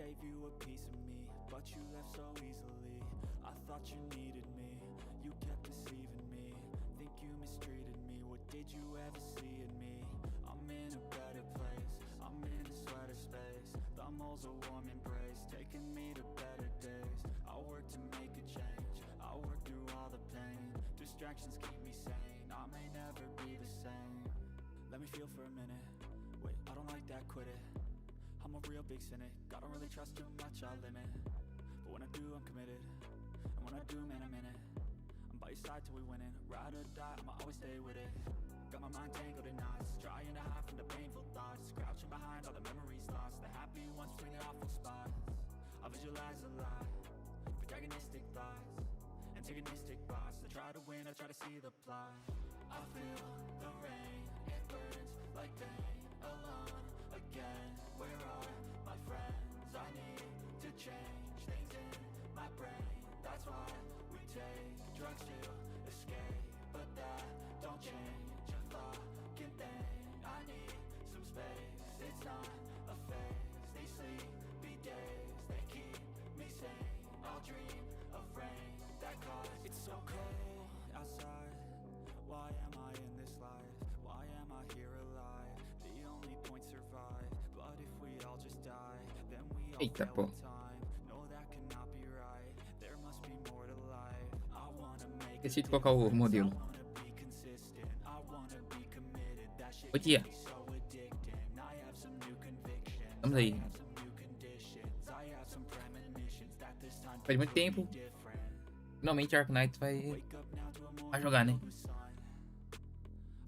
gave you a piece of me, but you left so easily. I thought you needed me, you kept deceiving me. Think you mistreated me, what did you ever see in me? I'm in a better place, I'm in a sweater space. The moles a warm embrace, taking me to better days. I work to make a change, I work through all the pain. Distractions keep me sane, I may never be the same. Let me feel for a minute, wait, I don't like that, quit it. I'm a real big cynic, I don't really trust too much, I limit. But when I do, I'm committed, and when I do, man, I'm in it. I'm by your side till we winning, ride or die, I'ma always stay with it. Got my mind tangled in knots, trying to hide from the painful thoughts. Crouching behind all the memories lost, the happy ones between the awful spots. I visualize a lot, protagonistic thoughts, antagonistic thoughts. I try to win, I try to see the plot. I feel the rain, it burns like pain. Alone again, where are my friends? I need to change things in my brain. That's why we take drugs to escape, but that don't change a fucking thing. I need some space, it's not a phase. These sleepy days, they keep me sane. I'll dream of rain that cause it's so cold outside. Why am I in this life? Why am I here alive? The only point survive, but if we all just die, then we all Eita, fail pô. in time. No, that cannot be right. There must be more to life. I wanna make a Decide qual que é o difference. I modelo. wanna be consistent. I wanna be committed. That shit Bom can dia. be so addicting. I have some new convictions. Vamos I aí. have some new conditions. I have some premonitions that this time Faz muito things will tempo. be different. Finalmente Arknights vai Wake up now to a vai morning jogar, né? filled with sun.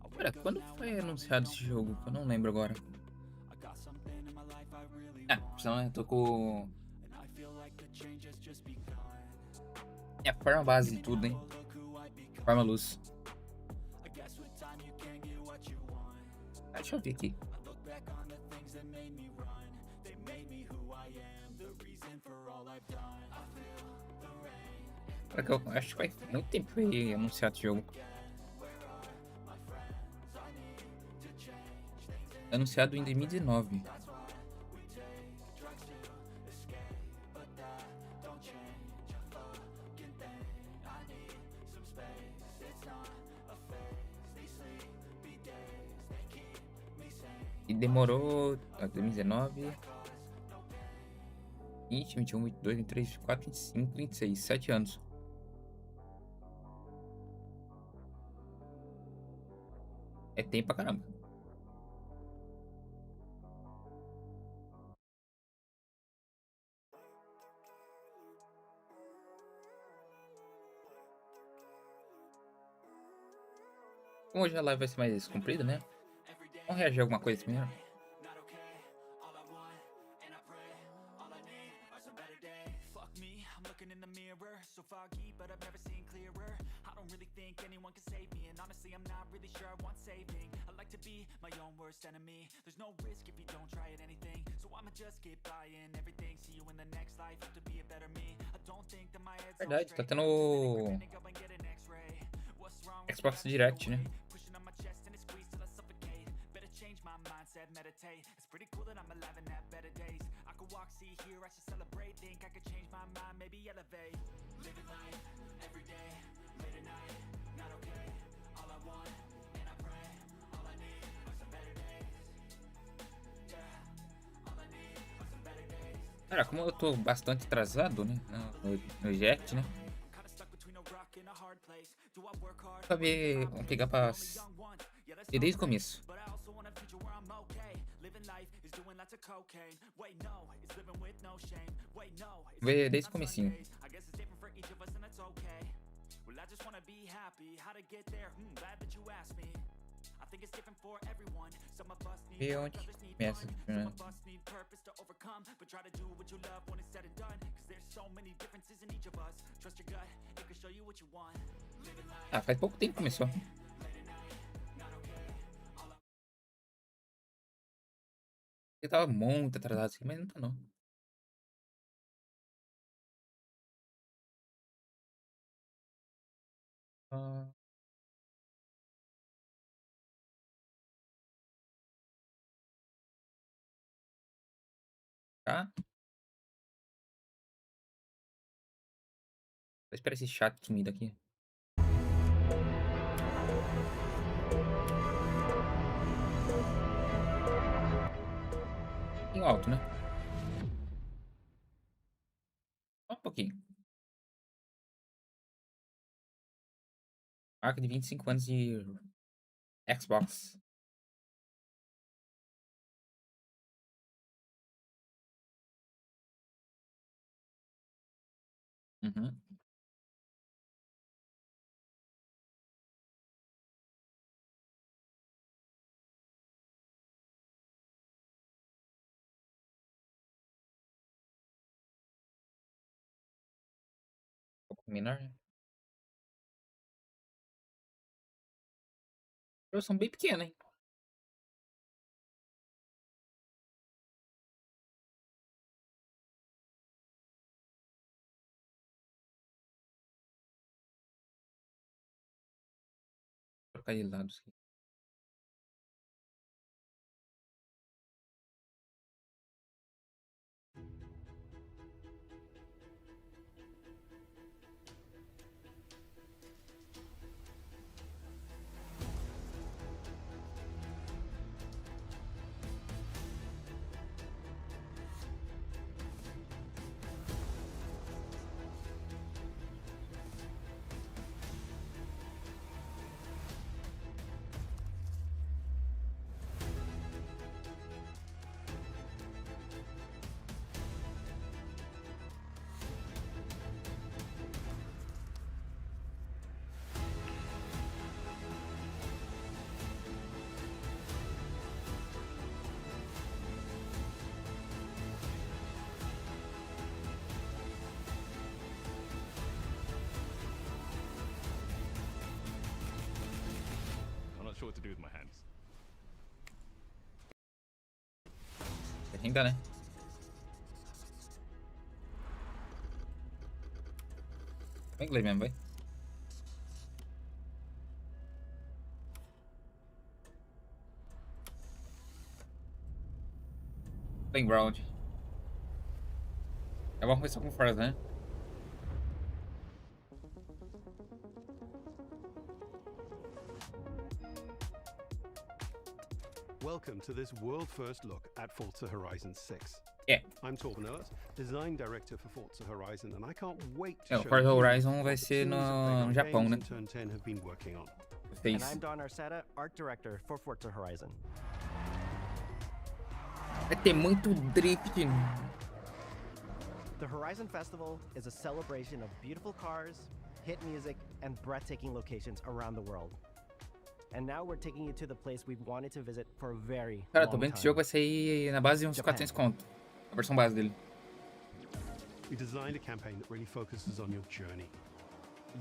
I Cara, wake up quando now foi and I anunciado finally esse don't jogo? feel Que eu não numb. lembro agora. I got something in my life I really Ah, want, senão eu tô com and I feel like the change has just begun. a forma base de tudo, hein? Oh, look who I become. Forma luz. I guess with time you can get what you want. Ah, deixa eu ver aqui. I look back on the things that made me run. They made me who I am, the reason for all I've done. I feel the rain Cara, que eu acho que faz muito tempo que foi anunciado esse jogo. again. Where are my friends? I need to change things in. Anunciado em 2019. That's why we take drugs to escape, but that don't change a fucking thing. I need some space, it's not a phase. These sleepy days, they keep me sane. E demorou. 2019. 20, 21, 22, 23, 24, 25, 26. 7 anos. É tempo pra caramba. Como hoje a live vai ser mais comprida, né? Vamos reagir a alguma coisa primeiro. Not okay, all I want, and I pray, all I need are some better days. Fuck me, I'm looking in the mirror, so foggy, but I've never seen clearer. I don't really think anyone can save me, and honestly I'm not really sure I want saving. I like to be my own worst enemy. There's no risk if you don't try at anything, so I'ma just get buying everything. See you in the next life, hope to be a better me. I don't think that my head's on Verdade, tá straight. tendo Go and get an X-ray. What's wrong with Xbox me? Direct, né? Pushing on my chest and it squeezes till I suffocate. Better change my mindset, meditate. It's pretty cool that I'm alive and have better days. I could walk, see, hear, I should celebrate. Think I could change my mind, maybe elevate. Living life, every day, late at night, not okay. All I want, and I pray, all I need are some better days. Yeah, all I need are some better days. Cara, como eu tô bastante atrasado, né? No React, né? Kinda stuck between a rock and a hard place. Do I work hard? Pra ver, vamos pegar pra ver desde o começo. But I also want a future where I'm okay. Living life is doing lots of cocaine. Wait, no, it's living with no shame. Wait, no, it's Ver living desde o on comecinho. Sundays. I guess it's different for each of us and that's okay. Well, I just wanna be happy. How to get there? Glad that you asked me. I think it's different for everyone. Some of us need Ver work, onde others need começa, fun. né? Some of us need purpose to overcome. But try to do what you love when it's said and done. Cause there's so many differences in each of us. Trust your gut, it can show you what you want. Living life Ah, faz pouco tempo que começou. late at night, not okay. All I Eu tava muito atrasado assim, mas não tá não. Ah, tá? Vou esperar esse chat sumir daqui. Um pouquinho alto, né? Só um pouquinho. Marca de 25 anos de Xbox. Uhum. Um pouco menor, né? Eles são bem pequenos, hein? Vou trocar de lados aqui. I'm not sure what to do with my hands. Ainda, né? Vai inglês mesmo, vai. Playing ground. É bom começar com força, né? Welcome to this world-first look at Forza Horizon 6. É. I'm Torben Ehlers, design director for Forza Horizon, and I can't wait to É, o show Forza you Horizon vai what the ser teams at Playground no Japão, Games né? and Turn 10 have been working on. Fez. And I'm Don Arceta, art director for Forza Horizon. Vai ter muito drift. The Horizon Festival is a celebration of beautiful cars, hit music, and breathtaking locations around the world. And now we're taking you to the place we've wanted to visit for a very Cara, tô long vendo que esse time. jogo vai sair na base de uns Japan. 400 conto. A versão base dele. We designed a campaign that really focuses on your journey.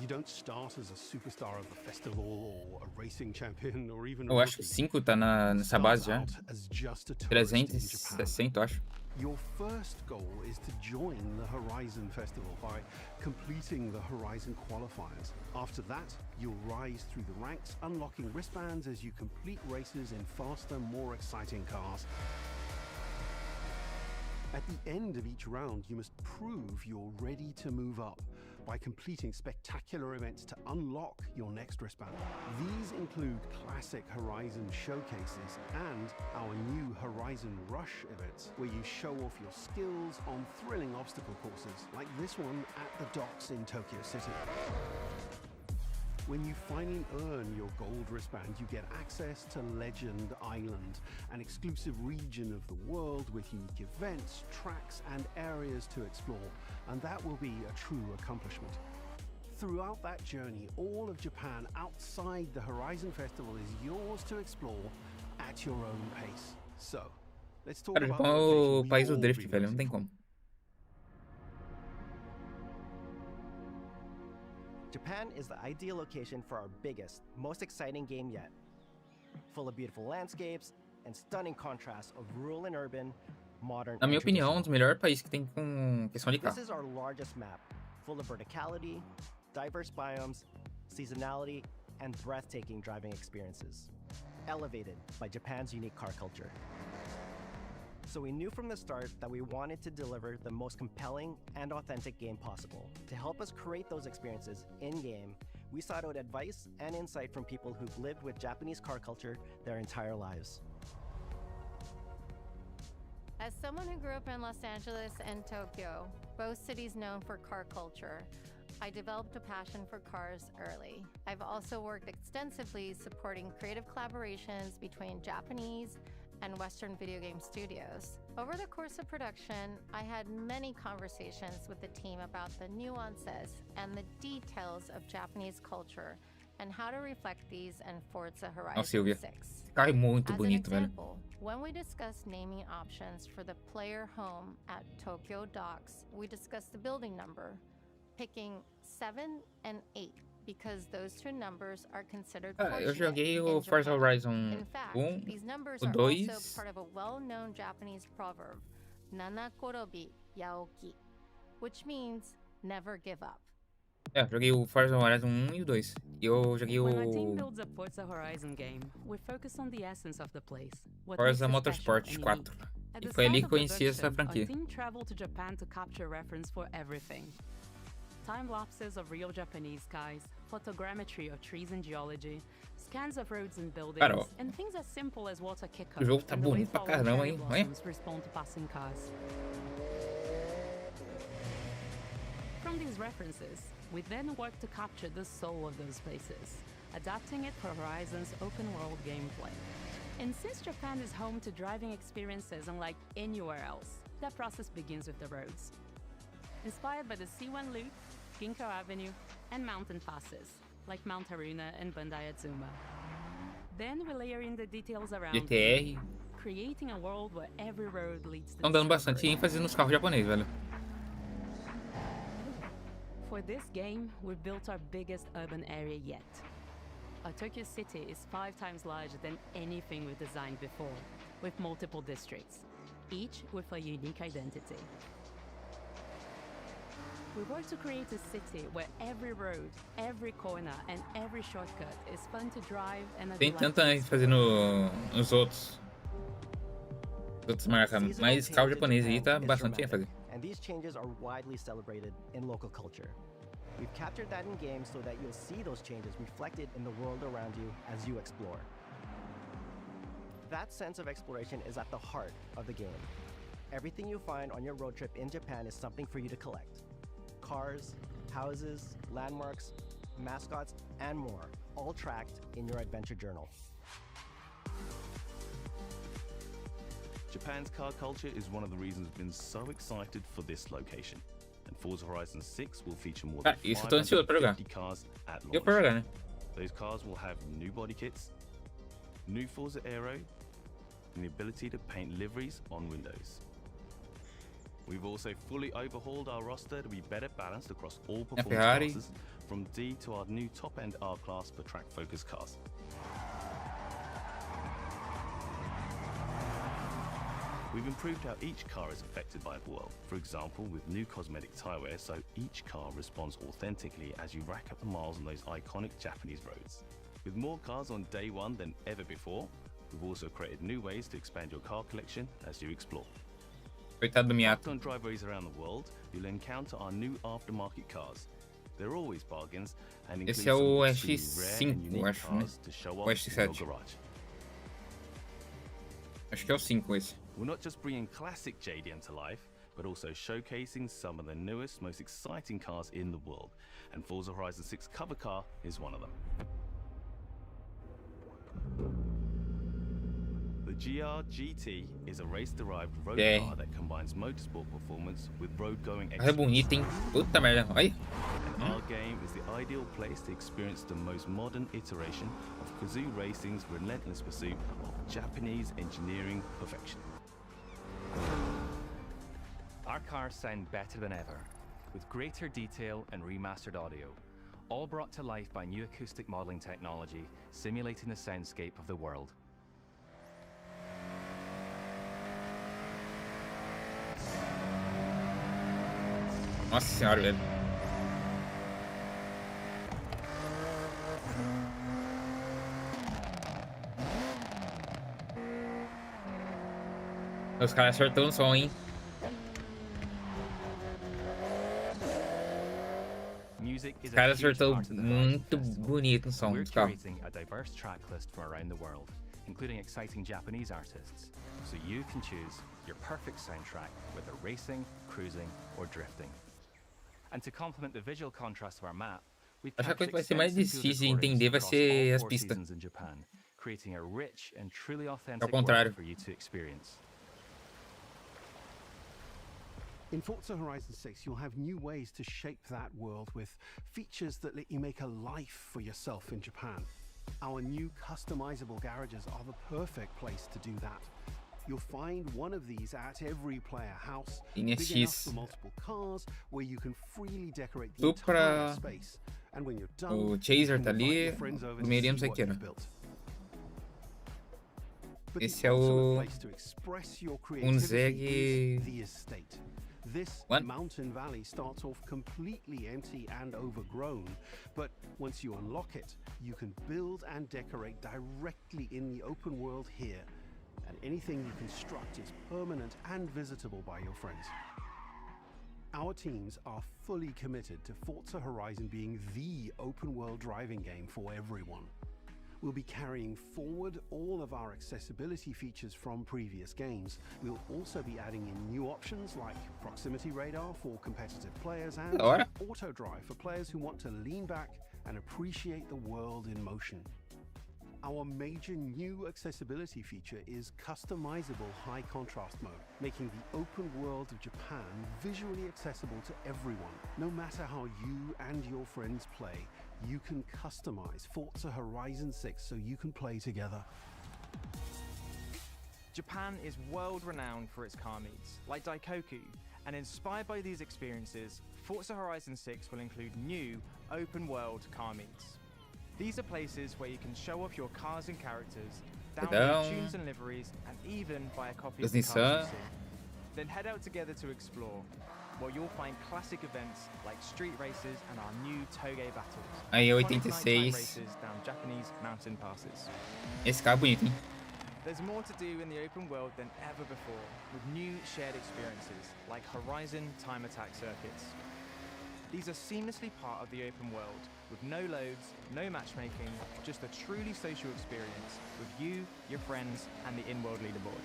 You don't start as a superstar of the festival or a racing champion or even a Eu acho que rookie. 5 tá nessa Start base já. out as just a tourist in Japan. 360, eu acho. Your first goal is to join the Horizon Festival by completing the Horizon qualifiers. After that, you'll rise through the ranks, unlocking wristbands as you complete races in faster, more exciting cars. At the end of each round, you must prove you're ready to move up by completing spectacular events to unlock your next wristband. These include classic Horizon showcases and our new Horizon Rush events, where you show off your skills on thrilling obstacle courses, like this one at the docks in Tokyo City. When you finally earn your gold wristband, you get access to Legend Island, an exclusive region of the world with unique events, tracks, and areas to explore, and that will be a true accomplishment. Throughout that journey, all of Japan outside the Horizon Festival is yours to explore at your own pace. So, let's talk Cara, o about Japão the é location o we've país do all drift, been velho. Não waiting tem for. como. Japan is the ideal location for our biggest, most exciting game yet. Full of beautiful landscapes and stunning contrasts of rural and urban, modern Na minha and opinião, é um traditional. dos melhores países que tem com questão de This carro. is our largest map, full of verticality, diverse biomes, seasonality, and breathtaking driving experiences, elevated by Japan's unique car culture. So we knew from the start that we wanted to deliver the most compelling and authentic game possible. To help us create those experiences in-game, we sought out advice and insight from people who've lived with Japanese car culture their entire lives. As someone who grew up in Los Angeles and Tokyo, both cities known for car culture, I developed a passion for cars early. I've also worked extensively supporting creative collaborations between Japanese and Western video game studios. Over the course of production, I had many conversations with the team about the nuances and the details of Japanese culture and how to reflect these in Forza Horizon Silvia. 6. Cara, é muito As an bonito, velho. example, when we discussed naming options for the player home at Tokyo Docks, we discussed the building number, picking 7 and 8 because those two numbers are considered Eu fortunate joguei in o Forza Japan. Horizon In fact, 1, these numbers o are 2. also part of a well-known Japanese proverb, Nanakorobi Yaoki, which means never give up. É, joguei o Forza Horizon 1 e o 2. E eu joguei When my team o builds a Forza Horizon game, we focus on the essence of the place. What Forza makes it special Motorsport and 4. unique. At E the foi ali start que of conheci essa production, franquia. our team traveled to Japan to capture reference for everything. Time lapses of real Japanese skies, photogrammetry of trees and geology, scans of roads and buildings, Cara, ó, and things as simple as water kick-up o jogo tá and the way bonito pra fallen caramba, cherry hein? Olha. blossoms respond to passing cars. From these references, we then work to capture the soul of those places, adapting it for Horizon's open-world gameplay. And since Japan is home to driving experiences unlike anywhere else, that process begins with the roads. Inspired by the C1 Loop, Ginkgo Avenue, and mountain passes, like Mount Haruna and Bandai Atsuma. Then we layer in the details around them, GTR. creating a world where every road leads to Estão dando bastante discovery. ênfase nos carros japoneses, velho. For this game, we've built our biggest urban area yet. Our Tokyo city is 5 times larger than anything we've designed before, with multiple districts, each with a unique identity. We work to create a city where every road, every corner, and every shortcut is fun to drive and a Tem delight tanta to ênfase explore. nos outros. Outras marcas, mas carro japonês aí tá bastante ênfase. And these changes are widely celebrated in local culture. We've captured that in game so that you'll see those changes reflected in the world around you as you explore. That sense of exploration is at the heart of the game. Everything you find on your road trip in Japan is something for you to collect. Cars, houses, landmarks, mascots, and more, all tracked in your adventure journal. Japan's car culture is one of the reasons we've been so excited for this location. And Forza Horizon 6 will feature more than Isso eu tô ansioso pra jogar. 550 cars at Eu pra launch. jogar, né? Those cars will have new body kits, new Forza Aero, and the ability to paint liveries on windows. We've also fully overhauled our roster to be better balanced across all performance Ferrari. classes, from D to our new top-end R-Class for track-focused cars. We've improved how each car is affected by the world. For example, with new cosmetic tyre wear, so each car responds authentically as you rack up the miles on those iconic Japanese roads. With more cars on day one than ever before, we've also created new ways to expand your car collection as you explore. Coitado do Miato. On driveways around the world, you'll encounter our new aftermarket cars. They're always bargains and include Esse é o some extremely rare and X5, eu unique acho, né? cars to show Ou off in your X7. garage. Acho que é o 5 esse. We're not just bringing classic JDM to life, but also showcasing some of the newest, most exciting cars in the world. And Forza Horizon 6 cover car is one of them. The GR GT is a race-derived road Okay. car that combines motorsport performance with road-going É excellence. bonito, hein? Puta merda. Olha. And our game is the ideal place to experience the most modern iteration of Kazoo Racing's relentless pursuit of Japanese engineering perfection. Our cars sound better than ever, with greater detail and remastered audio, all brought to life by new acoustic modeling technology, simulating the soundscape of the world. Nossa senhora, velho. Os caras acertou no som, hein? Music is Os a caras huge acertou part of the muito Horizon Festival. bonito no som We're dos carros. curating a diverse track list from around the world, including exciting Japanese artists, so you can choose your perfect soundtrack, whether racing, cruising, or drifting. And to complement the visual contrast of our map, we've Acho que a coisa captured que vai ser mais extensive field difícil de recordings entender vai across ser all as 4 pistas. seasons in Japan, creating a rich and truly Ao authentic contrário. world for you to experience. In Forza Horizon 6, you'll have new ways to shape that world with features that let you make a life for yourself in Japan. Our new customizable garages are the perfect place to do that. You'll find one of these at every player house, Linha big enough X. for multiple cars, where you can freely decorate the Supra, entire space. And when you're done, o you Chaser can tá invite ali, your friends over o to Meriam see sei what que era. you've built. But Esse the é ultimate o place to express your creativity Segue. is the estate. This What? mountain valley starts off completely empty and overgrown, but once you unlock it, you can build and decorate directly in the open world here, and anything you construct is permanent and visitable by your friends. Our teams are fully committed to Forza Horizon being the open world driving game for everyone. We'll be carrying forward all of our accessibility features from previous games. We'll also be adding in new options like proximity radar for competitive players and Da hora. auto drive for players who want to lean back and appreciate the world in motion. Our major new accessibility feature is customizable high contrast mode, making the open world of Japan visually accessible to everyone. No matter how you and your friends play, you can customize Forza Horizon 6 so you can play together. Japan is world-renowned for its car meets, like Daikoku, and inspired by these experiences, Forza Horizon 6 will include new, open-world car meets. These are places where you can show off your cars and characters, download tunes and liveries, and even buy a copy of the cars you see. Then head out together to explore, where you'll find classic events like street races and our new Toge battles. Aí é Iconic nighttime 86. races down Japanese mountain passes. Esse carro é bonito, hein? There's more to do in the open world than ever before, with new shared experiences like Horizon Time Attack circuits. These are seamlessly part of the open world, with no loads, no matchmaking, just a truly social experience with you, your friends, and the in-world leaderboard.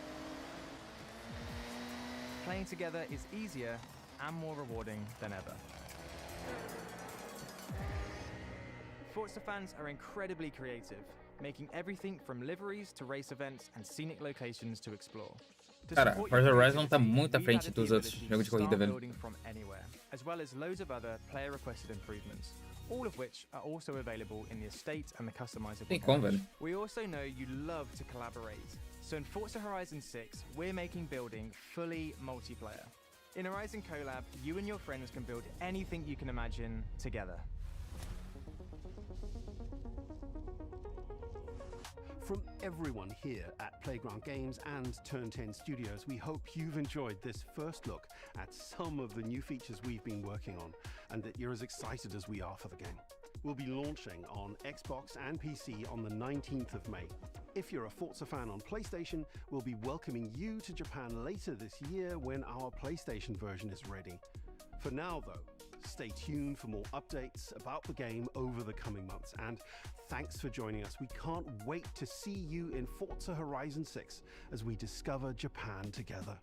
Playing together is easier and more rewarding than ever. Forza fans are incredibly creative, making everything from liveries to race events and scenic locations to explore. To Cara, support Forza your Horizon tá creativity, muito à we've frente added dos the outros ability jogos de to corrida, start velho. building from anywhere, as well as loads of other player-requested improvements, all of which are also available in the estate and the customizable Tem como, garage. velho. We also know you love to collaborate, so in Forza Horizon 6, we're making building fully multiplayer. In Horizon Collab, you and your friends can build anything you can imagine together. From everyone here at Playground Games and Turn 10 Studios, we hope you've enjoyed this first look at some of the new features we've been working on, and that you're as excited as we are for the game. We'll be launching on Xbox and PC on the 19th of May. If you're a Forza fan on PlayStation, we'll be welcoming you to Japan later this year when our PlayStation version is ready. For now, though, stay tuned for more updates about the game over the coming months, and thanks for joining us. We can't wait to see you in Forza Horizon 6 as we discover Japan together.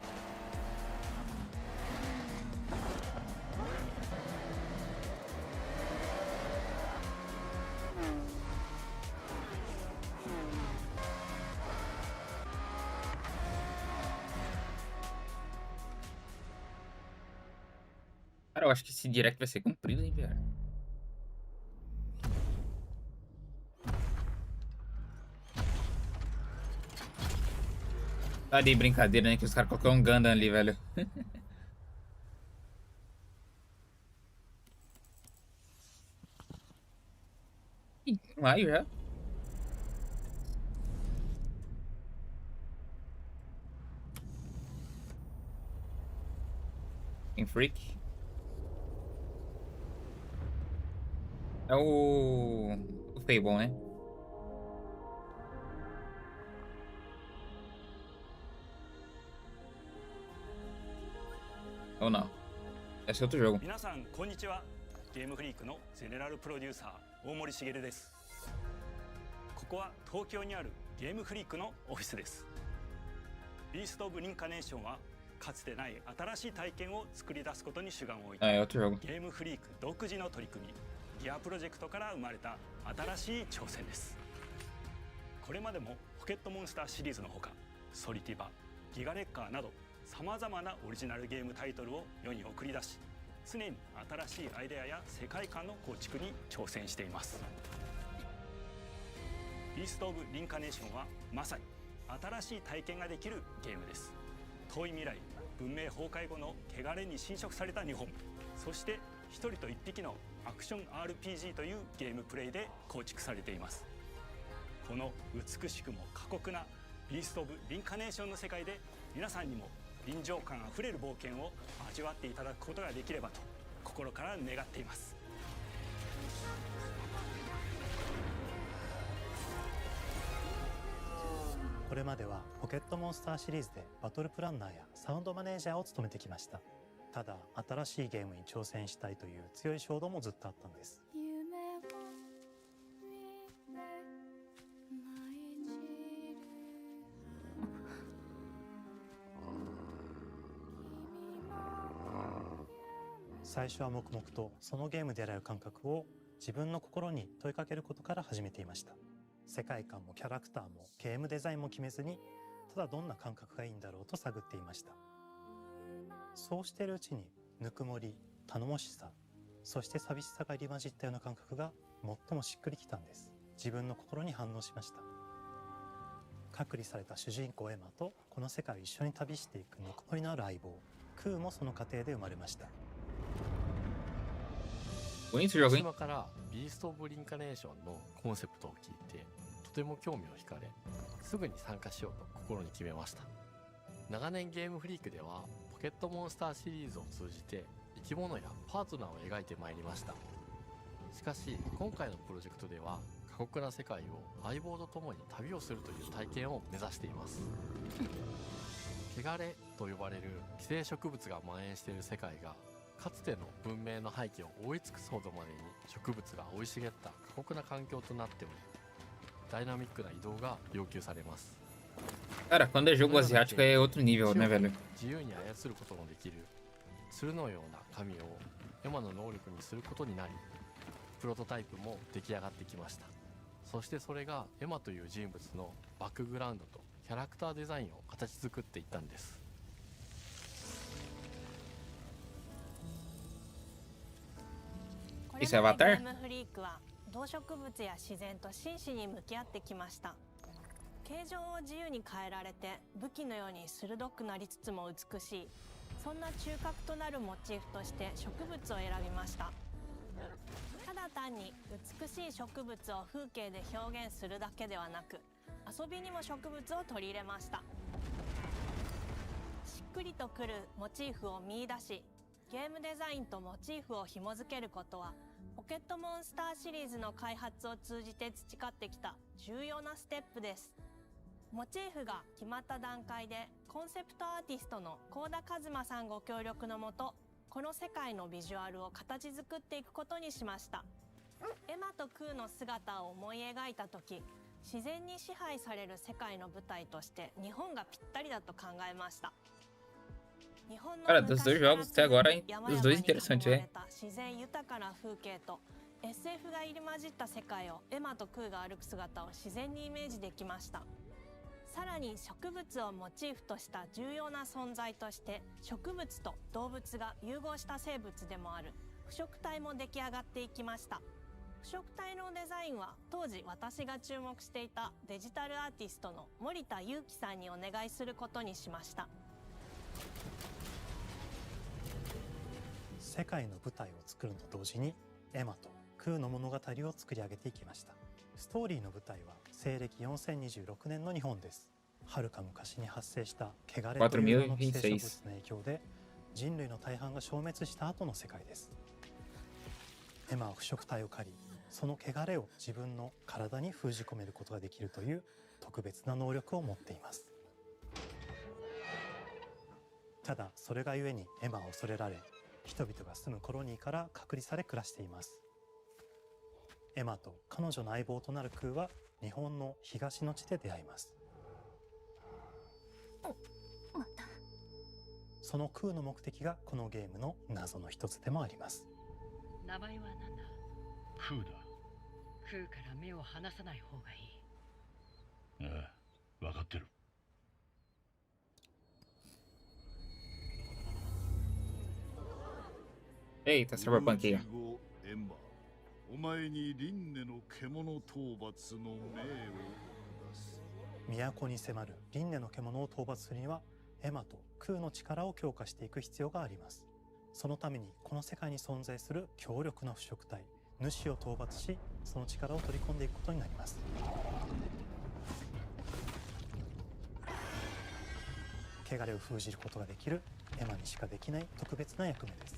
Cara, eu acho que esse direct vai ser comprido, hein, velho. Tá de brincadeira, né? Que os caras colocaram um Gundam ali, velho. Ih, maio já. Tem Freak. É o Fable, né? Ou não? Esse é outro jogo. 皆さんこんにちは。ゲームフリークのゼネラルプロデューサー大森茂です。ここは東京にあるゲームフリークのオフィスです。ビースト・オブ・リンカネーションはかつてない新しい体験を作り出すことに主眼を置いたゲームフリーク独自の取り組みギアプロジェクトから生まれた新しい挑戦です。これまでもポケットモンスターシリーズのほかソリティバ、ギガレッカーなどさまざまなオリジナルゲームタイトルを世に送り出し常に新しいアイデアや世界観の構築に挑戦しています。ビースト・オブ・リンカネーションはまさに新しい体験ができるゲームです。遠い未来文明崩壊後の汚れに侵食された日本、そして一人と一匹のアクション RPG というゲームプレイで構築されています。この美しくも過酷なビースト・オブ・リンカネーションの世界で皆さんにも臨場感あふれる冒険を味わっていただくことができればと心から願っています。これまではポケットモンスターシリーズでバトルプランナーやサウンドマネージャーを務めてきました。ただ新しいゲームに挑戦したいという強い衝動もずっとあったんです。最初は黙々とそのゲームでやれる感覚を自分の心に問いかけることから始めていました。世界観もキャラクターもゲームデザインも決めずにただどんな感覚がいいんだろうと探っていました。そうしているうちにぬくもり、頼もしさ、そして寂しさが入り混じったような感覚が最もしっくりきたんです。自分の心に反応しました。隔離された主人公エマとこの世界を一緒に旅していくぬくもりのある相棒クーもその過程で生まれました。島からビースト・オブ・リンカネーションのコンセプトを聞いてとても興味を惹かれすぐに参加しようと心に決めました。長年ゲームフリークではポケットモンスターシリーズを通じて生き物やパートナーを描いてまいりました。しかし今回のプロジェクトでは過酷な世界を相棒と共に旅をするという体験を目指しています。汚れと呼ばれる寄生植物が蔓延している世界がかつての文明の廃棄を覆い尽くすほどまでに植物が生い茂った過酷な環境となっておりダイナミックな移動が要求されます。 Cara, quando é jogo asiático é outro nível, né, velho? 自由に操ることのできる鶴のような神をエマの能力にすることになりプロトタイプも出来上がってきました。そしてそれがエマという人物のバックグラウンドとキャラクターデザインを形作っていったんです。Isso é Avatar? ゲームフリークは動植物や自然と真摯に向き合ってきました。形状を自由に変えられて武器のように鋭くなりつつも美しい、そんな中核となるモチーフとして植物を選びました。ただ単に美しい植物を風景で表現するだけではなく遊びにも植物を取り入れました。しっくりとくるモチーフを見出しゲームデザインとモチーフを紐付けることはポケットモンスターシリーズの開発を通じて培ってきた重要なステップです。モチーフが決まった段階でコンセプトアーティストの幸田一馬さんご協力のもとこの世界のビジュアルを形作っていくことにしました。エマとクーの姿を思い描いた時自然に支配される世界の舞台として日本がぴったりだと考えました。Cara, dos dois jogos até agora, os dois interessantes, é? 自然豊かな風景と SF が入り混じった世界をエマとクーが歩く姿を自然にイメージできました。さらに植物をモチーフとした重要な存在として植物と動物が融合した生物でもある腐食体も出来上がっていきました。腐食体のデザインは当時私が注目していたデジタルアーティストの森田裕樹さんにお願いすることにしました。世界の舞台を作るのと同時にエマとクーの物語を作り上げていきました。ストーリーの舞台は西暦4026年の日本です。はるか昔に発生した汚れという名の寄生植物の影響で人類の大半が消滅した後の世界です。エマは腐食体を狩りその汚れを自分の体に封じ込めることができるという特別な能力を持っています。ただそれがゆえにエマは恐れられ、人々が住むコロニーから隔離され暮らしています。エマと彼女の相棒となるクーは日本の東の地で出会います。そのクーの目的がこのゲームの謎の一つでもあります。名前は何だ？クーだ。クーから目を離さない方がいい。ああ、分かってる。Eita, Cyberpunk. エンバー、お前に輪廻の獣討伐の命を下す。都に迫る輪廻の獣を討伐するにはエマとクーの力を強化していく必要があります。そのためにこの世界に存在する強力な腐食体主を討伐し、その力を取り込んでいくことになります。汚れを封じることができるエマにしかできない特別な役目です。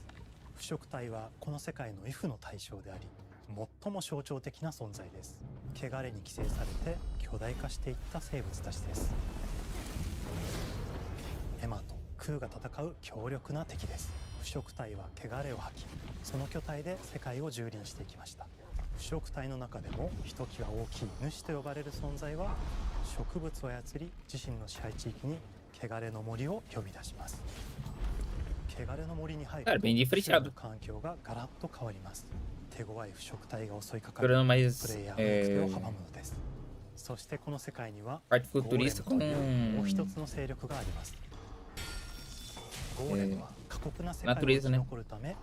腐食体はこの世界の畏怖の対象であり、最も象徴的な存在です。汚れに寄生されて巨大化していった生物たちです。エマとクーが戦う強力な敵です。腐食体は汚れを吐き、その巨体で世界を蹂躙していきました。腐食体の中でもひときわ大きい主と呼ばれる存在は、植物を操り自身の支配地域に汚れの森を呼び出します。汚れの森に入ると周囲の環境がガラッと変わります。手強い腐食体が襲いかかり、プレイヤーの行く手を阻むのです。そしてこの世界にはゴーレムというもう一つの勢力があります。ゴーレムは過酷な世界を生き残るため、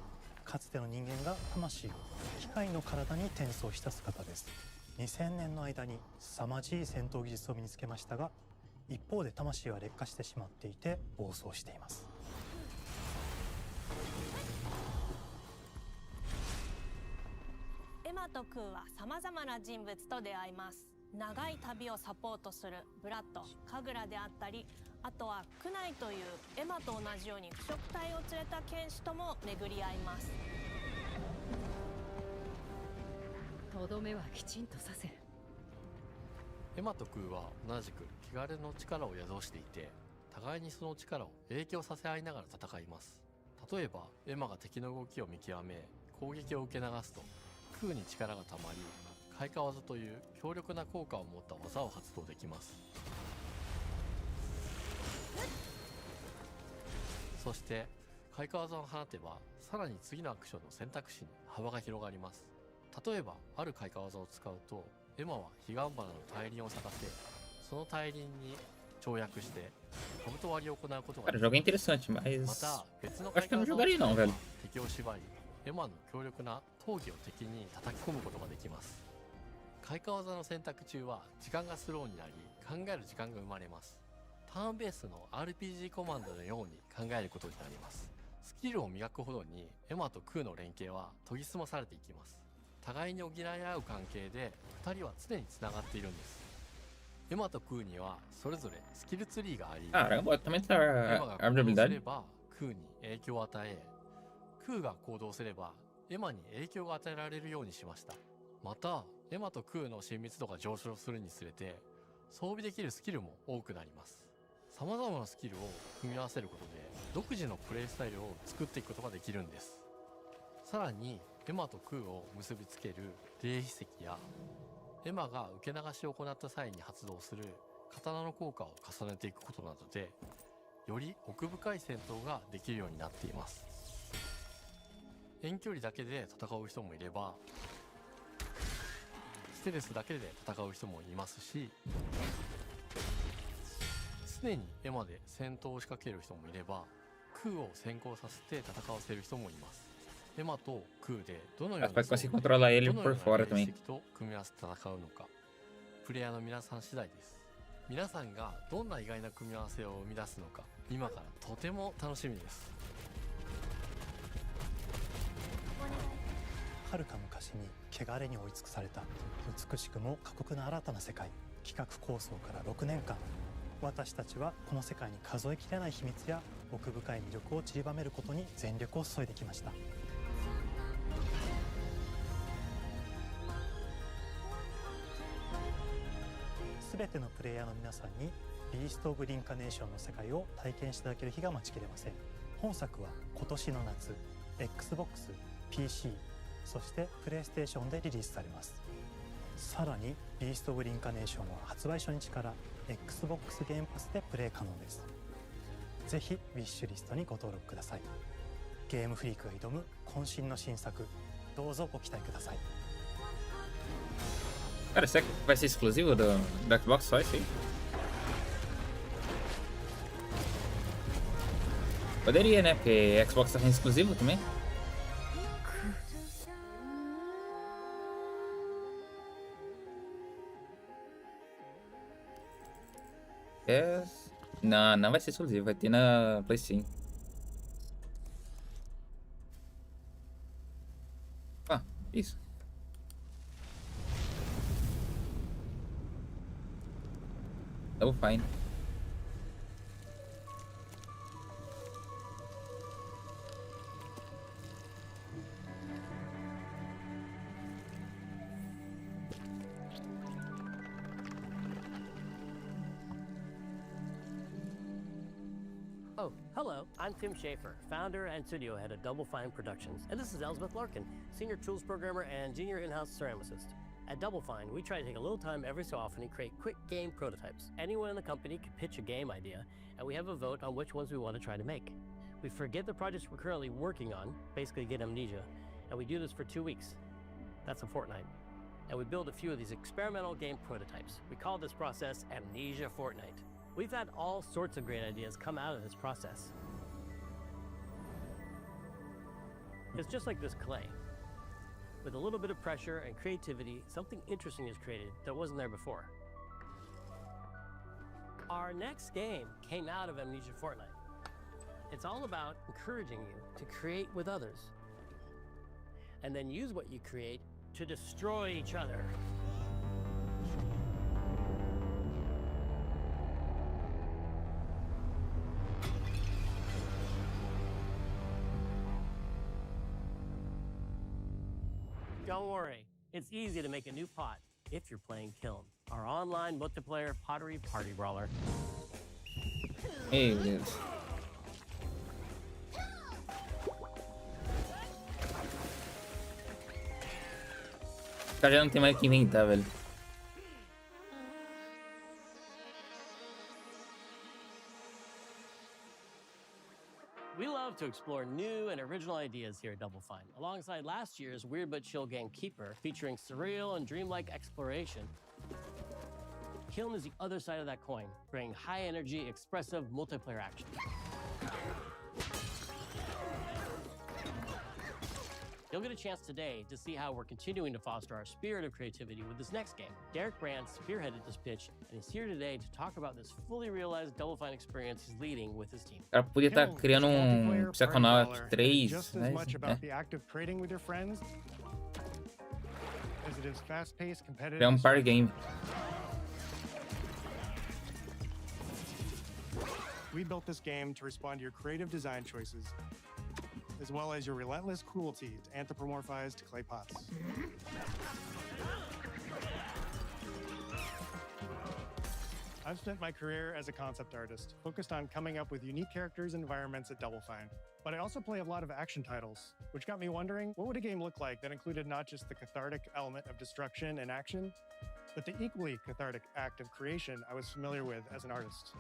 かつての人間が魂を機械の体に転送した姿です。2000年の間に凄まじい戦闘技術を身につけましたが、一方で魂は劣化してしまっていて暴走しています。エマとクーはさまざまな人物と出会います。長い旅をサポートするブラッド、カグラであったり、あとはクナイというエマと同じように腐食体を連れた剣士とも巡り合います。とどめはきちんとさせる。エマとクーは同じく汚れの力を宿していて、互いにその力を影響させ合いながら戦います。例えばエマが敵の動きを見極め攻撃を受け流すと、クーに力がたまり開花技という強力な効果を持った技を発動できます。そして開花技を放てば、さらに次のアクションの選択肢に幅が広がります。例えばある開花技を使うと、エマは彼岸花の大輪を咲かせ、その大輪に跳躍して兜割りを行うことができます。また別の開花技を使えば敵を縛り、エマの強力な闘技を敵に叩き込むことができます。開花技の選択中は時間がスローになり、考える時間が生まれます。ターンベースの RPG コマンドのように考えることになります。スキルを磨くほどにエマとクーの連携は研ぎ澄まされていきます。互いに補い合う関係で2人は常につながっているんです。エマとクーにはそれぞれスキルツリーがあり、エマが行動すればクーに影響を与え、クーが行動すればエマに影響が与えられるようにしました。またエマとクーの親密度が上昇するにつれて装備できるスキルも多くなります。様々なスキルを組み合わせることで独自のプレイスタイルを作っていくことができるんです。さらにエマとクーを結びつける霊秘石や、エマが受け流しを行った際に発動する刀の効果を重ねていくことなどで、より奥深い戦闘ができるようになっています。遠距離だけで戦う人もいれば、ステルスだけで戦う人もいますし、常にエマで戦闘を仕掛ける人もいれば、クーを先行させて戦わせる人もいます。エマとクーでどのように形跡と組み合わせて戦うのか、プレイヤーの皆さん次第です。皆さんがどんな意外な組み合わせを生み出すのか、今からとても楽しみです。遥か昔に汚れに追い尽くされた美しくも過酷な新たな世界。企画構想から6年間、私たちはこの世界に数えきれない秘密や奥深い魅力を散りばめることに全力を注いできました。すべてのプレイヤーの皆さんにビースト・オブ・リンカネーションの世界を体験していただける日が待ちきれません。本作は今年の夏 Xbox、PC、そしてプレイステーションでリリースされます。さらにビースト・オブ・リンカネーションは発売初日から Xbox ゲームパスでプレイ可能です。ぜひウィッシュリストにご登録ください。ゲームフリークが挑む渾身の新作、どうぞご期待ください。Cara, será que vai ser exclusivo do Xbox só esse aí? Poderia, né? Porque Xbox tá sendo exclusivo também. É... Não, não vai ser exclusivo, vai ter na PlayStation. Ah, isso. Double Fine. Oh, hello. I'm Tim Schafer, founder and studio head of Double Fine Productions. And this is Elspeth Larkin, senior tools programmer and junior in-house ceramicist. At Double Fine, we try to take a little time every so often and create quick game prototypes. Anyone in the company can pitch a game idea, and we have a vote on which ones we want to try to make. We forget the projects we're currently working on, basically get amnesia, and we do this for 2 weeks. That's a fortnight. And we build a few of these experimental game prototypes. We call this process Amnesia Fortnight. We've had all sorts of great ideas come out of this process. It's just like this clay. With a little bit of pressure and creativity, something interesting is created that wasn't there before. Our next game came out of Amnesia Fortnight. It's all about encouraging you to create with others, and then use what you create to destroy each other. Don't worry, it's easy to make a new pot if you're playing Kiln, our online multiplayer pottery party brawler. Meu Deus. O cara já não tem mais o que inventar, velho. We love to explore new and original ideas here at Double Fine, alongside last year's Weird But Chill game Keeper, featuring surreal and dreamlike exploration. Kiln is the other side of that coin, bringing high-energy, expressive multiplayer action. You'll get a chance today to see how we're continuing to foster our spirit of creativity with this next game. Derek Brand spearheaded this pitch, and he's here today to talk about this fully realized Double Fine experience he's leading with his team. O cara podia estar criando Psychonauts 3, just né? as much about the act of trading with your friends as it is fast-paced, competitive. É party game. We built this game to respond to your creative design choices, as well as your relentless cruelty to anthropomorphized clay pots. I've spent my career as a concept artist, focused on coming up with unique characters and environments at Double Fine. But I also play a lot of action titles, which got me wondering, what would a game look like that included not just the cathartic element of destruction and action, but the equally cathartic act of creation I was familiar with as an artist?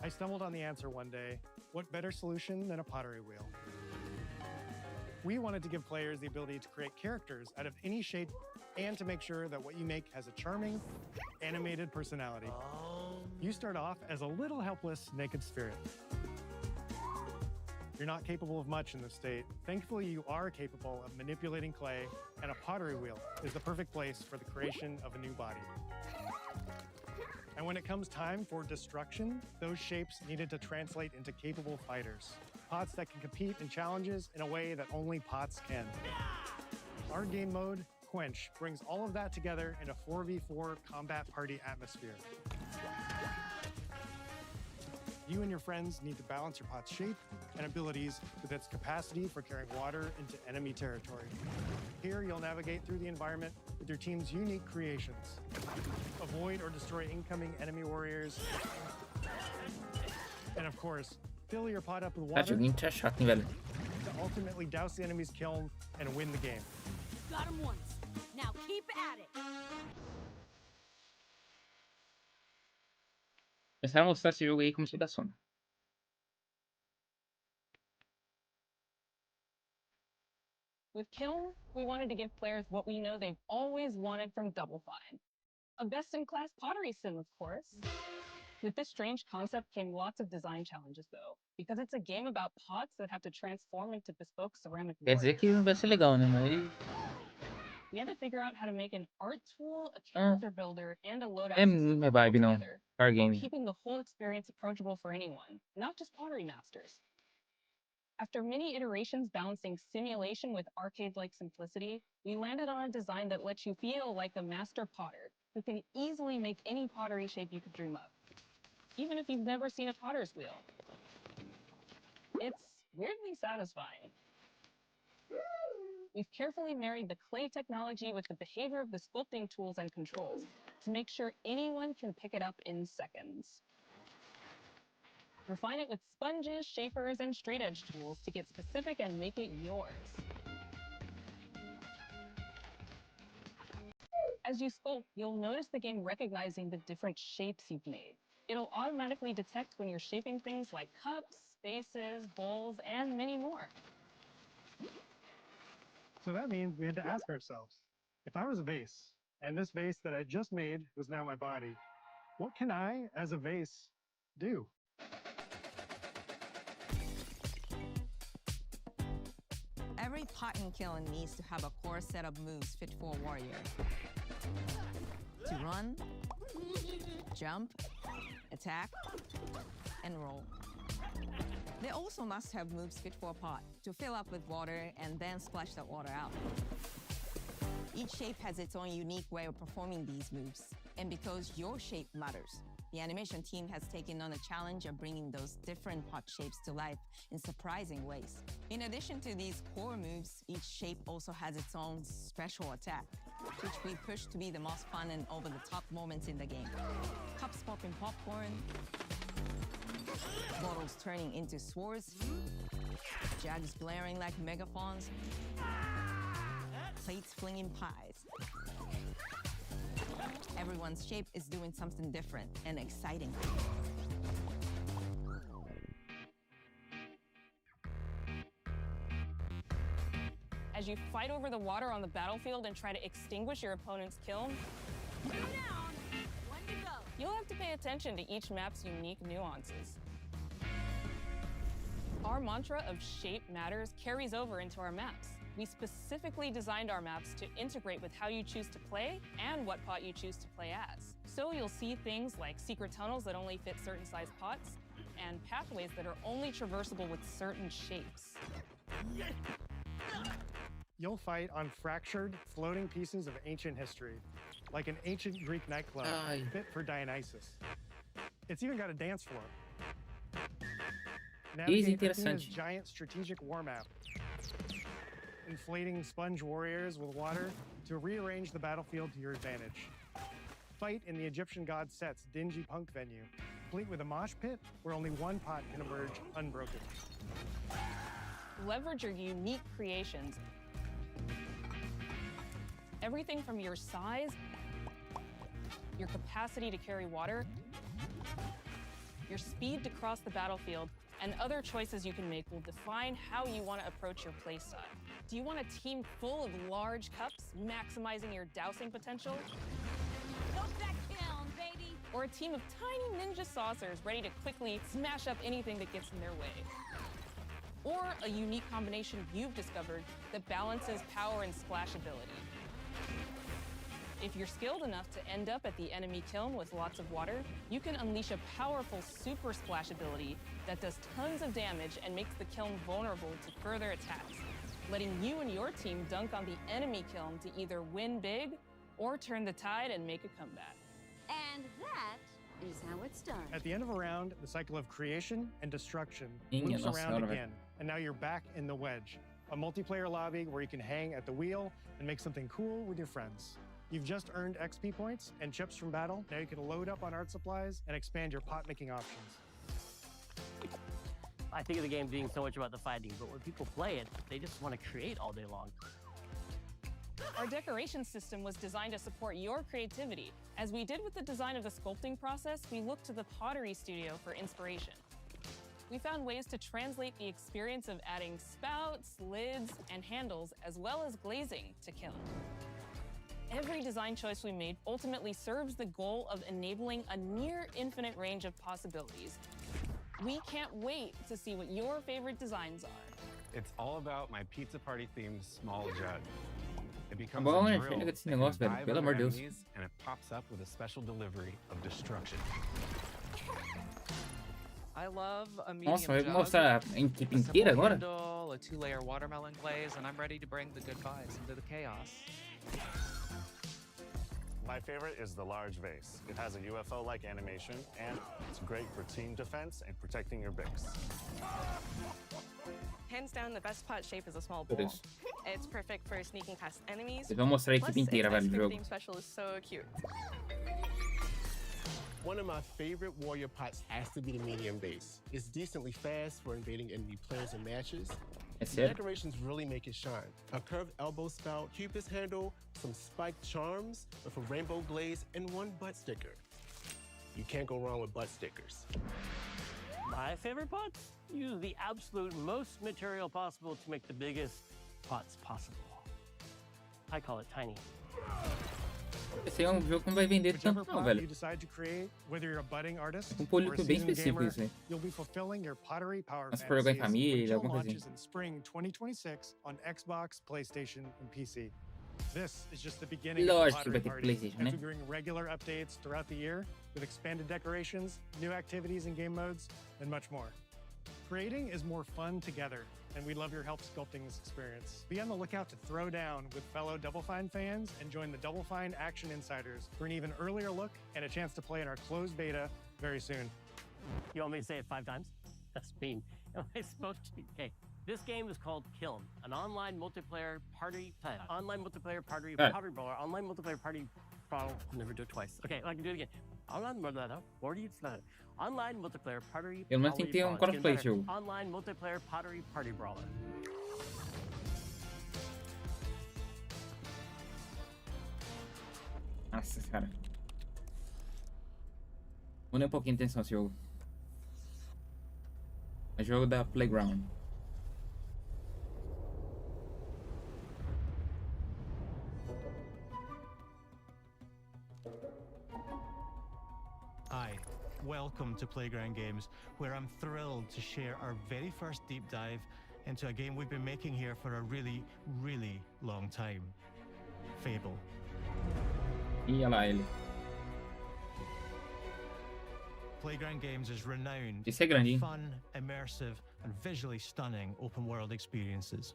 I stumbled on the answer one day: what better solution than a pottery wheel? We wanted to give players the ability to create characters out of any shape and to make sure that what you make has a charming, animated personality. You start off as a little helpless, naked spirit. You're not capable of much in this state. Thankfully, you are capable of manipulating clay, and a pottery wheel is the perfect place for the creation of a new body. And when it comes time for destruction, those shapes needed to translate into capable fighters. Pots that can compete in challenges in a way that only pots can. Our game mode, Quench, brings all of that together in a 4v4 combat party atmosphere. You and your friends need to balance your pot's shape and abilities with its capacity for carrying water into enemy territory. Here, you'll navigate through the environment with your team's unique creations. Avoid or destroy incoming enemy warriors, And of course, fill your pot up with Cara, water joguinho é chato, hein, velho? to ultimately douse the enemy's kiln and win the game. Got him once. Now keep at it. Começaram a mostrar esse jogo aí como se da Sony. With Kiln, we wanted to give players what we know they've always wanted from Double Fine. A best-in-class pottery sim, of course. With this strange concept came lots of design challenges, though, because it's a game about pots that have to transform into bespoke ceramic Quer dizer que vai ser legal, né? Mas We had to figure out how to make an art tool, a character builder, and a loadout é system minha vibe, não. together, Car game. keeping the whole experience approachable for anyone, not just pottery masters. After many iterations balancing simulation with arcade-like simplicity, we landed on a design that lets you feel like a master potter who can easily make any pottery shape you could dream up, even if you've never seen a potter's wheel. It's weirdly satisfying. We've carefully married the clay technology with the behavior of the sculpting tools and controls to make sure anyone can pick it up in seconds. Refine it with sponges, shapers, and straight edge tools to get specific and make it yours. As you sculpt, you'll notice the game recognizing the different shapes you've made. It'll automatically detect when you're shaping things like cups, vases, bowls, and many more. So that means we had to ask ourselves, if I was a vase, and this vase that I just made was now my body, what can I, as a vase, do? Every pot and kiln needs to have a core set of moves fit for a warrior. To run, jump, attack, and roll. They also must have moves fit for a pot, to fill up with water and then splash that water out. Each shape has its own unique way of performing these moves, and because your shape matters, the animation team has taken on the challenge of bringing those different pot shapes to life in surprising ways. In addition to these core moves, each shape also has its own special attack, which we push to be the most fun and over-the-top moments in the game. Cups popping popcorn, bottles turning into swords, jugs blaring like megaphones, plates flinging pies. Everyone's shape is doing something different and exciting. As you fight over the water on the battlefield and try to extinguish your opponent's kiln, you'll have to pay attention to each map's unique nuances. Our mantra of shape matters carries over into our maps. We specifically designed our maps to integrate with how you choose to play and what pot you choose to play as. So you'll see things like secret tunnels that only fit certain size pots, and pathways that are only traversable with certain shapes. You'll fight on fractured, floating pieces of ancient history, like an ancient Greek nightclub fit for Dionysus. It's even got a dance floor. Navigate Athena's giant strategic war map, inflating sponge warriors with water to rearrange the battlefield to your advantage. Fight in the Egyptian god Set's dingy punk venue, complete with a mosh pit where only one pot can emerge unbroken. Leverage your unique creations. Everything from your size, your capacity to carry water, your speed to cross the battlefield, and other choices you can make will define how you want to approach your playstyle. Do you want a team full of large cups, maximizing your dousing potential? Go back down, baby! Or a team of tiny ninja saucers ready to quickly smash up anything that gets in their way? Or a unique combination you've discovered that balances power and splashability? If you're skilled enough to end up at the enemy kiln with lots of water, you can unleash a powerful super splash ability that does tons of damage and makes the kiln vulnerable to further attacks, letting you and your team dunk on the enemy kiln to either win big or turn the tide and make a comeback. And that is how it's done. At the end of a round, the cycle of creation and destruction loops around again, and now you're back in the wedge, a multiplayer lobby where you can hang at the wheel and make something cool with your friends. You've just earned XP points and chips from battle. Now you can load up on art supplies and expand your pot-making options. I think of the game being so much about the fighting, but when people play it, they just want to create all day long. Our decoration system was designed to support your creativity. As we did with the design of the sculpting process, we looked to the pottery studio for inspiration. We found ways to translate the experience of adding spouts, lids, and handles, as well as glazing to Kiln. Every design choice we made ultimately serves the goal of enabling a near infinite range of possibilities. We can't wait to see what your favorite designs are. It's all about my pizza party themed small jug. It becomes Bom, a né? drill Chega desse that can negócio, velho. dive Pelo under amor de Deus. enemies, and it pops up with a special delivery of destruction. I love a medium Nossa, vai jug, mostrar a equipe a simple inteira agora? handle, a 2-layer watermelon glaze, and I'm ready to bring the good vibes into the chaos. My favorite is the large vase. It has a UFO-like animation, and it's great for team defense and protecting your Bix. Hands down, the best pot shape is a small Por bowl. isso. It's perfect for sneaking past enemies. Eles vão mostrar a Plus, equipe inteira, its velho, ice do cream jogo. theme special is so cute. One of my favorite warrior pots has to be the medium base. It's decently fast for invading enemy players and matches. É The sério? decorations really make it shine. A curved elbow spout, Cupid's handle, some spiked charms with a rainbow glaze, and one butt sticker. You can't go wrong with butt stickers. My favorite pots use the absolute most material possible to make the biggest pots possible. I call it tiny. Esse é um jogo que não vai vender Whichever tanto, não, pot velho. you decide to create, whether you're a budding artist Um or público a bem seasoned específico gamer, isso aí. you'll be fulfilling your pottery power Mas se for jogar em fantasies, família, which alguma coisa launches assim. in spring 2026 on Xbox, PlayStation, and PC. This is just the beginning of Lógico the que vai pottery ter party, PlayStation, as né? we bring regular updates throughout the year with expanded decorations, new activities and game modes, and much more. Creating is more fun together, and we'd love your help sculpting this experience. Be on the lookout to throw down with fellow Double Fine fans and join the Double Fine Action Insiders for an even earlier look and a chance to play in our closed beta very soon. You want me to say it 5 times? That's mean. Am I supposed to? Okay. This game is called Kiln, an online multiplayer party brawler, online multiplayer party brawler. I'll never do it twice. Okay, I can do it again. Online multiplayer party. Pelo menos tem que ter um crossplay esse jogo. Online multiplayer party brawler. Nossa, cara. Muda um pouquinho a intenção esse jogo. É jogo da Playground. Hi, welcome to Playground Games, where I'm thrilled to share our very first deep dive into a game we've been making here for a really, really long time. Fable. E olha lá ele. Playground Games is renowned Esse é grande, hein? for fun, immersive, and visually stunning open-world experiences.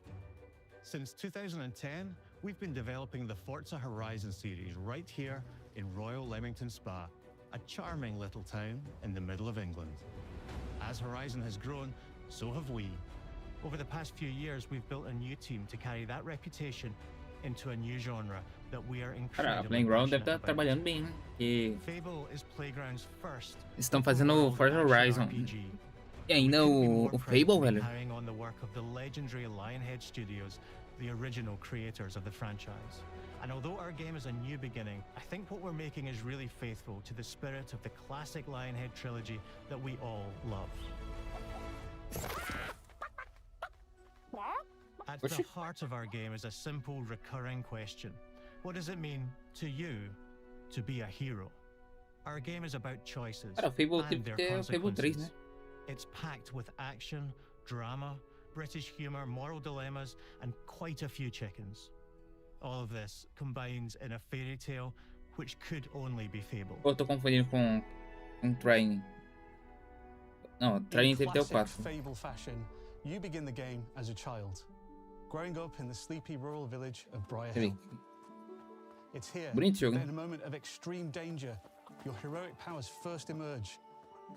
Since 2010, we've been developing the Forza Horizon series right here in Royal Leamington Spa, a charming little town in the middle of England. As Horizon has grown, so have we. Over the past few years, we've built a new team to carry that reputation into a new genre that we are Cara, a incredibly Playground deve passionate estar about. trabalhando bem, né? Porque Fable is Playground's first estão fazendo Forza Horizon. E ainda o Fable, velho. carrying on the work of the legendary Lionhead Studios, the original creators of the franchise. And although our game is a new beginning, I think what we're making is really faithful to the spirit of the classic Lionhead trilogy that we all love. At the heart of our game is a simple, recurring question. What does it mean to you to be a hero? Our game is about choices Cara, o Fable and tem their que ter o Fable 3, consequences. né? It's packed with action, drama, British humor, moral dilemmas, and quite a few chickens. All of this combines in a fairy tale which could only be Fable. Ou eu tô confundindo com Train. Não, Train In teve até o classic 4. Fable fashion, you begin the game as a child, growing up in the sleepy rural village of Briarhill. It's here Bonito jogo, that hein? in a moment of extreme danger, your heroic powers first emerge,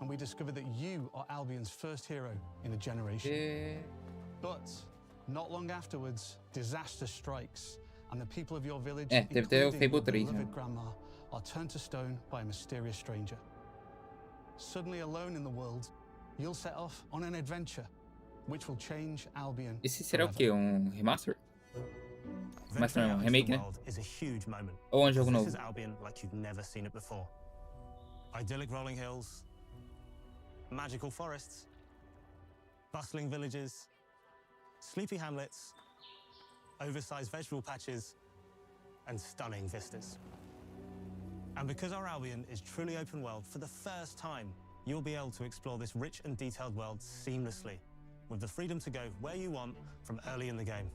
and we discover that you are Albion's first hero in a generation. But not long afterwards, disaster strikes, and the people of your village, deve ter o including Fable your 3, né? beloved grandma, are turned to stone by a mysterious stranger. Suddenly alone in the world, you'll set off on an adventure which will change Albion. Esse será o quê? Um remaster? Remaster não, um Venturing out into remake, the né? world is a huge moment. Ou um jogo This novo? is Albion like you've never seen it before. Idyllic rolling hills, magical forests, bustling villages, sleepy hamlets, oversized vegetable patches, and stunning vistas. And because our Albion is truly open world, for the first time, you'll be able to explore this rich and detailed world seamlessly, with the freedom to go where you want from early in the game.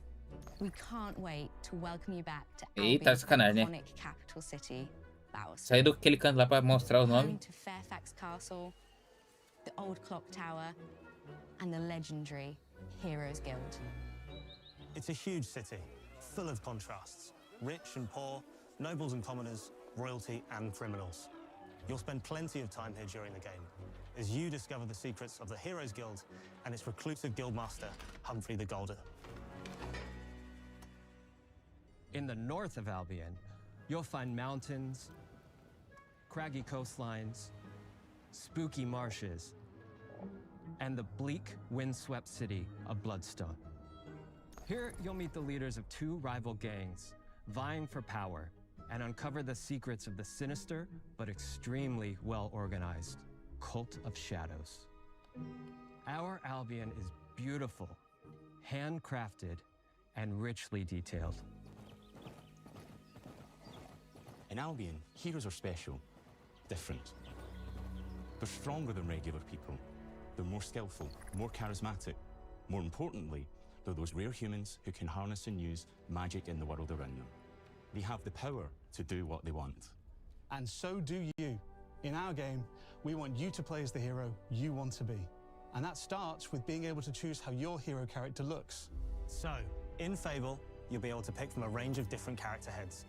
We can't wait to welcome you back to Eita, Albion's sacanagem, né? iconic capital city, Bower. Sair daquele canto lá pra mostrar o Home nome. to Fairfax Castle, the old clock tower, and the legendary Heroes Guild. It's a huge city, full of contrasts, rich and poor, nobles and commoners, royalty and criminals. You'll spend plenty of time here during the game, as you discover the secrets of the Heroes Guild and its reclusive guildmaster, Humphrey the Golden. In the north of Albion, you'll find mountains, craggy coastlines, spooky marshes, and the bleak, windswept city of Bloodstone. Here, you'll meet the leaders of two rival gangs, vying for power, and uncover the secrets of the sinister but extremely well-organized Cult of Shadows. Our Albion is beautiful, handcrafted, and richly detailed. In Albion, heroes are special, different. They're stronger than regular people. They're more skillful, more charismatic. More importantly, they're those rare humans who can harness and use magic in the world around them. They have the power to do what they want. And so do you. In our game, we want you to play as the hero you want to be. And that starts with being able to choose how your hero character looks. So, in Fable, you'll be able to pick from a range of different character heads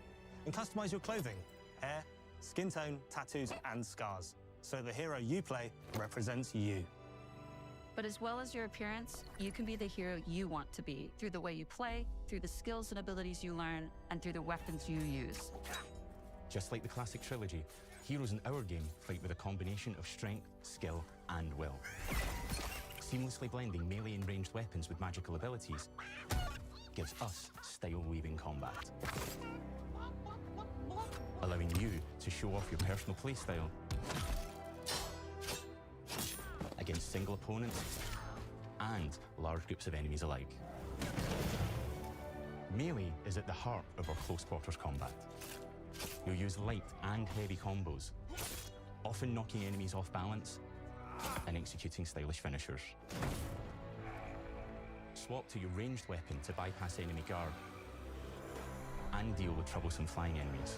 and customize your clothing, hair, skin tone, tattoos, and scars, so the hero you play represents you. But as well as your appearance, you can be the hero you want to be through the way you play, through the skills and abilities you learn, and through the weapons you use. Just like the classic trilogy, heroes in our game fight with a combination of strength, skill, and will. Seamlessly blending melee and ranged weapons with magical abilities gives us style-weaving combat. Allowing you to show off your personal playstyle against single opponents and large groups of enemies alike. Melee is at the heart of our close quarters combat. You'll use light and heavy combos, often knocking enemies off balance and executing stylish finishers. Swap to your ranged weapon to bypass enemy guard and deal with troublesome flying enemies.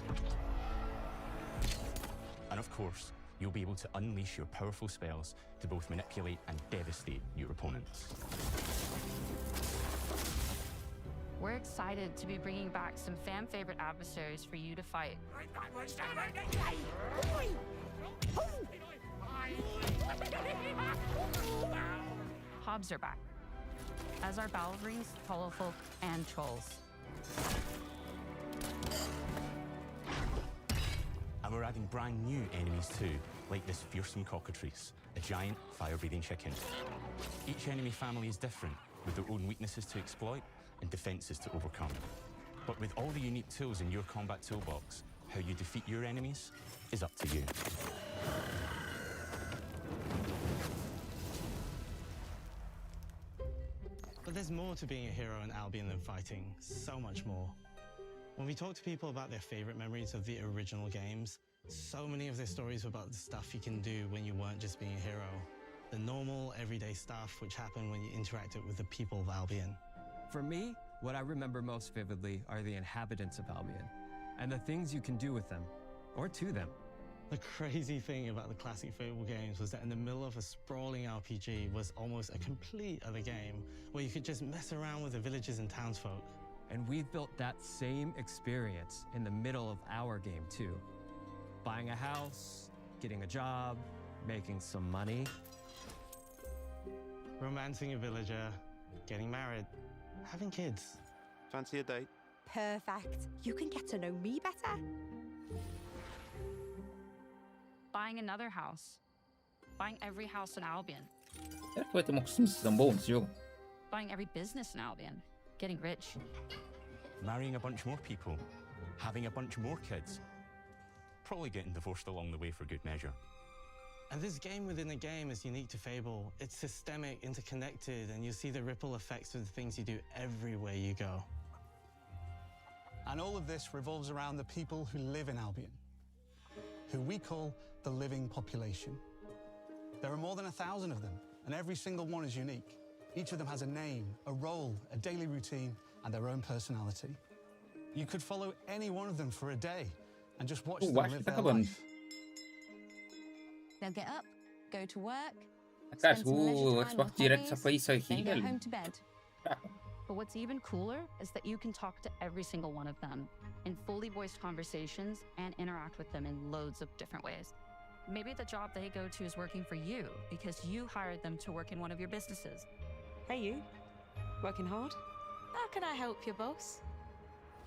And of course, you'll be able to unleash your powerful spells to both manipulate and devastate your opponents. We're excited to be bringing back some fan-favorite adversaries for you to fight. Hobbs are back, as are Balverines, Hollowfolk, and Trolls. And we're adding brand new enemies too, like this fearsome cockatrice, a giant fire-breathing chicken. Each enemy family is different, with their own weaknesses to exploit and defenses to overcome. But with all the unique tools in your combat toolbox, how you defeat your enemies is up to you. But there's more to being a hero in Albion than fighting, so much more. When we talk to people about their favorite memories of the original games, so many of their stories were about the stuff you can do when you weren't just being a hero. The normal, everyday stuff which happened when you interacted with the people of Albion. For me, what I remember most vividly are the inhabitants of Albion, and the things you can do with them, or to them. The crazy thing about the classic Fable games was that in the middle of a sprawling RPG was almost a complete other game, where you could just mess around with the villages and townsfolk. And we've built that same experience in the middle of our game too. Buying a house, getting a job, making some money. Romancing a villager, getting married, having kids. Fancy a date? Perfect. You can get to know me better. Buying another house. Buying every house in Albion. Será que vai ter uma customização boa nesse jogo? Buying every business in Albion. Getting rich. Marrying a bunch more people. Having a bunch more kids. Probably getting divorced along the way for good measure. And this game within a game is unique to Fable. It's systemic, interconnected, and you see the ripple effects of the things you do everywhere you go. And all of this revolves around the people who live in Albion, who we call the living population. There are more than 1,000 of them, and every single one is unique. Each of them has a name, a role, a daily routine, and their own personality. You could follow any one of them for a day and just watch them live their life. They'll get up, go to work, Cara, spend se some leisure o time Xbox on Direct hobbies, só foi isso aqui, then go velho. home to bed. But what's even cooler is that you can talk to every single one of them in fully voiced conversations and interact with them in loads of different ways. Maybe the job they go to is working for you because you hired them to work in one of your businesses. Hey, you. Working hard? How can I help you, boss?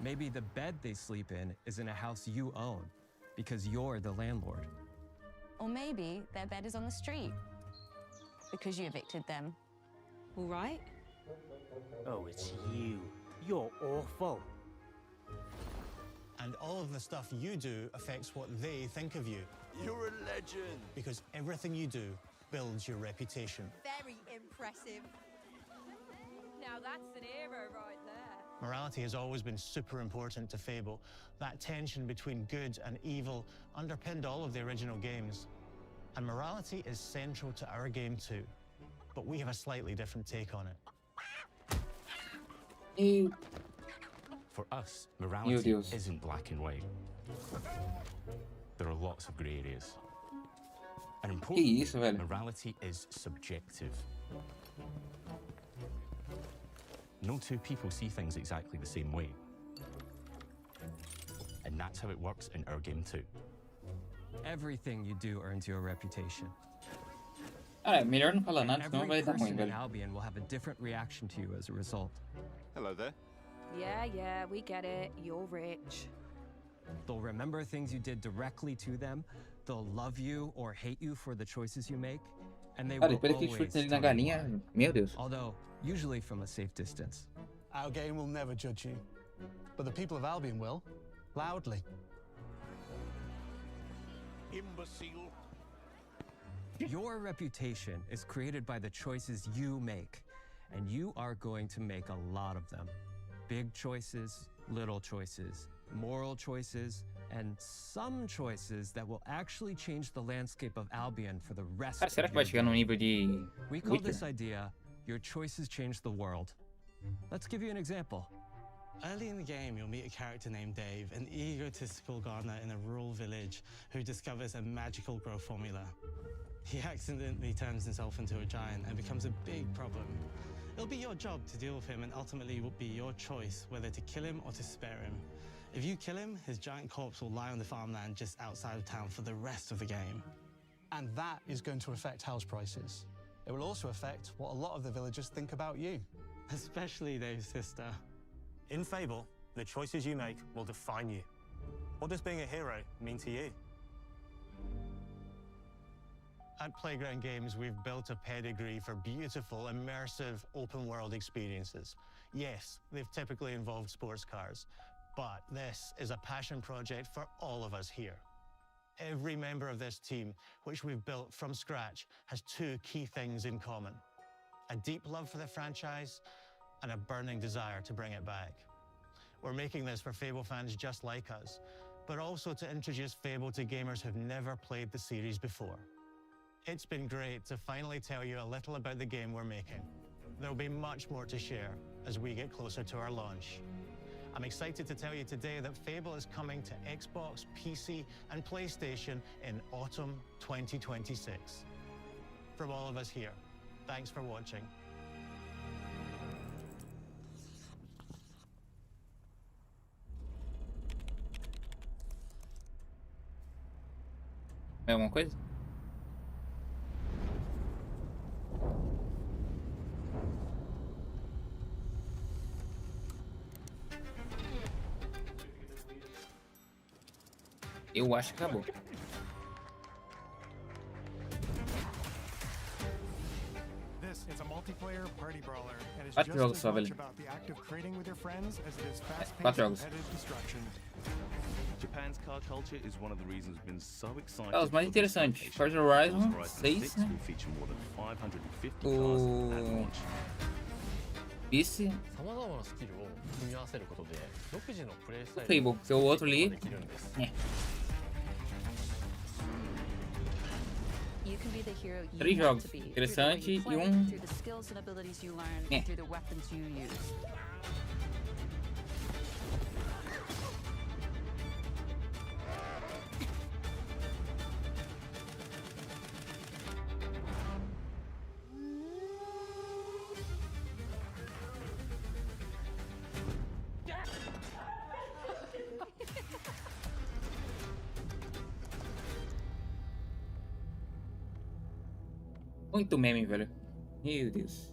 Maybe the bed they sleep in is in a house you own because you're the landlord. Or maybe their bed is on the street because you evicted them. All right. Oh, it's you. You're awful. And all of the stuff you do affects what they think of you. You're a legend. Because everything you do builds your reputation. Very impressive. Now that's an hero right there. Morality has always been super important to Fable. That tension between good and evil underpinned all of the original games. And morality is central to our game too. But we have a slightly different take on it. For us, morality isn't black and white. There are lots of grey areas. And importantly, morality is subjective. No two people see things exactly the same way. And that's how it works in our game too. Everything you do earns you a reputation. Cara, melhor não falar nada, senão vai dar ruim, In velho. Albion will have a different reaction to you as a result. Hello there. Yeah, we get it. You're rich. They'll remember things you did directly to them. They'll love you or hate you for the choices you make. And they Cara, will depois daquele always chute ali na tell you galinha, why. meu Deus. Although, usually from a safe distance. Our game will never judge you. But the people of Albion will. Loudly. Imbecile. Your reputation is created by the choices you make. And you are going to make a lot of them. Big choices, little choices, moral choices, and some choices that will actually change the landscape of Albion for the rest Cara, of será que your vai chegar no nível de We call Witcher? this idea, your choices change the world. Let's give you an example. Early in the game, you'll meet a character named Dave, an egotistical gardener in a rural village who discovers a magical growth formula. He accidentally turns himself into a giant and becomes a big problem. It'll be your job to deal with him, and ultimately it will be your choice whether to kill him or to spare him. If you kill him, his giant corpse will lie on the farmland just outside of town for the rest of the game. And that is going to affect house prices. It will also affect what a lot of the villagers think about you. Especially Dave's sister. In Fable, the choices you make will define you. What does being a hero mean to you? At Playground Games, we've built a pedigree for beautiful, immersive, open-world experiences. Yes, they've typically involved sports cars, but this is a passion project for all of us here. Every member of this team, which we've built from scratch, has two key things in common: a deep love for the franchise and a burning desire to bring it back. We're making this for Fable fans just like us, but also to introduce Fable to gamers who've never played the series before. It's been great to finally tell you a little about the game we're making. There'll be much more to share as we get closer to our launch. I'm excited to tell you today that Fable is coming to Xbox, PC, and PlayStation in autumn 2026. From all of us here, thanks for watching. É alguma coisa? Eu acho que acabou. This is a multiplayer party brawler and is 4 just jogos as só, much velho. about the act of trading with your friends as it is 4 fast-paced jogos. competitive destruction. Japan's car culture is one of the reasons we've been so excited. Os mais for this interessantes. location. Forza Horizon Horizon 6, né? will feature more than 550 cars at O launch. Vice. さまざまなスキルを組み合わせることで独自のプレイスタイ Fable, ル que é o outro ali. できるんです É. You can be the hero you 3 want jogos. to be, through the way Interessante you e play, um. through the skills and abilities you learn, É. and through the weapons you use. Muito meme, velho. Meu Deus.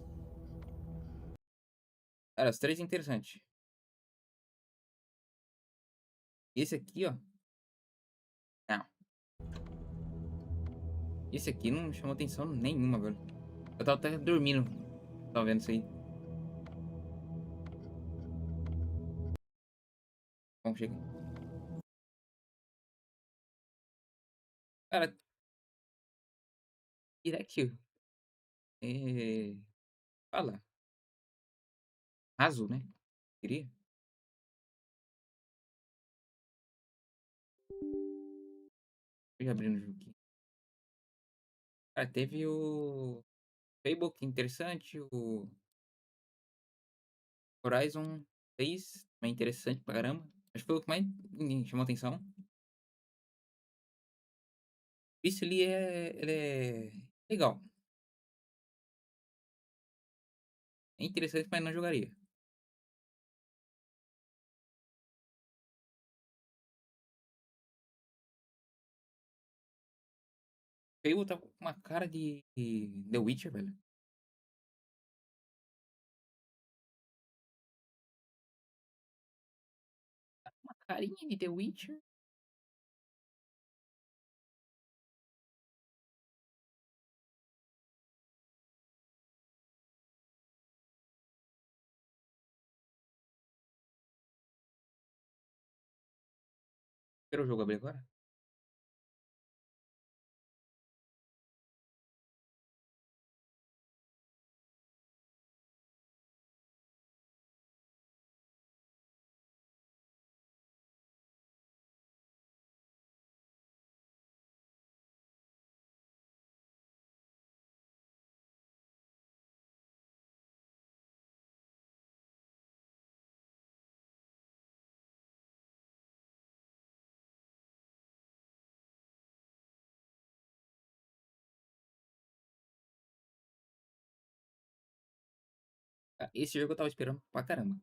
Cara, os 3 interessantes. Esse aqui, ó. Não. Esse aqui não chamou atenção nenhuma, velho. Eu tava até dormindo. Tava vendo isso aí. Vamos chegar. Cara. Direct. Fala. Raso, né? Queria. Deixa eu abrir no jogo aqui. Cara, teve o Fable, que é interessante. O Horizon 6, também interessante pra caramba. Acho que foi o que mais me chamou atenção. Isso ali ele é legal. É interessante, mas não jogaria. Fable tá com uma cara de The Witcher, velho. Tá com uma carinha de The Witcher. Quero o jogo abrir agora? Ah, esse jogo eu tava esperando pra caramba.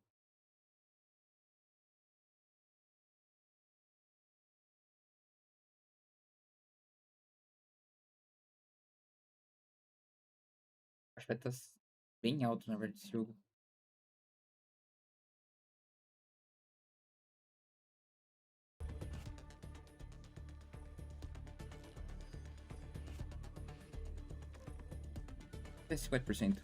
Acho que vai estar bem alto, na verdade, esse jogo. Até 50%.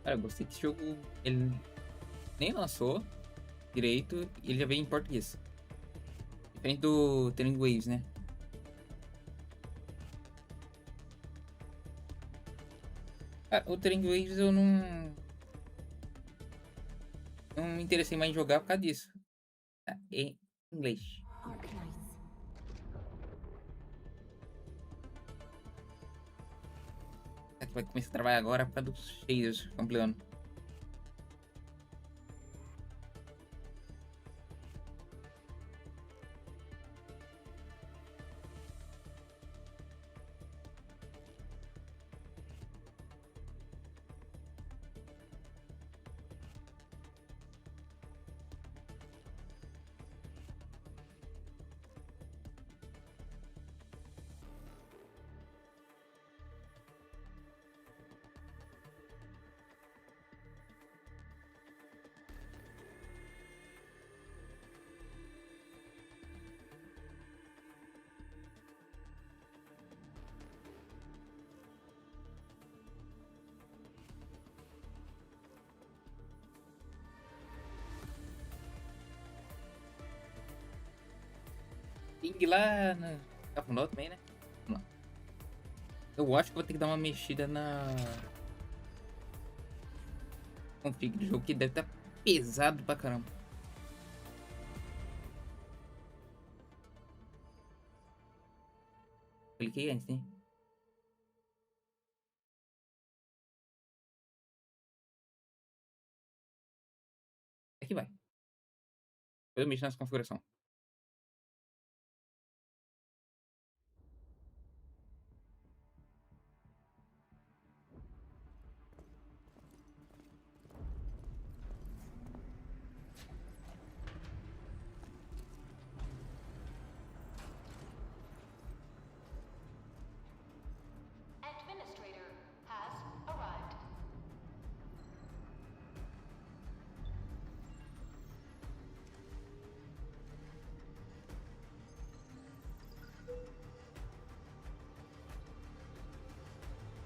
Cara, eu gostei desse jogo. Ele nem lançou direito e ele já veio em português. Diferente do Training Waves, né? Cara, o Training Waves eu não me interessei mais em jogar por causa disso. Tá em inglês. Arknights. vai começar a trabalhar agora por causa dos shaders ampliando. Ping lá na Capundó também, né? Vamos lá. Eu acho que vou ter que dar uma mexida na config do jogo, que deve estar pesado pra caramba. Cliquei antes, né? Aqui vai. Eu mexo nessa configuração. Administrator has arrived.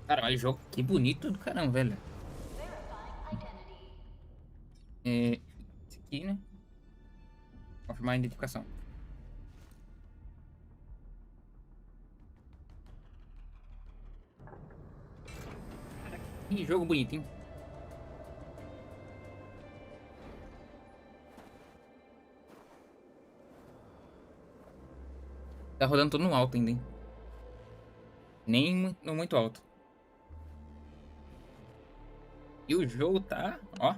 Cara, olha o jogo, que bonito do caramba, velho. Esse aqui, né? Confirmar a identificação. Que jogo bonito, hein? Tá rodando tudo no alto ainda, hein? Nem no muito alto. E o jogo tá, ó.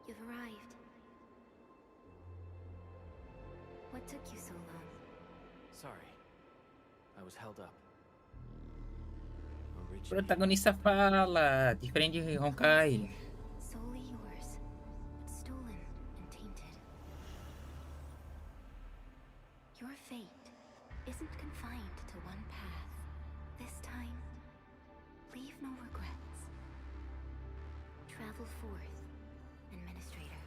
You've arrived. What took you so long? Sorry. I was held up. O protagonista fala, diferente de Honkai. Solely yours, but stolen and tainted. Your fate isn't confined to one path. This time, leave no regrets. Travel forth, Administrator.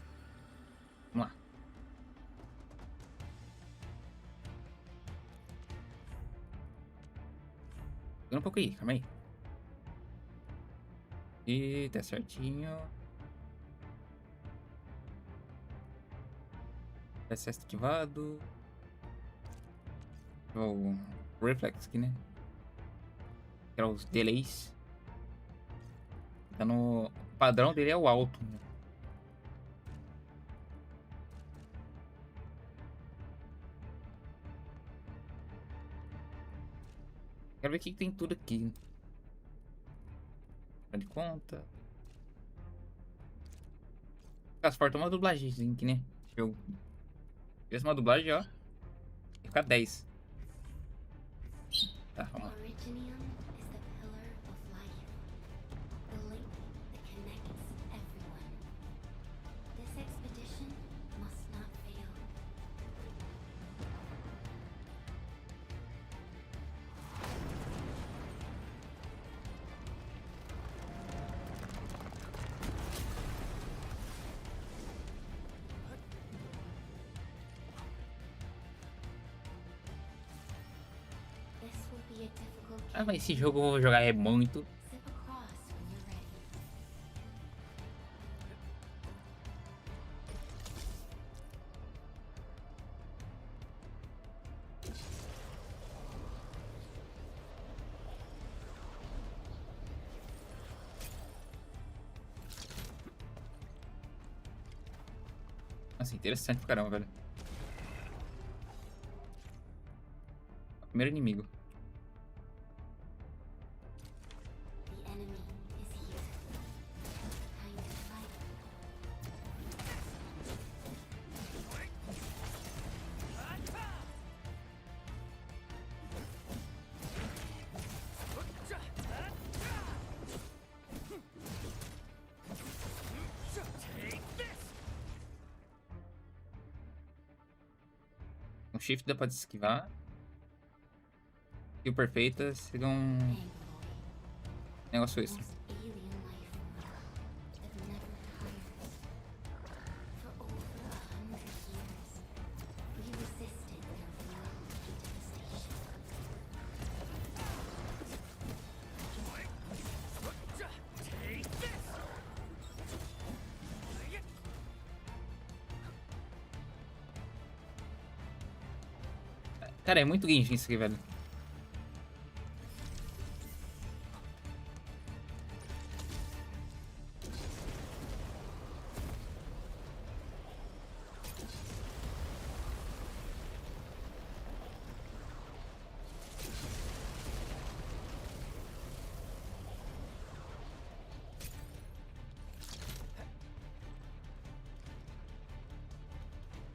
Vamos lá. Segura um pouco aí, calma aí. E tá certinho. Acesso ativado. O reflex aqui, né? Que é os delays. Tá no... O padrão dele é o alto, né? Quero ver o que tem tudo aqui. De conta. Caso falta uma dublagem aqui, né? Jogo. Essa uma dublagem, ó. Vai ficar 10. Tá, vamos lá. Originium is the pillar of life, the link that connects everyone. This expedition must not fail. This will be a difficult Ah, mas esse jogo eu vou jogar é muito. Zip across when you're ready. Nossa, interessante pra caramba, velho. Primeiro inimigo. The enemy shift dá pra esquivar. E o perfeita seria um negócio extra. Cara, é muito Genshin isso aqui, velho.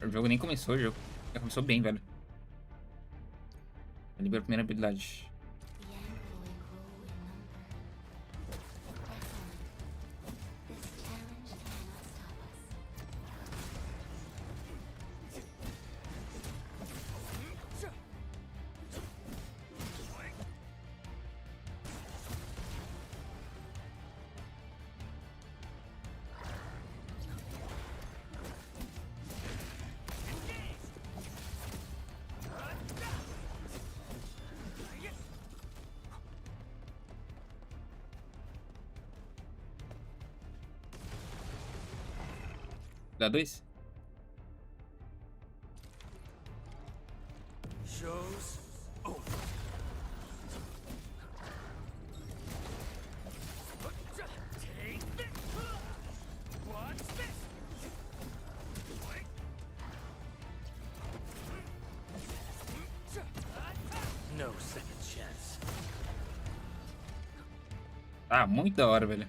O jogo nem começou, o jogo já começou bem, velho. Libera a primeira habilidade. Dá 2? Shows over. Take this. Watch this. No second chance. Ah, muito da hora, velho.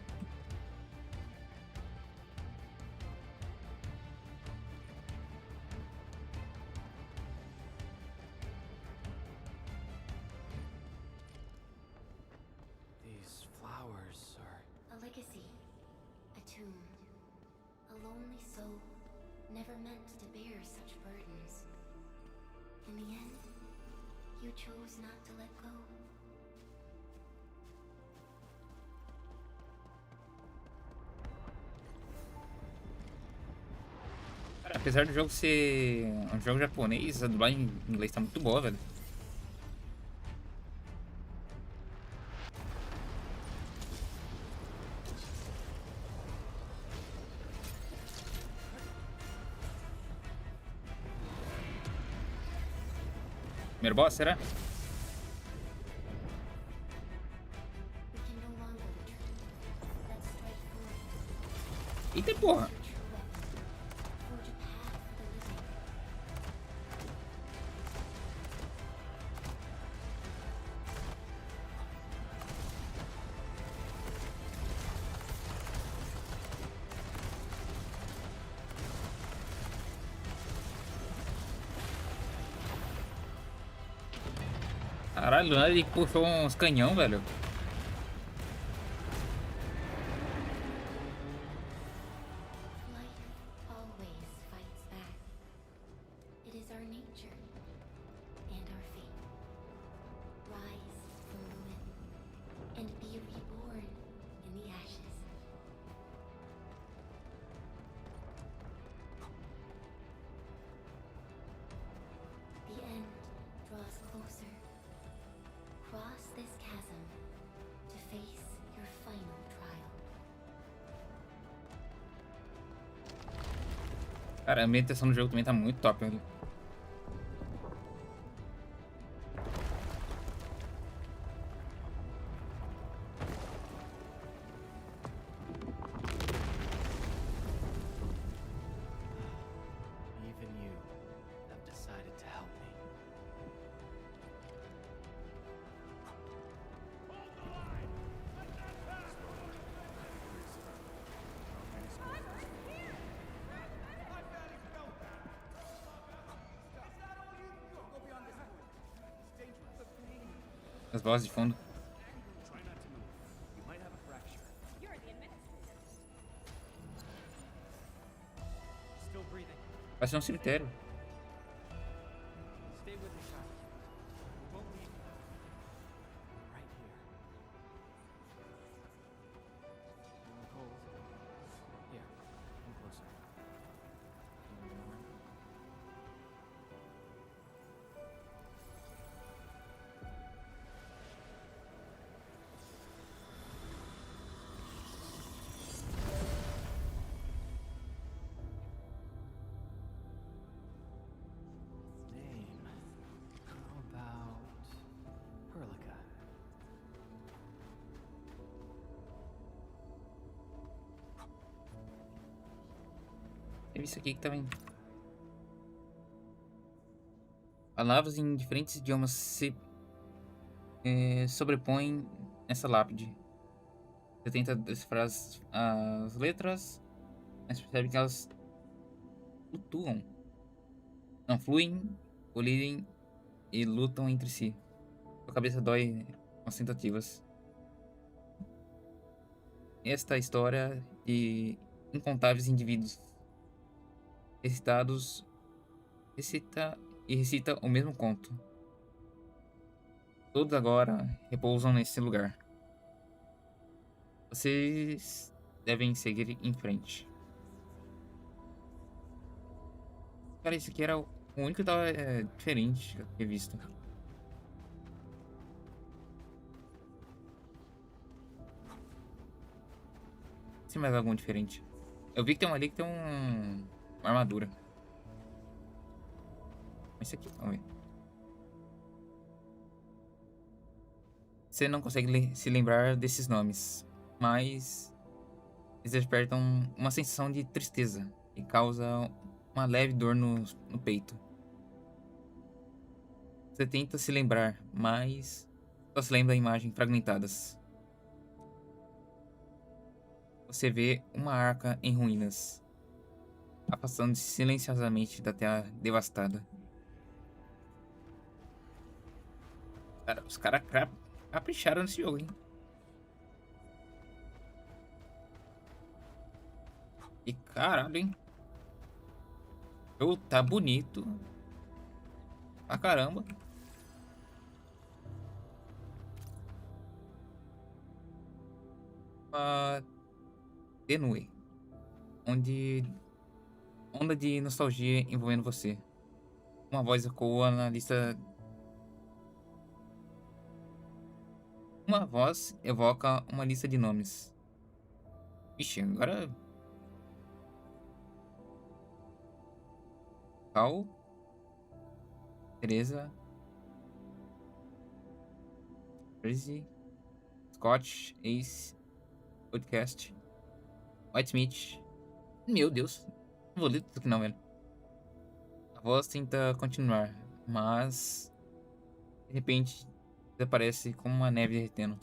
Never meant to bear such burdens. In the end, you chose not to let go. Cara, apesar do jogo ser um jogo japonês, a dublagem em inglês tá muito boa, velho. Primeiro boss, será? Eita porra! Caralho, ele puxou uns canhão, velho. Cara, a ambientação do jogo também tá muito top, velho. As vozes de fundo. Vai ser um cemitério. visto aqui que tava em... Palavras em diferentes idiomas se sobrepõem nessa lápide. Você tenta decifrar as letras, mas percebe que elas flutuam. Não fluem, colidem e lutam entre si. Sua cabeça dói com as tentativas. Esta história de incontáveis indivíduos recita o mesmo conto. Todos agora repousam nesse lugar. Vocês devem seguir em frente. Cara, esse aqui era o único que tava diferente que eu tinha visto. Se mais algum diferente. Eu vi que tem um ali que tem uma armadura. Esse aqui, vamos ver. Você não consegue se lembrar desses nomes, mas eles despertam uma sensação de tristeza e causam uma leve dor no peito. Você tenta se lembrar, mas só se lembra da imagem fragmentadas. Você vê uma arca em ruínas, afastando-se silenciosamente da terra devastada. Cara, os caras capricharam nesse jogo, hein? E caralho, hein? O jogo tá bonito. Pra caramba. Tenue. Onda de nostalgia envolvendo você. Uma voz ecoa na lista. Uma voz evoca uma lista de nomes. Ixi, agora... Cal, Teresa, Crazy, Scott, Ace, Podcast, Whitesmith. Meu Deus, não vou ler tudo aqui não, velho. A voz tenta continuar, mas de repente desaparece como uma neve derretendo.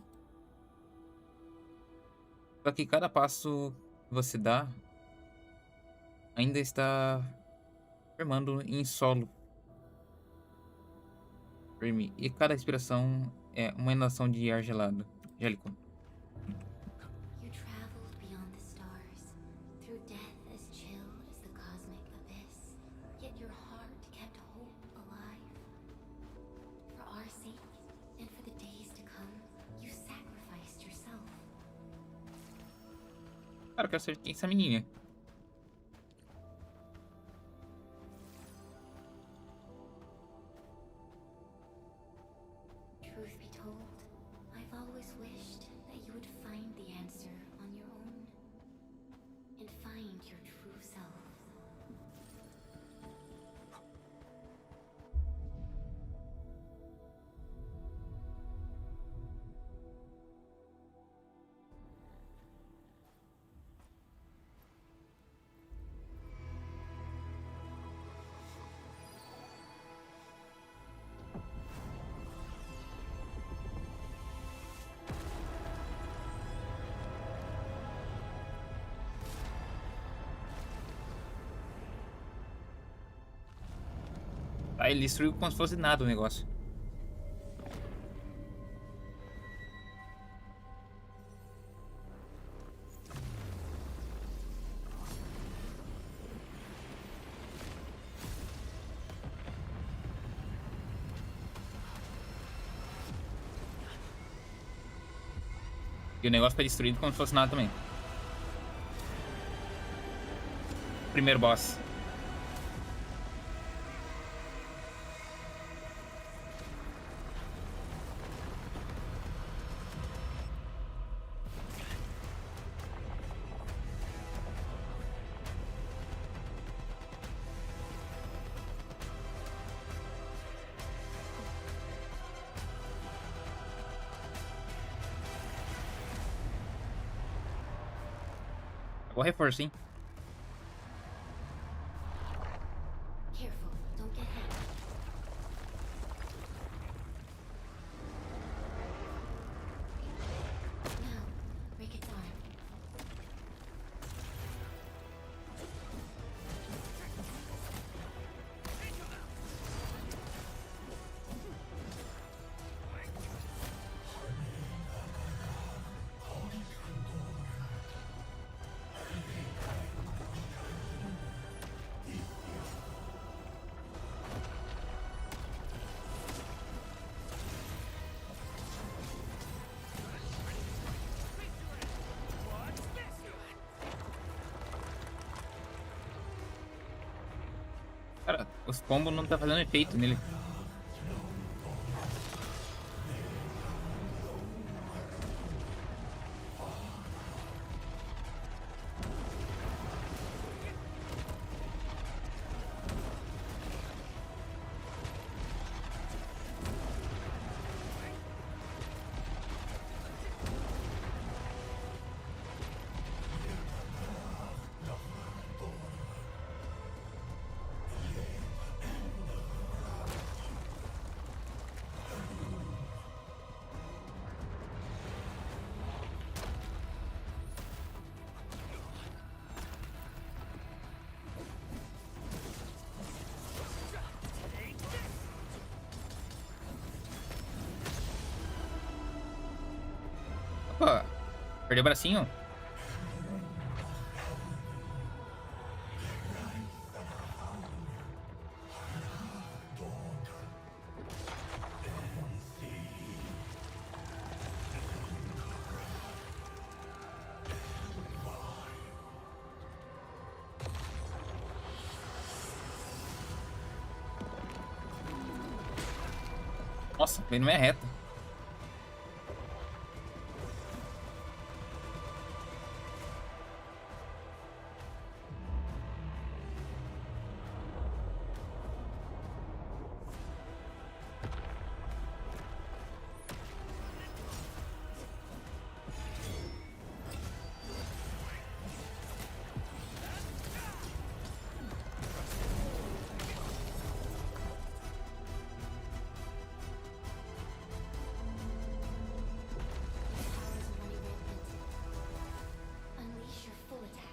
Só que cada passo que você dá ainda está formando em solo firme, e cada respiração é uma inalação de ar gelado. Gélico. You traveled beyond the stars, through death as chill as the cosmic abyss, yet your heart kept hope alive. For our sake, and for the days to come, you sacrificed yourself. Cara, eu quero saber quem é essa menina. Truth be told, I've always wished that you would find the answer on your own and find your true self. Aí ele destruiu como se fosse nada o negócio. E o negócio foi destruído como se fosse nada também. Primeiro boss. O reforço, hein? Cara, os combos não tá fazendo efeito nele. Opa, perdeu o bracinho. Nossa, ele não é reto. Unleash your full attack.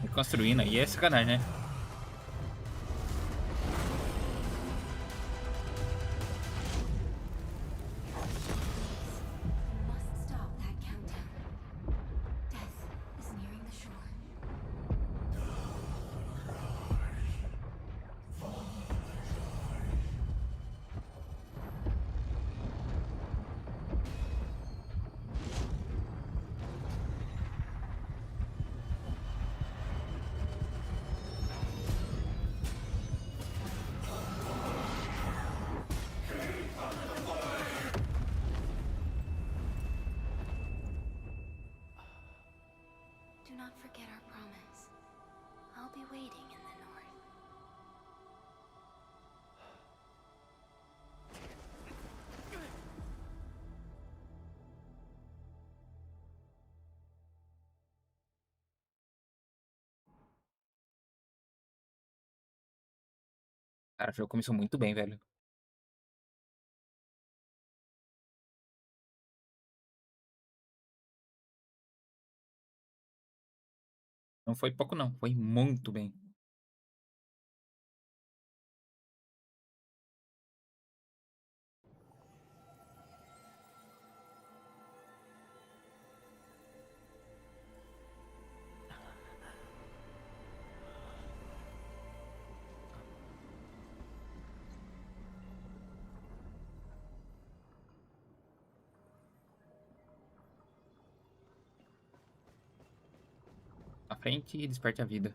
Reconstruindo aí é sacanagem, né? Must stop that countdown. Death is nearing the shore. Do not forget our promise. I'll be waiting in the north. Cara, o jogo começou muito bem, velho. Não foi pouco, não. Foi muito bem. À frente e desperte a vida.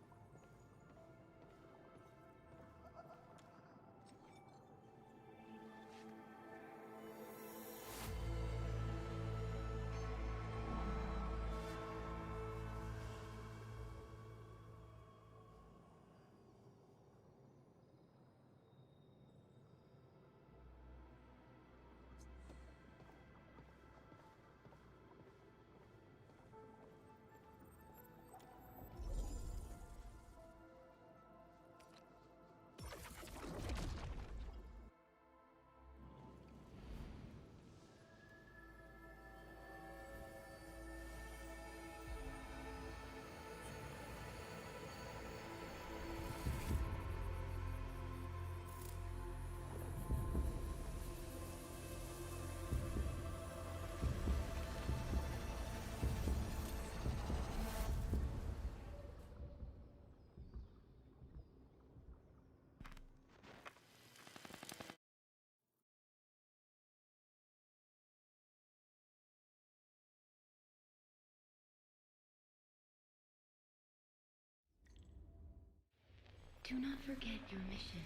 Do not forget your mission.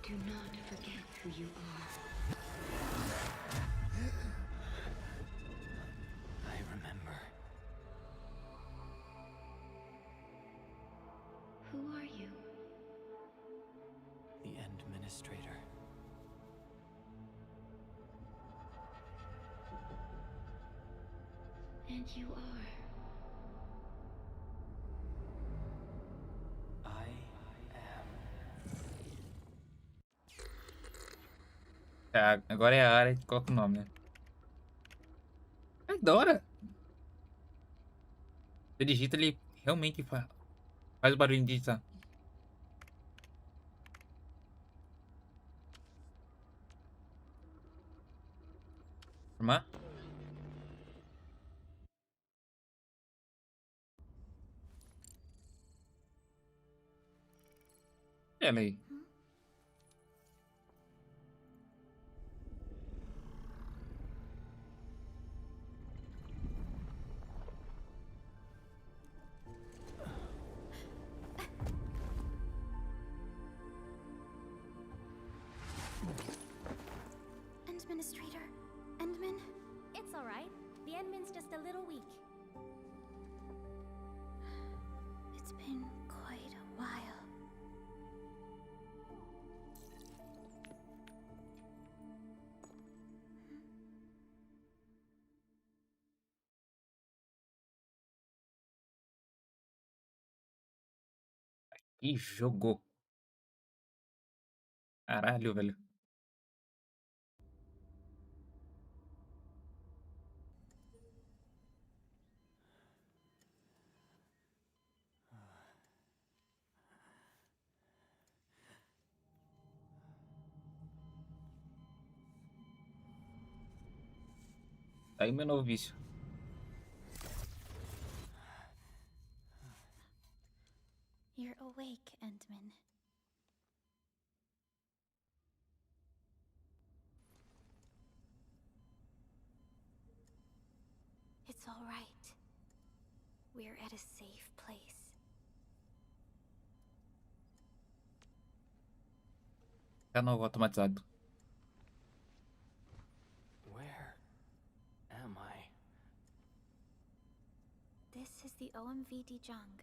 Do not forget who you are. I remember. Who are you? The Administrator. And you are. I am. Tá, agora é a área de coloca o nome, né? É da hora. Você digita, ele realmente faz o barulho de digitar. Formar? Ela aí. Administrator, Endman? It's all right. The Endman's just a little weak. It's been quite a while. Ih, jogou. Caralho, velho. Tá aí meu novo vício. You're awake, Endman. It's all right. We're at a safe place. Canal automatizado. Where am I? This is the OMV Jung,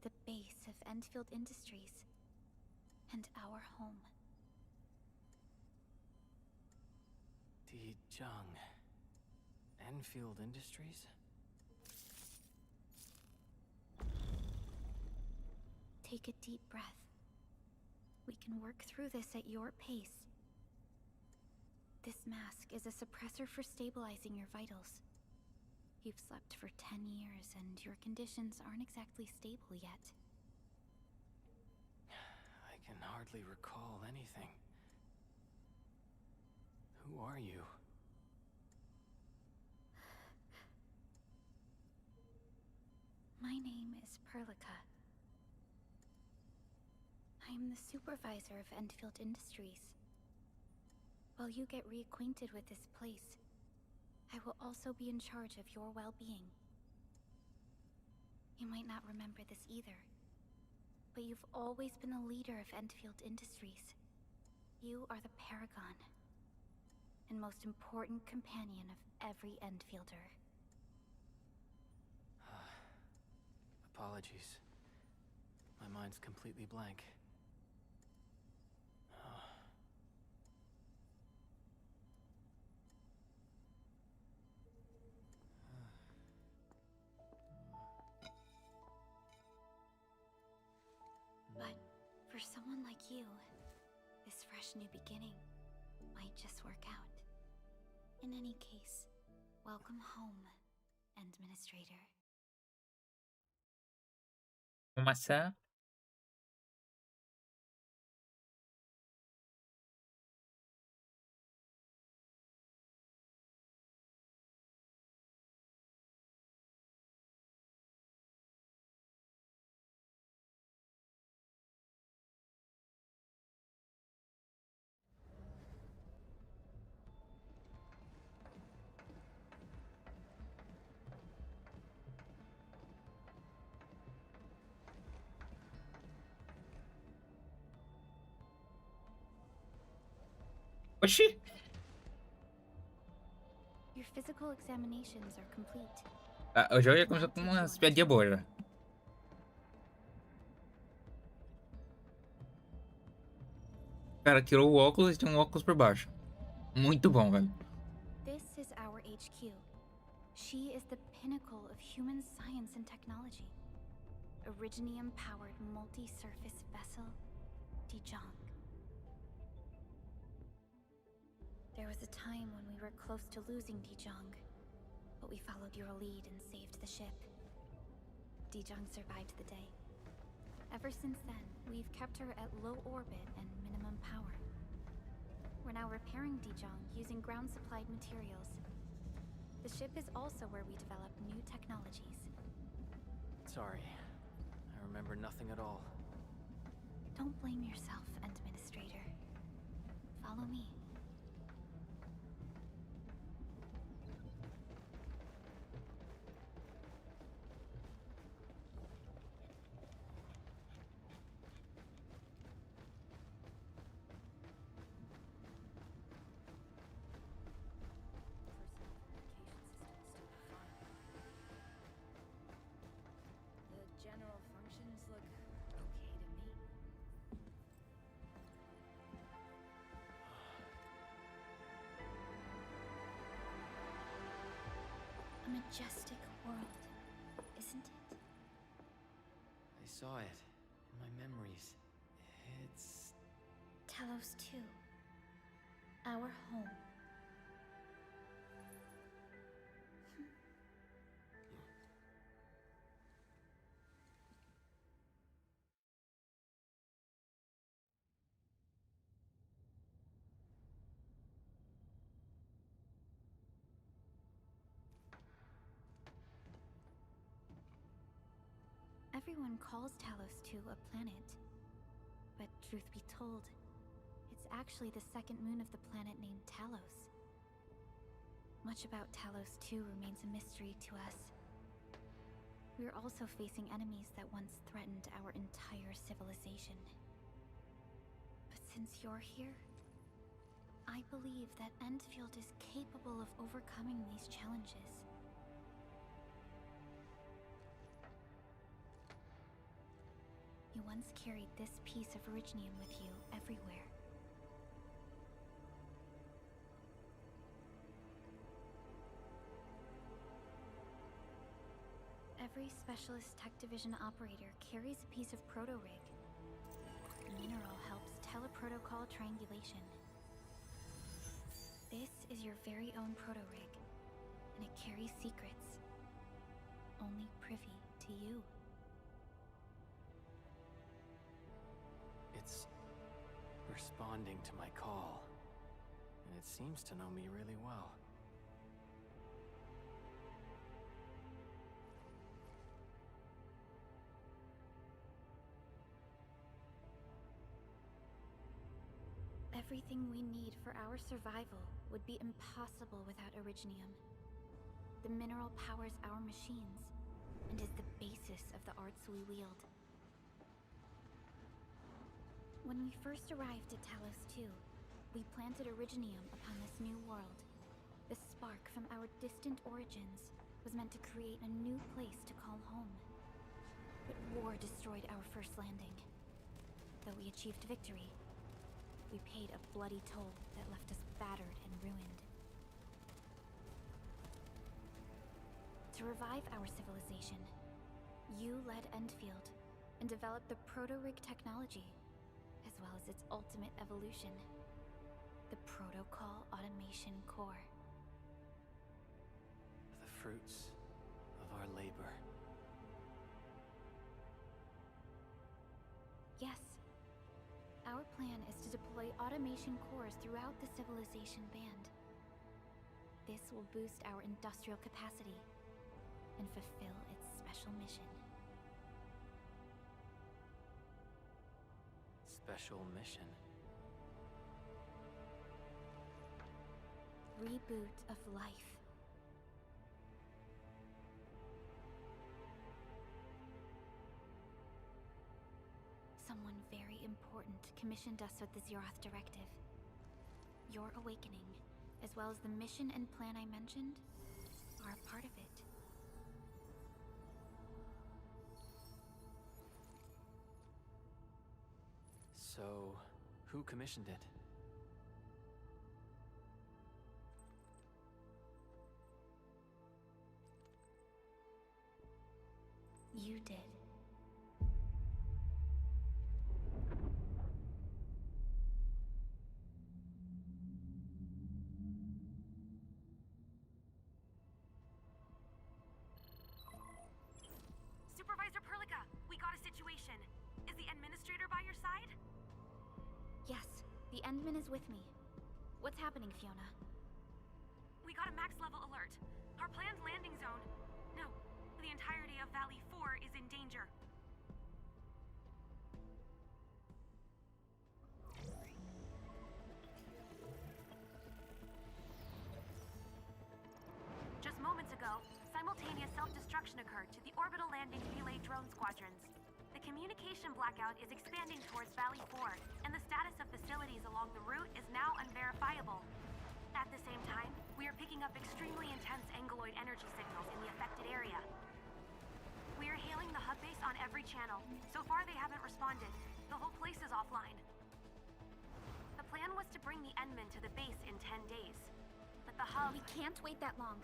the base of Endfield Industries, and our home. Jung. Enfield Industries? Take a deep breath. We can work through this at your pace. This mask is a suppressor for stabilizing your vitals. You've slept for 10 years and your conditions aren't exactly stable yet. I can hardly recall anything. Who are you? My name is Perlica. I am the supervisor of Endfield Industries. While you get reacquainted with this place, I will also be in charge of your well-being. You might not remember this either, but you've always been the leader of Endfield Industries. You are the paragon and most important companion of every Endfielder. Apologies. My mind's completely blank. But for someone like you, this fresh new beginning might just work out. In any case, welcome home, Administrator. Maçã. Oxi! Your physical examinations are complete. Ah, eu já ia começar com umas piadinhas boas já. Cara, tirou o óculos e tem um óculos por baixo. Muito bom, velho. This is our HQ. She is the pinnacle of human science and technology. Originium-powered multi-surface vessel, Dijong. There was a time when we were close to losing Dijong, but we followed your lead and saved the ship. Dijong survived the day. Ever since then, we've kept her at low orbit and minimum power. We're now repairing Dijong using ground-supplied materials. The ship is also where we develop new technologies. Sorry. I remember nothing at all. Don't blame yourself, Administrator. Follow me. A majestic world, isn't it? I saw it in my memories. It's Talos 2. Our home. Everyone calls Talos 2 a planet. But truth be told, it's actually the second moon of the planet named Talos. Much about Talos 2 remains a mystery to us. We're also facing enemies that once threatened our entire civilization. But since you're here, I believe that Endfield is capable of overcoming these challenges. You once carried this piece of Originium with you everywhere. Every Specialist Tech Division operator carries a piece of proto-rig. The mineral helps teleprotocol triangulation. This is your very own proto-rig, and it carries secrets only privy to you. It's responding to my call, and it seems to know me really well. Everything we need for our survival would be impossible without Originium. The mineral powers our machines, and is the basis of the arts we wield. When we first arrived at Talos 2, we planted Originium upon this new world. The spark from our distant origins was meant to create a new place to call home. But war destroyed our first landing. Though we achieved victory, we paid a bloody toll that left us battered and ruined. To revive our civilization, you led Endfield and developed the proto-rig technology, as well as its ultimate evolution, the Protocol Automation Core. The fruits of our labor. Yes. Our plan is to deploy automation cores throughout the civilization band. This will boost our industrial capacity and fulfill its special mission. Special mission? Reboot of life. Someone very important commissioned us with the Zeroth Directive. your awakening, as well as the mission and plan I mentioned, are a part of it. So, who commissioned it? You did. Supervisor Perlica, we got a situation. Is the administrator by your side? Yes, the Endman is with me. What's happening, Fiona? We got a max level alert. Our planned landing zone. No, the entirety of Valley 4 is in danger. Just moments ago, simultaneous self-destruction occurred to the orbital landing relay drone squadrons. The communication blackout is expanding towards Valley 4, and the status of facilities along the route is now unverifiable. At the same time, we are picking up extremely intense angeloid energy signals in the affected area. We are hailing the hub base on every channel. So far, they haven't responded. The whole place is offline. The plan was to bring the Endman to the base in 10 days. But the hub... We can't wait that long.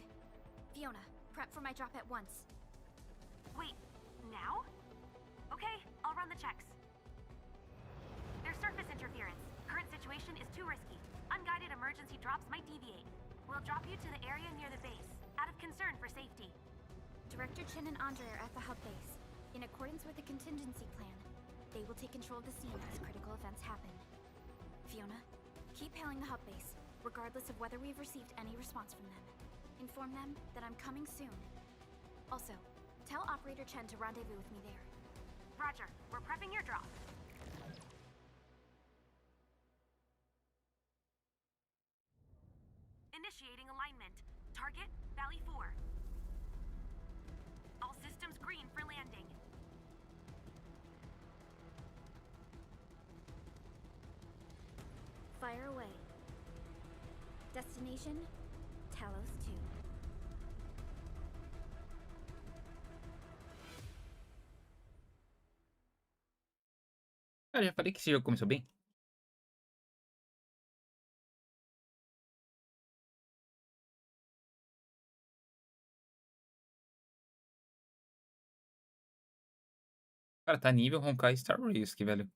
Fiona, prep for my drop at once. Wait, now? Okay, I'll run the checks. There's surface interference. Current situation is too risky. Unguided emergency drops might deviate. We'll drop you to the area near the base, out of concern for safety. Director Chen and Andre are at the hub base. In accordance with the contingency plan, they will take control of the scene as critical events happen. Fiona, keep hailing the hub base, regardless of whether we've received any response from them. Inform them that I'm coming soon. Also, tell Operator Chen to rendezvous with me there. Roger, we're prepping your drop. Initiating alignment. Target, Valley 4. All systems green for landing. Fire away. Destination, Talos 2. Cara, já falei que esse jogo começou bem. Cara, tá nível Honkai Star Rail aqui, velho.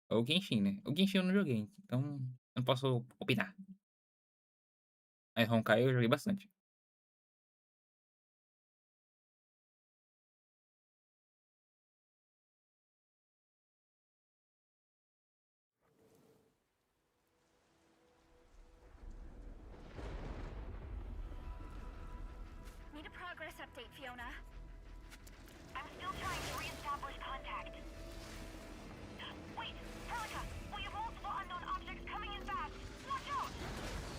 Ou Genshin, né? O Genshin eu não joguei, então eu não posso opinar. Mas Honkai eu joguei bastante. Need a progress update, Fiona. I'm still trying to re-establish contact. Wait, Perlica! We have multiple unknown objects coming in fast! Watch out!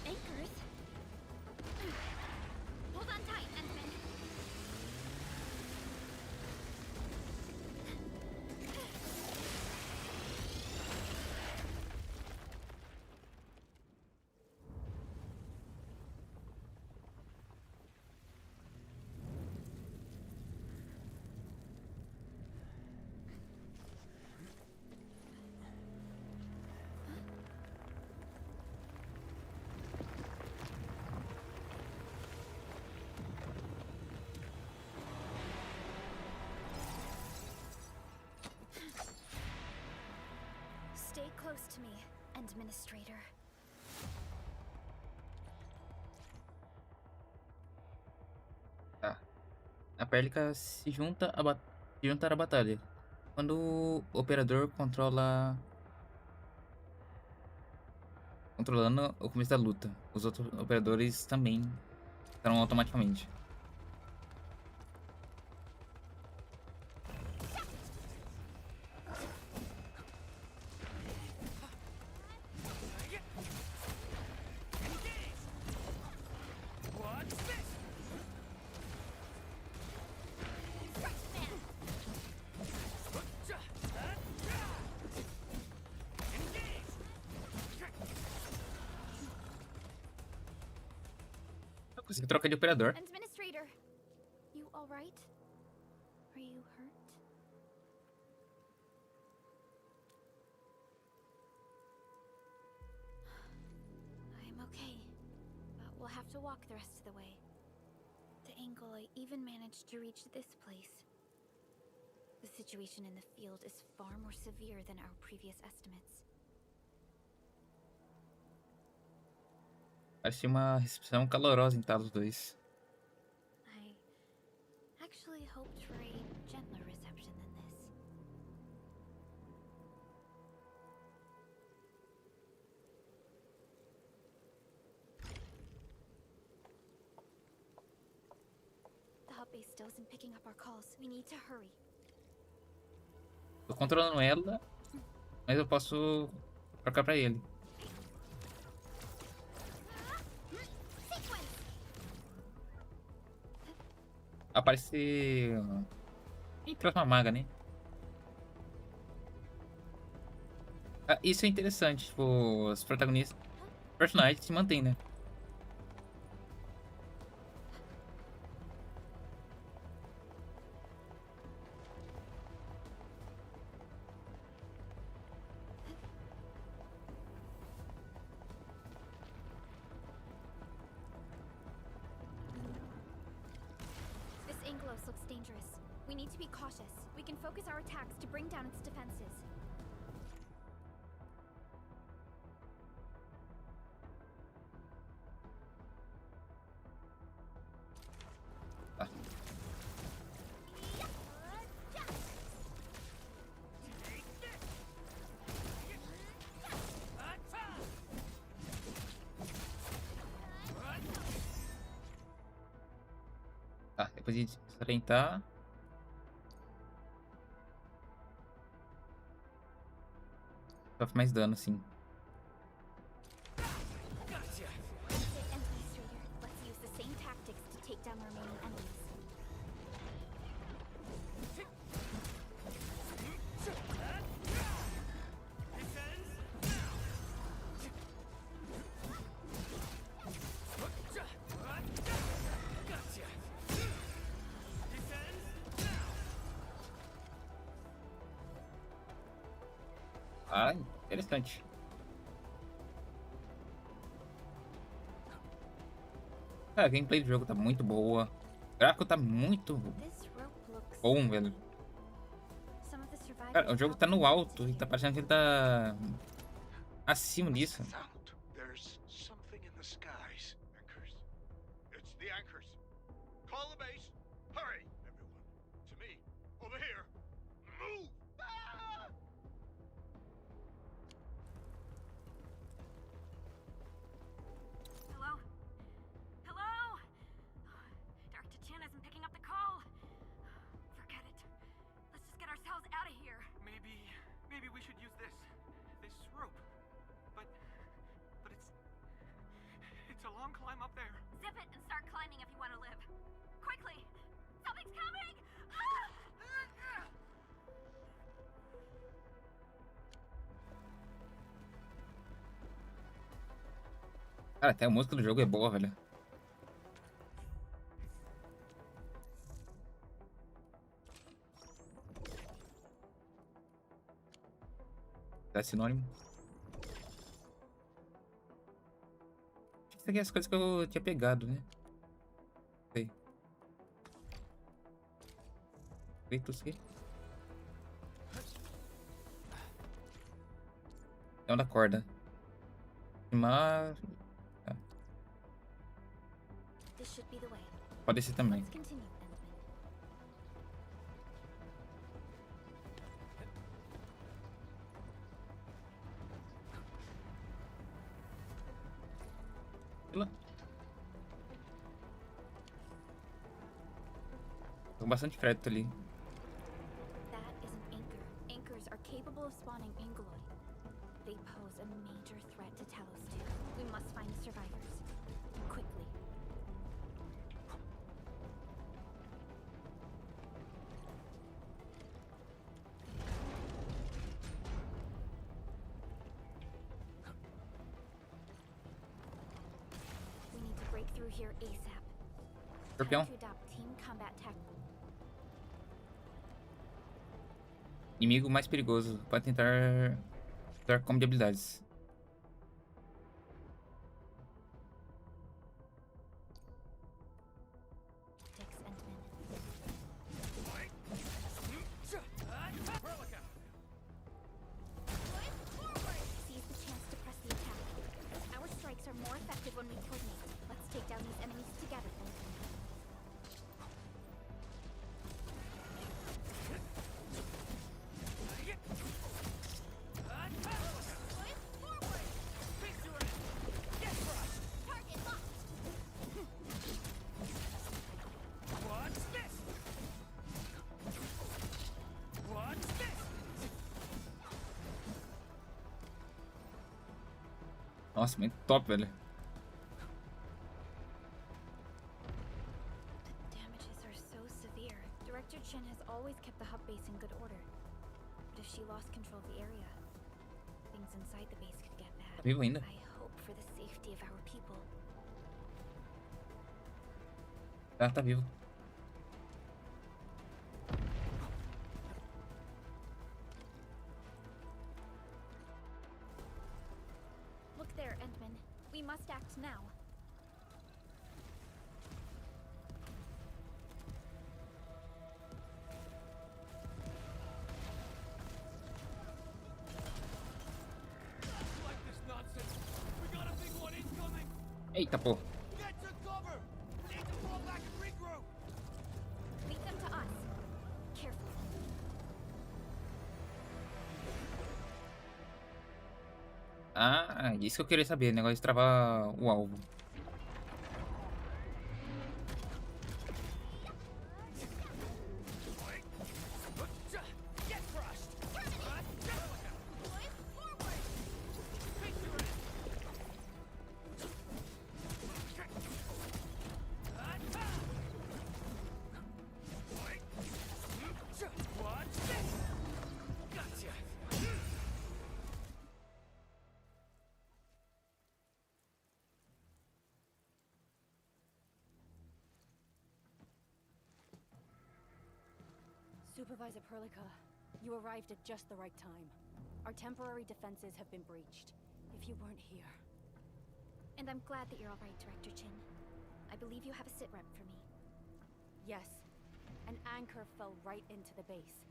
Anchors? Hold on tight, Endman. Stay close to me, Administrator. Tá. A Perlica se junta à batalha. Quando o operador controlando o começo da luta. Os outros operadores também estarão automaticamente. Consegui trocar de operador. Administrator, you all right? Are you hurt? I'm okay, but we'll have to walk the rest of the way. The angle I even managed to reach this place. The situation in the field is far more severe than our previous estimates. Parecia uma recepção calorosa em Talos 2. I actually hoped for a gentler reception than this. The hub base still isn't picking up our calls. We need to hurry. Tô controlando ela, mas eu posso trocar pra ele. Aparecer em próxima maga, né? Ah, isso é interessante, tipo, os protagonistas, personagens se mantêm, né? Looks dangerous. We need to be cautious. We can focus our attacks to bring down its defenses. Ah. Tá, depois de enfrentar. Sofre mais dano, sim. Let's use the same tactics to take down the remaining enemies. Ah, interessante. Cara, a gameplay do jogo tá muito boa. O gráfico tá muito bom, velho. Cara, o jogo tá no alto e tá parecendo que ele tá acima disso. There's something in the skies. Anchors. It's the anchors. Call the base. Hurry, everyone. To me. Over here. Move! Ah! Hello? Hello? Dr. Chin isn't picking up the call. Forget it. Let's just get ourselves out of here. Maybe we should use this rope. But it's a long climb up there. Zip it and start climbing if you want to live. Quickly! Something's coming! Ah! Cara, até a música do jogo é boa, velho. É sinônimo. Isso aqui é as coisas que eu tinha pegado, né? Sei. Feito isso aqui. É uma da corda. Mas... This should be the way. pode ser também. Let's continue, Endfield. Lá. Tô com bastante crédito ali. That is an anchor. Anchors are capable of spawning anguloid. They pose a major threat to Talos 2. We must find the survivors. Quickly. We need to break through here ASAP. Escorpião. To adopt team combat tactics. Inimigo mais perigoso. Pode tentar usar combo de habilidades. Seize the chance to press the attack. Our strikes are more effective when we coordinate. Let's take down these enemies together. Nossa, muito top, velho. Damages are so severe. Director Chen has always kept the hub base in good order. But if she lost control of the area, things inside the base could get bad. Tá vivo ainda? I hope for the safety of our people. Tá vivo. Look there, Endman. We must act now. Eita, pô. Lead them to us. Carefully. Ah, isso que eu queria saber. Negócio de travar o alvo. Supervisor Perlica, you arrived at just the right time. Our temporary defenses have been breached. If you weren't here... And I'm glad that you're all right, Director Chin. I believe you have a sit rep for me. Yes. An anchor fell right into the base.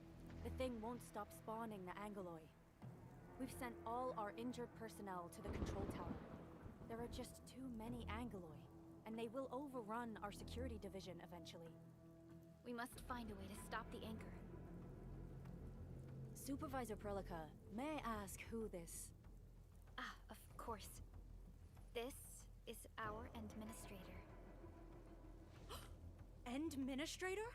The thing won't stop spawning the Angoloi. We've sent all our injured personnel to the control tower. There are just too many Angoloi, and they will overrun our security division eventually. We must find a way to stop the anchor. Supervisor Perlica, may I ask who this... Ah, of course. This is our Administrator. Administrator?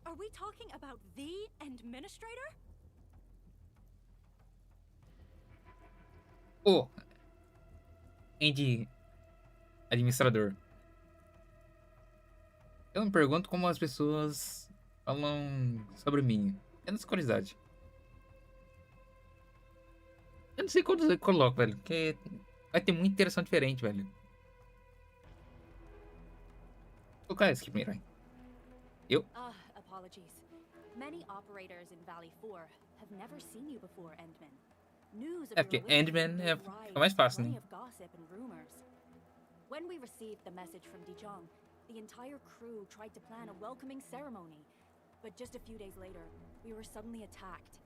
Are we talking about the Administrator? Oh, administrador. Eu me pergunto como as pessoas falam sobre mim. Menos curiosidade. Eu não sei quantos eu coloco, velho. Porque vai ter muita interação diferente, velho. Vou colocar esse aqui primeiro, vai. Eu? Apologies. Many operators in Valley 4 have never seen you before, Endman. News of É porque Endman é mais fácil, né? of gossip and rumors. When we received the message from Dijon, the entire crew tried to plan a welcoming ceremony, but just a few days later, we were suddenly attacked.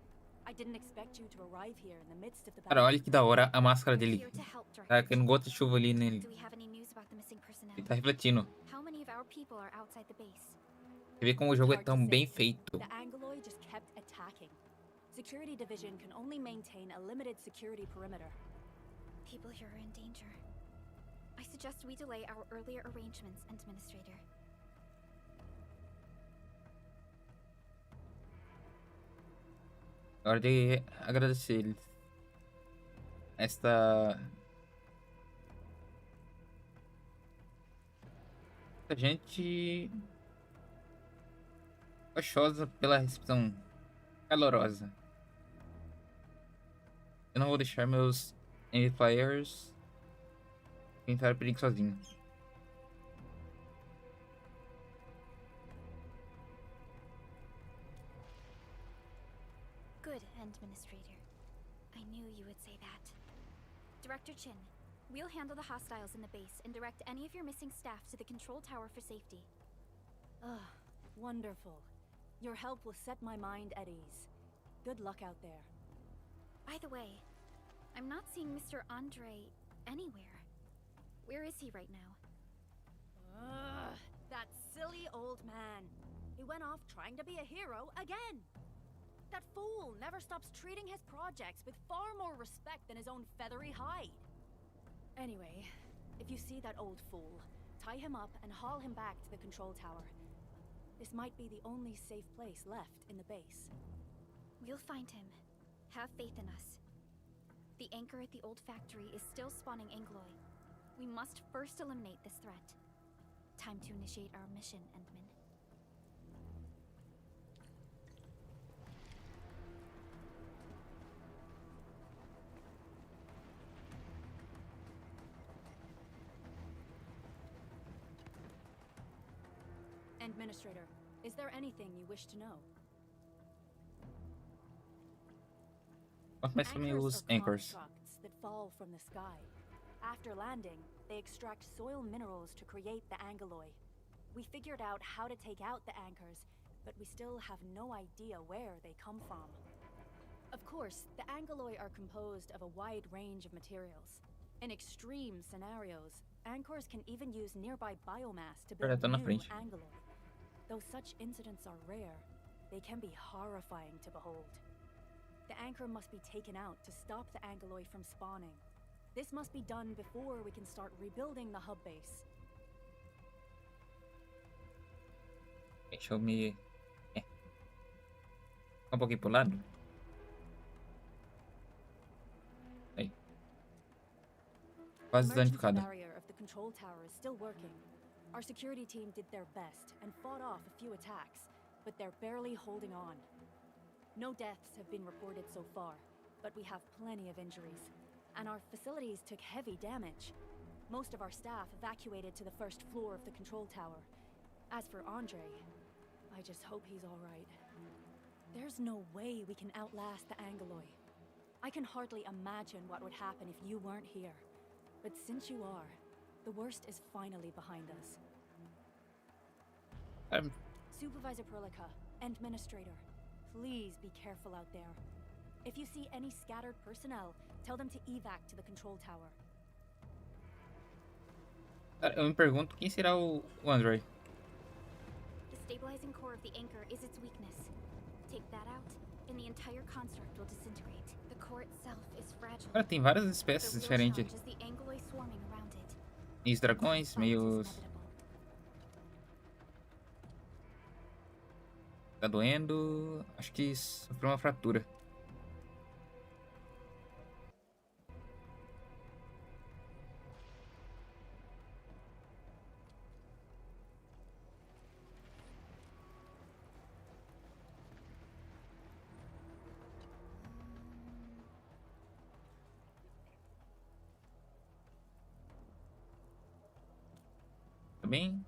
I didn't expect you to arrive here in the midst of the Cara, olha que da hora a máscara dele. Here to help, Tá Director caindo gota de chuva ali nele. Do we have any news about the missing personnel? Ele tá refletindo. How many of our people are outside the base? Você vê como o jogo é tão bem feito. The Angoloi just kept attacking. Security Division can only maintain a limited security perimeter. People here are in danger. I suggest we delay our earlier arrangements, Administrator. Hora de agradecer eles. Esta gente gostosa pela recepção calorosa. Eu não vou deixar meus players tentar perigo sozinho. Good, Administrator. I knew you would say that. Director Chin, we'll handle the hostiles in the base and direct any of your missing staff to the control tower for safety. Ugh, wonderful. Your help will set my mind at ease. Good luck out there. By the way, I'm not seeing Mr. Andre anywhere. Where is he right now? Ugh, that silly old man. He went off trying to be a hero again. That fool never stops treating his projects with far more respect than his own feathery hide. Anyway, if you see that old fool, tie him up and haul him back to the control tower. This might be the only safe place left in the base. We'll find him. Have faith in us. The anchor at the old factory is still spawning Angloy. We must first eliminate this threat. Time to initiate our mission, Endman. Administrator, is there anything you wish to know? Quanto mais também os anchors. Constructs that fall from the sky. After landing, they extract soil minerals to create the Angloy. We figured out how to take out the anchors, but we still have no idea where they come from. Of course, the Angloy are composed of a wide range of materials. In extreme scenarios, anchors can even use nearby biomass to build new Angloy. Though such incidents are rare, they can be horrifying to behold. The anchor must be taken out to stop the Angloy from spawning. This must be done before we can start rebuilding the hub base. Deixa eu me... Um pouquinho pro lado. Aí. Quase danificada. The barrier of the control tower is still working. Our security team did their best and fought off a few attacks, but they're barely holding on. No deaths have been reported so far, but we have plenty of injuries, and our facilities took heavy damage. Most of our staff evacuated to the first floor of the control tower. As for Andre, I just hope he's all right. There's no way we can outlast the Angloy. I can hardly imagine what would happen if you weren't here. But since you are, the worst is finally behind us. Supervisor Perlica, Administrator, please be careful out there. If you see any scattered personnel, tell them to evac to the control tower. Cara, eu me pergunto quem será o Andre. The stabilizing core of the anchor is its weakness. Take that out, and the entire construct will disintegrate. The core itself is fragile. Cara, tem várias espécies diferentes. The Angloy swarming around it. Meios dragões, meios... Tá doendo. Acho que sofreu uma fratura. Tá bem?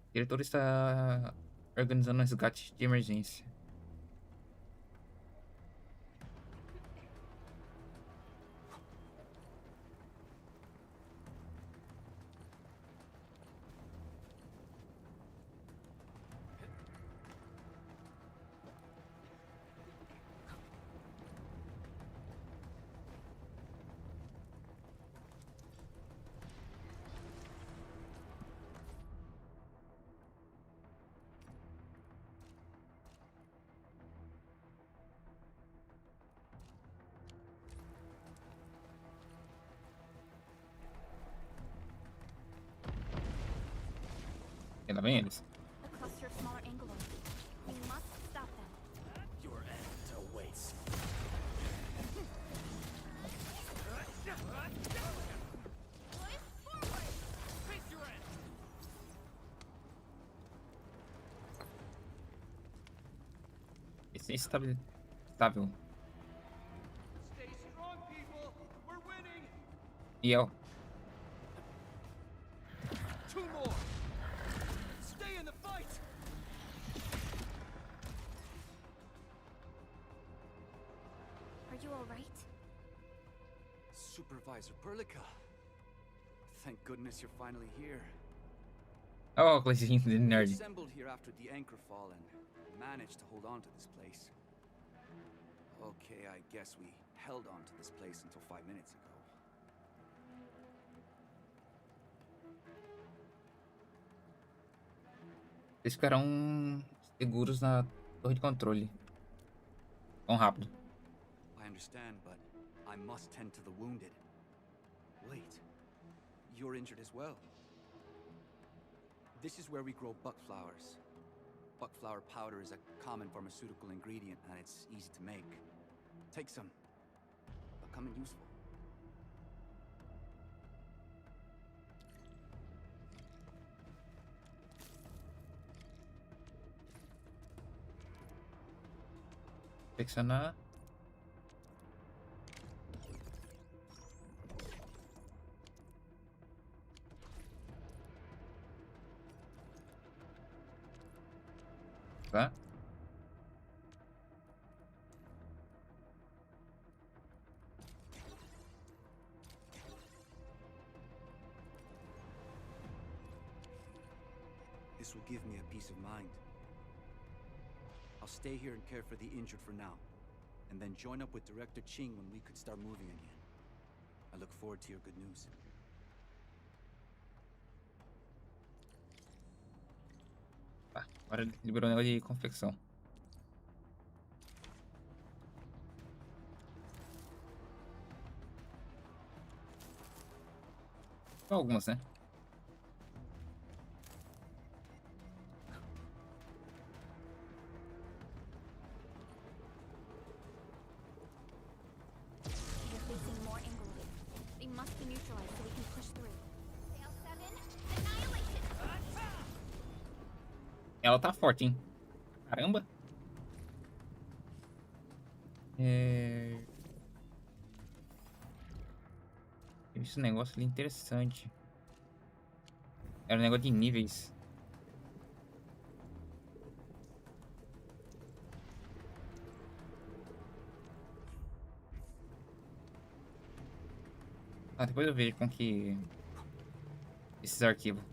O diretor está organizando um resgate de emergência. E lá vem eles. A cluster of smaller Angloy. We must stop them. Your end awaits. Esse estável. Stay strong, people. We're winning. E eu. Two more. Stay in the fight. Are you all right? Supervisor Perlica. Thank goodness you're finally here. Oh, coisinha de We nerd. assembled here after the anchor fall and managed to hold on to this place. Okay, I guess we held on to this place until 5 minutes ago. Eles ficarão seguros na torre de controle. Tão rápido. I understand, but I must tend to the wounded. Wait, you're injured as well. This is where we grow buckflowers. Buckflower powder is a common pharmaceutical ingredient and it's easy to make. Take some. They'll come in useful. Flexionar. Tá? This will give me a peace of mind. I'll stay here and care for the injured for now, and then join up with Director Ching when we could start moving again. I look forward to your good news. Tá, agora ele liberou o negócio de confecção. Só algumas, né? We're facing more England. They must be neutralized so we can push through. Sail 7, annihilation! Ela tá forte, hein? Caramba! Esse negócio ali interessante. Era um negócio de níveis. Ah, depois eu vejo com que esses arquivos.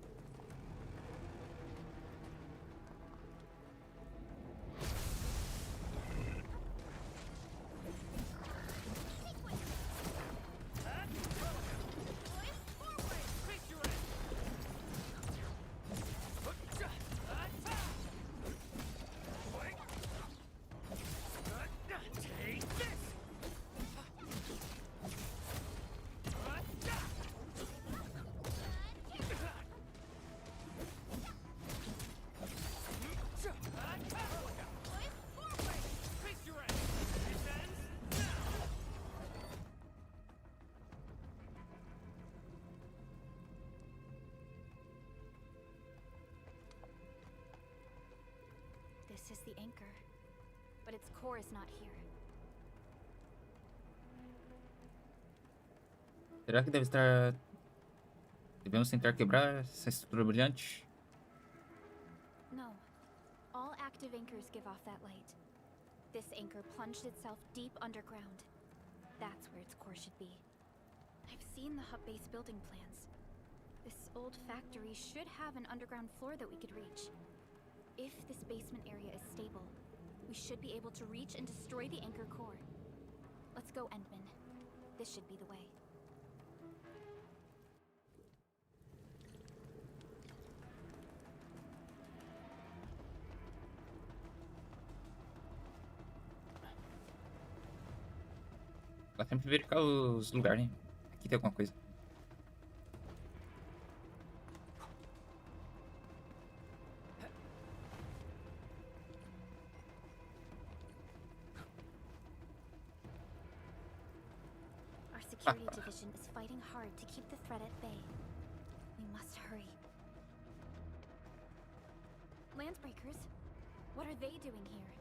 This is the anchor, but its core is not here. Será que deve estar... Devemos tentar quebrar essa estrutura brilhante? No. All active anchors give off that light. This anchor plunged itself deep underground. That's where its core should be. I've seen the hub base building plans. This old factory should have an underground floor that we could reach. If this basement area is stable, we should be able to reach and destroy the anchor core. Let's go, Endman. This should be the way. Ela sempre verificar os lugares, né? Aqui tem alguma coisa. Our security division is fighting hard to keep the threat at bay. We must hurry. Landbreakers? What are they doing here?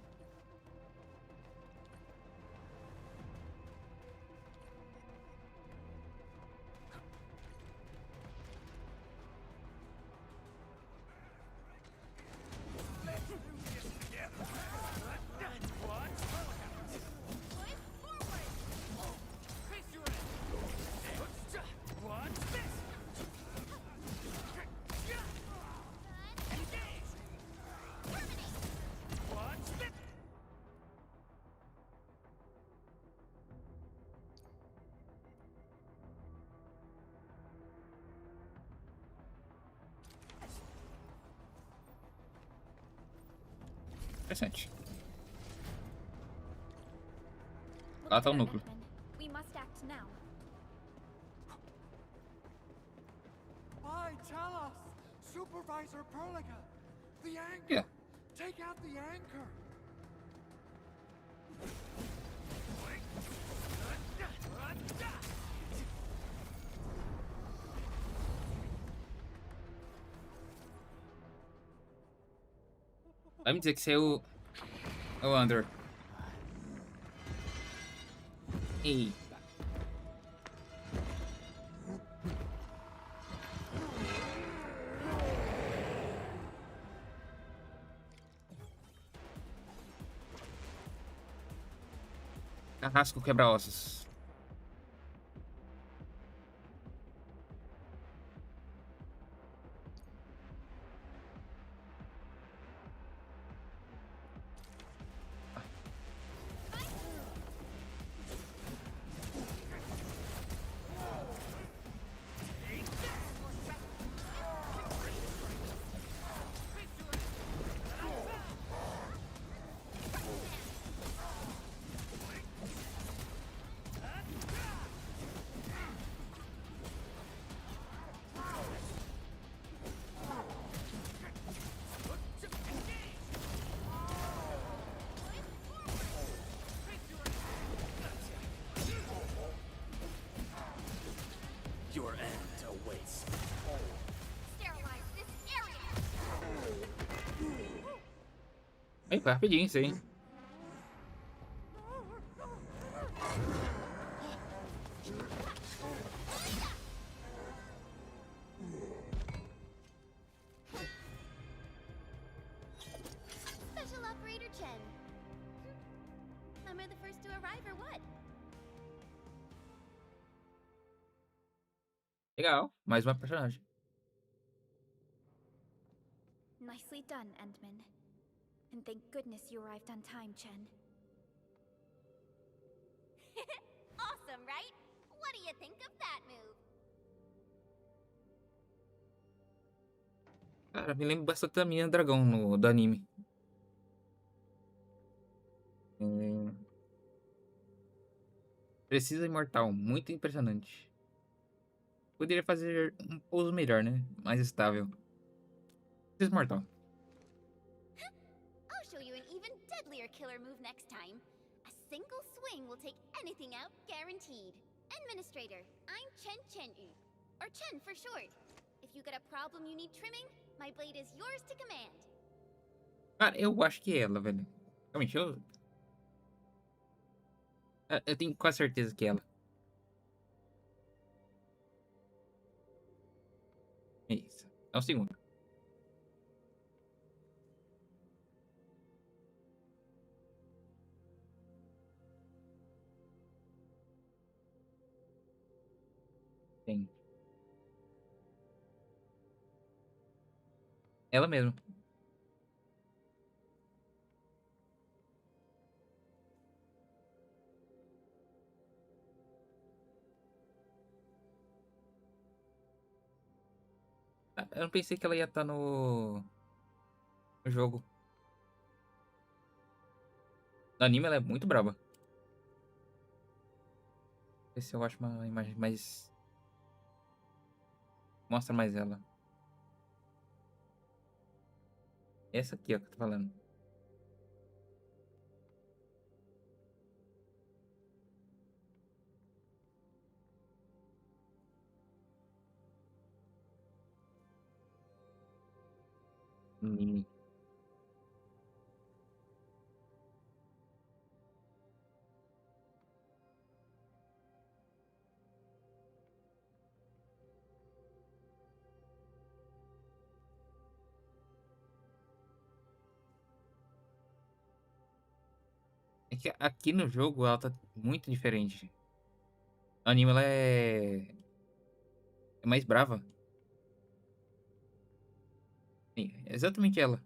Interessante. Lá tá o núcleo. We must act now. Why tell us, Supervisor Perliga? The anchor. Yeah. Take out the anchor. Vai me dizer que você é o... É o Andor. Eita. Carrasco quebra-ossos. Your end awaits. Sterilize this area. Aí, foi rapidinho isso aí. Special Operator Chen. Am I the first to arrive or what? Legal, mais uma personagem. Nicely done, Endman. And thank goodness you arrived on time, Chen. Awesome, right? What do you think of that move? Cara, me lembro bastante da minha dragão do anime. Precisa imortal, muito impressionante. Poderia fazer um pouso melhor, né? Mais estável. Precisa imortal. I'll show you an even deadlier killer move next time. A single swing will take anything out, guaranteed. Administrator, I'm Chen Chen-yu, or Chen for short. If you got a problem you need trimming, my blade is yours to command. Cara, eu acho que é ela, velho. Realmente, eu tenho quase certeza que é ela. Isso. É o segundo. Tem. Ela mesma. Eu não pensei que ela ia estar no jogo. No anime ela é muito braba. Ver se eu acho uma imagem mais... Mostra mais ela. Essa aqui, ó, que eu tô falando. Anime. É que aqui no jogo ela tá muito diferente. No anime ela é mais brava. Sim, é exatamente ela.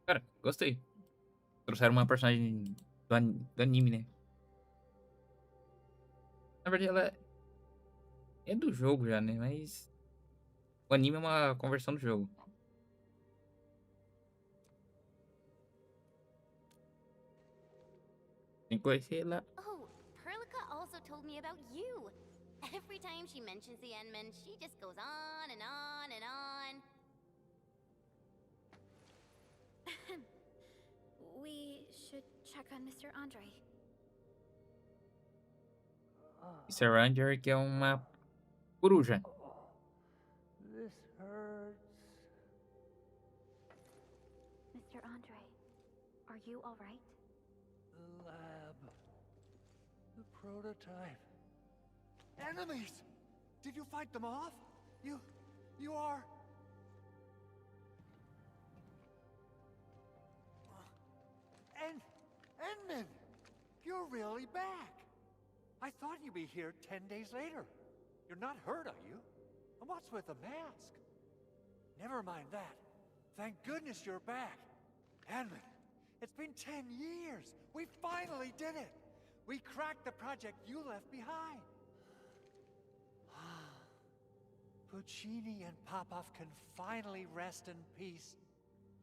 Cara, gostei. Trouxeram uma personagem do anime, né? Na verdade, ela é do jogo já, né? Mas o anime é uma conversão do jogo. Tem que conhecer ela. Oh, Perlica also told me about you. Every time she mentions the Endmen, she just goes on and on and on. We should check on Mr. Andre. Mr. Ranger, que é uma coruja. This hurts. Mr. Andre, are you all right? The lab. The prototype. Enemies! Did you fight them off? You are... Endman! You're really back! I thought you'd be here 10 days later. You're not hurt, are you? And what's with the mask? Never mind that. Thank goodness you're back. Endman, it's been 10 years. We finally did it. We cracked the project you left behind. Puccini and Popov can finally rest in peace.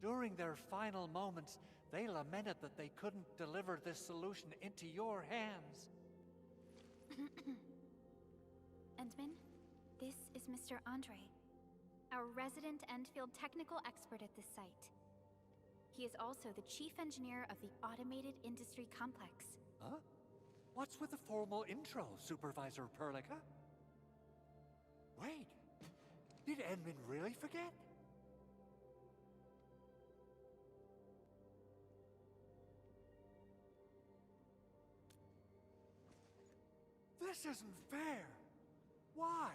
During their final moments, they lamented that they couldn't deliver this solution into your hands. Endman, this is Mr. Andre, our resident Endfield technical expert at this site. He is also the chief engineer of the automated industry complex. Huh? What's with the formal intro, Supervisor Perlica? Wait, did Endman really forget? This isn't fair. Why?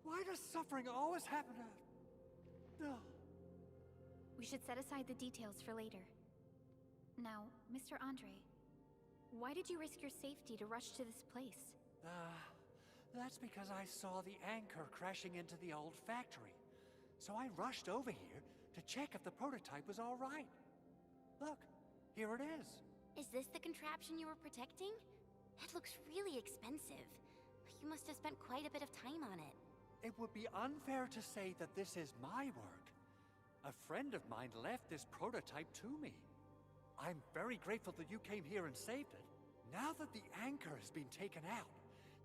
Why does suffering always happen to... No. We should set aside the details for later. Now, Mr. Andre, why did you risk your safety to rush to this place? That's because I saw the anchor crashing into the old factory. So I rushed over here to check if the prototype was all right. Look, here it is. Is this the contraption you were protecting? It looks really expensive. You must have spent quite a bit of time on it. It would be unfair to say that this is my work. A friend of mine left this prototype to me. I'm very grateful that you came here and saved it. Now that the anchor has been taken out,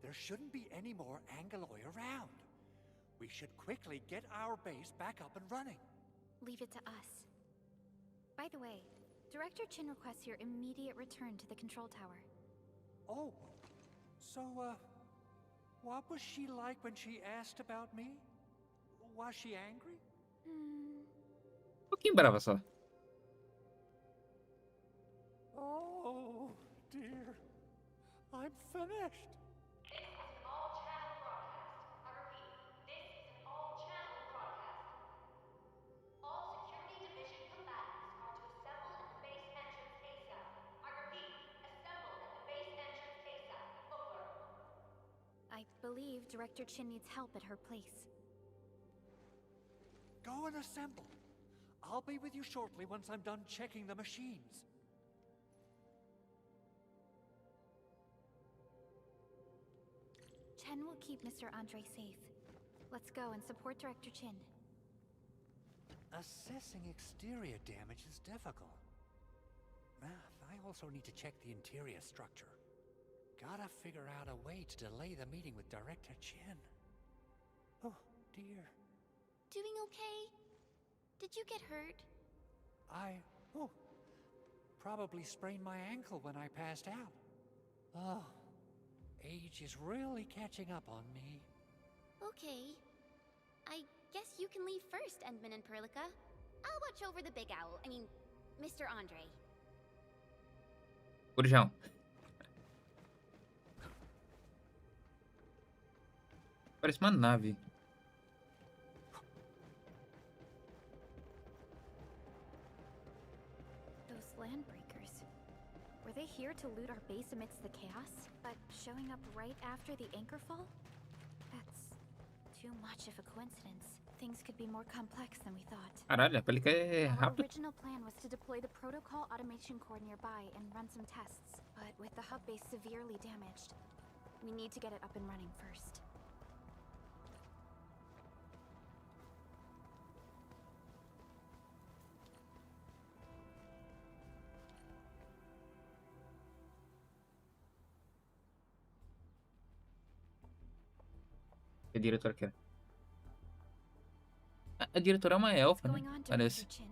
there shouldn't be any more Angeloi around. We should quickly get our base back up and running. Leave it to us. By the way, Director Chin requests your immediate return to the control tower. Oh, so, what was she like when she asked about me? Was she angry? Pouquinho brava só. Oh, dear. I'm finished. This is an all-channel broadcast. I repeat, this is an all-channel broadcast. All security division combatants are to assemble at the base entrance ASAP. I repeat, assemble at the base entrance ASAP. Over. I believe Director Chin needs help at her place. Go and assemble. I'll be with you shortly once I'm done checking the machines. Chen will keep Mr. Andre safe. Let's go and support Director Chin. Assessing exterior damage is difficult. I also need to check the interior structure. Gotta figure out a way to delay the meeting with Director Chin. Oh, dear. Doing okay? Did you get hurt? Probably sprained my ankle when I passed out. Oh, age is really catching up on me. Okay. I guess you can leave first, Endman and Perlica. I'll watch over the big owl. I mean, Mr. Andre. Guardião. Parece uma nave. Those landbreakers. Were they here to loot our base amidst the chaos? But showing up right after the anchor fall? That's too much of a coincidence. things could be more complex than we thought. Caralho, a pelica é Our rápido. original plan was to deploy the protocol automation core nearby and run some tests, but with the hub base severely damaged, we need to get it up and running first. A diretora quer. A diretora é uma elfa, né? Going on, Parece. Director Chin.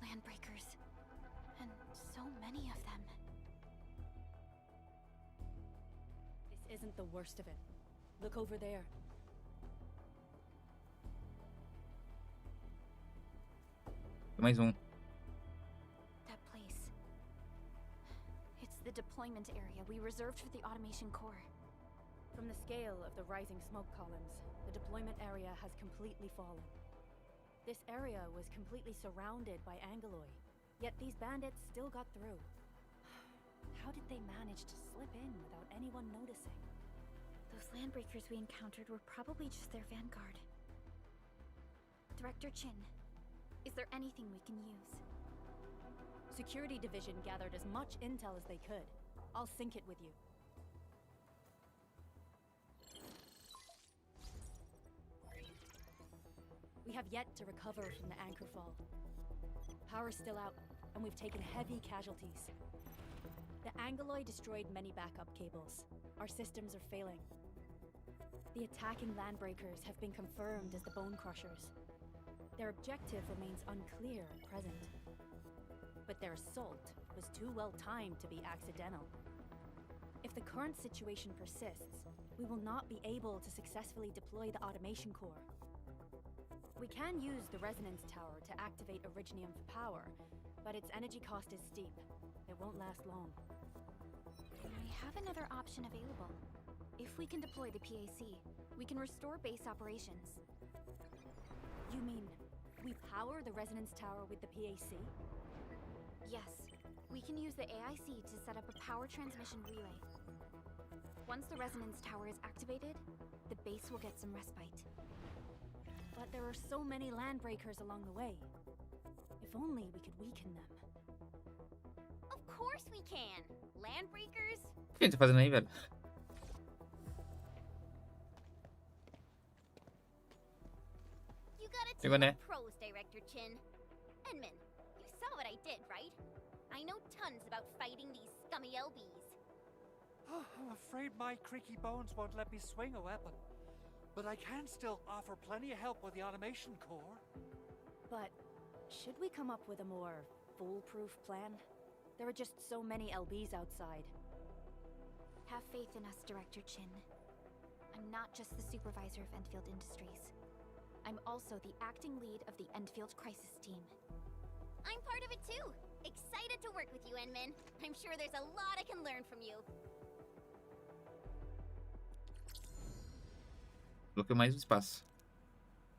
Landbreakers. And so many of them. This isn't the worst of it. Look over there. Mais um. That place. It's the deployment area we reserved for the automation core. From the scale of the rising smoke columns, the deployment area has completely fallen. This area was completely surrounded by Angeloi, yet these bandits still got through. How did they manage to slip in without anyone noticing? Those landbreakers we encountered were probably just their vanguard. Director Chin, is there anything we can use? Security Division gathered as much intel as they could. I'll sync it with you. We have yet to recover from the anchor fall. Power's still out, and we've taken heavy casualties. The Angeloi destroyed many backup cables. Our systems are failing. The attacking landbreakers have been confirmed as the Bone Crushers. Their objective remains unclear at present. But their assault was too well timed to be accidental. If the current situation persists, we will not be able to successfully deploy the automation core. We can use the resonance tower to activate Originium for power, but its energy cost is steep. It won't last long. We have another option available. If we can deploy the PAC, we can restore base operations. You mean we power the resonance tower with the PAC? Yes. We can use the AIC to set up a power transmission relay. Once the resonance tower is activated, the base will get some respite. But there are so many landbreakers along the way. If only we could weaken them. Of course we can! Landbreakers? O que a gente tá fazendo aí, velho? You got a Chegou, team né? of pros, Director Chin. Edmund, you saw what I did, right? I know tons about fighting these scummy LBs. I'm afraid my creaky bones won't let me swing a weapon. But I can still offer plenty of help with the automation core. But should we come up with a more foolproof plan? There are just so many LBs outside. Have faith in us, Director Chin. I'm not just the supervisor of Endfield Industries. I'm also the acting lead of the Endfield Crisis Team. I'm part of it too. Excited to work with you, Enmin. I'm sure there's a lot I can learn from you. Bloqueou mais o espaço.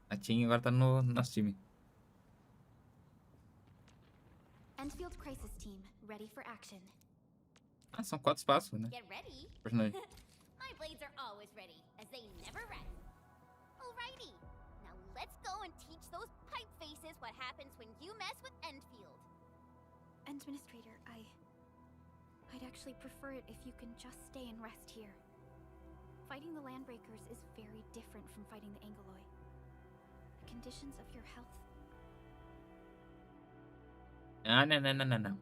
A Tim agora tá no nosso time. Endfield Crisis Team, ready for action. Ah, são 4 espaços, né? Get ready. Personagem. My blades are always ready, as they never rest. Alrighty. Now let's go and teach those pipe faces what happens when you mess with Endfield. Administrator, I'd actually prefer it if you can just stay and rest here. Fighting the Landbreakers is very different from fighting the Angeloi. The conditions of your health. Ah, não.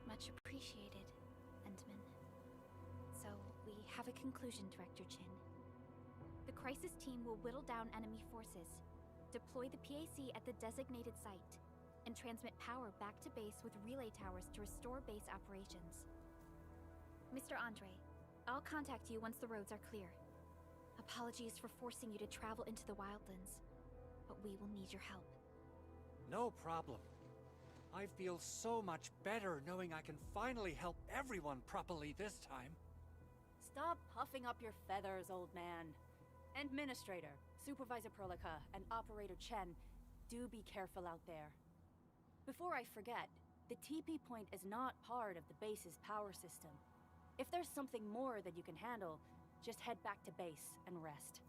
Much appreciated, Endman. So, we have a conclusion, Director Chin. The Crisis Team will whittle down enemy forces, deploy the PAC at the designated site, and transmit power back to base with relay towers to restore base operations. Mr. Andre, I'll contact you once the roads are clear. Apologies for forcing you to travel into the wildlands, but we will need your help. No problem. I feel so much better knowing I can finally help everyone properly this time. Stop puffing up your feathers, old man. Administrator, Supervisor Prolica, and Operator Chen, do be careful out there. Before I forget, the TP point is not part of the base's power system. If there's something more that you can handle, just head back to base and rest.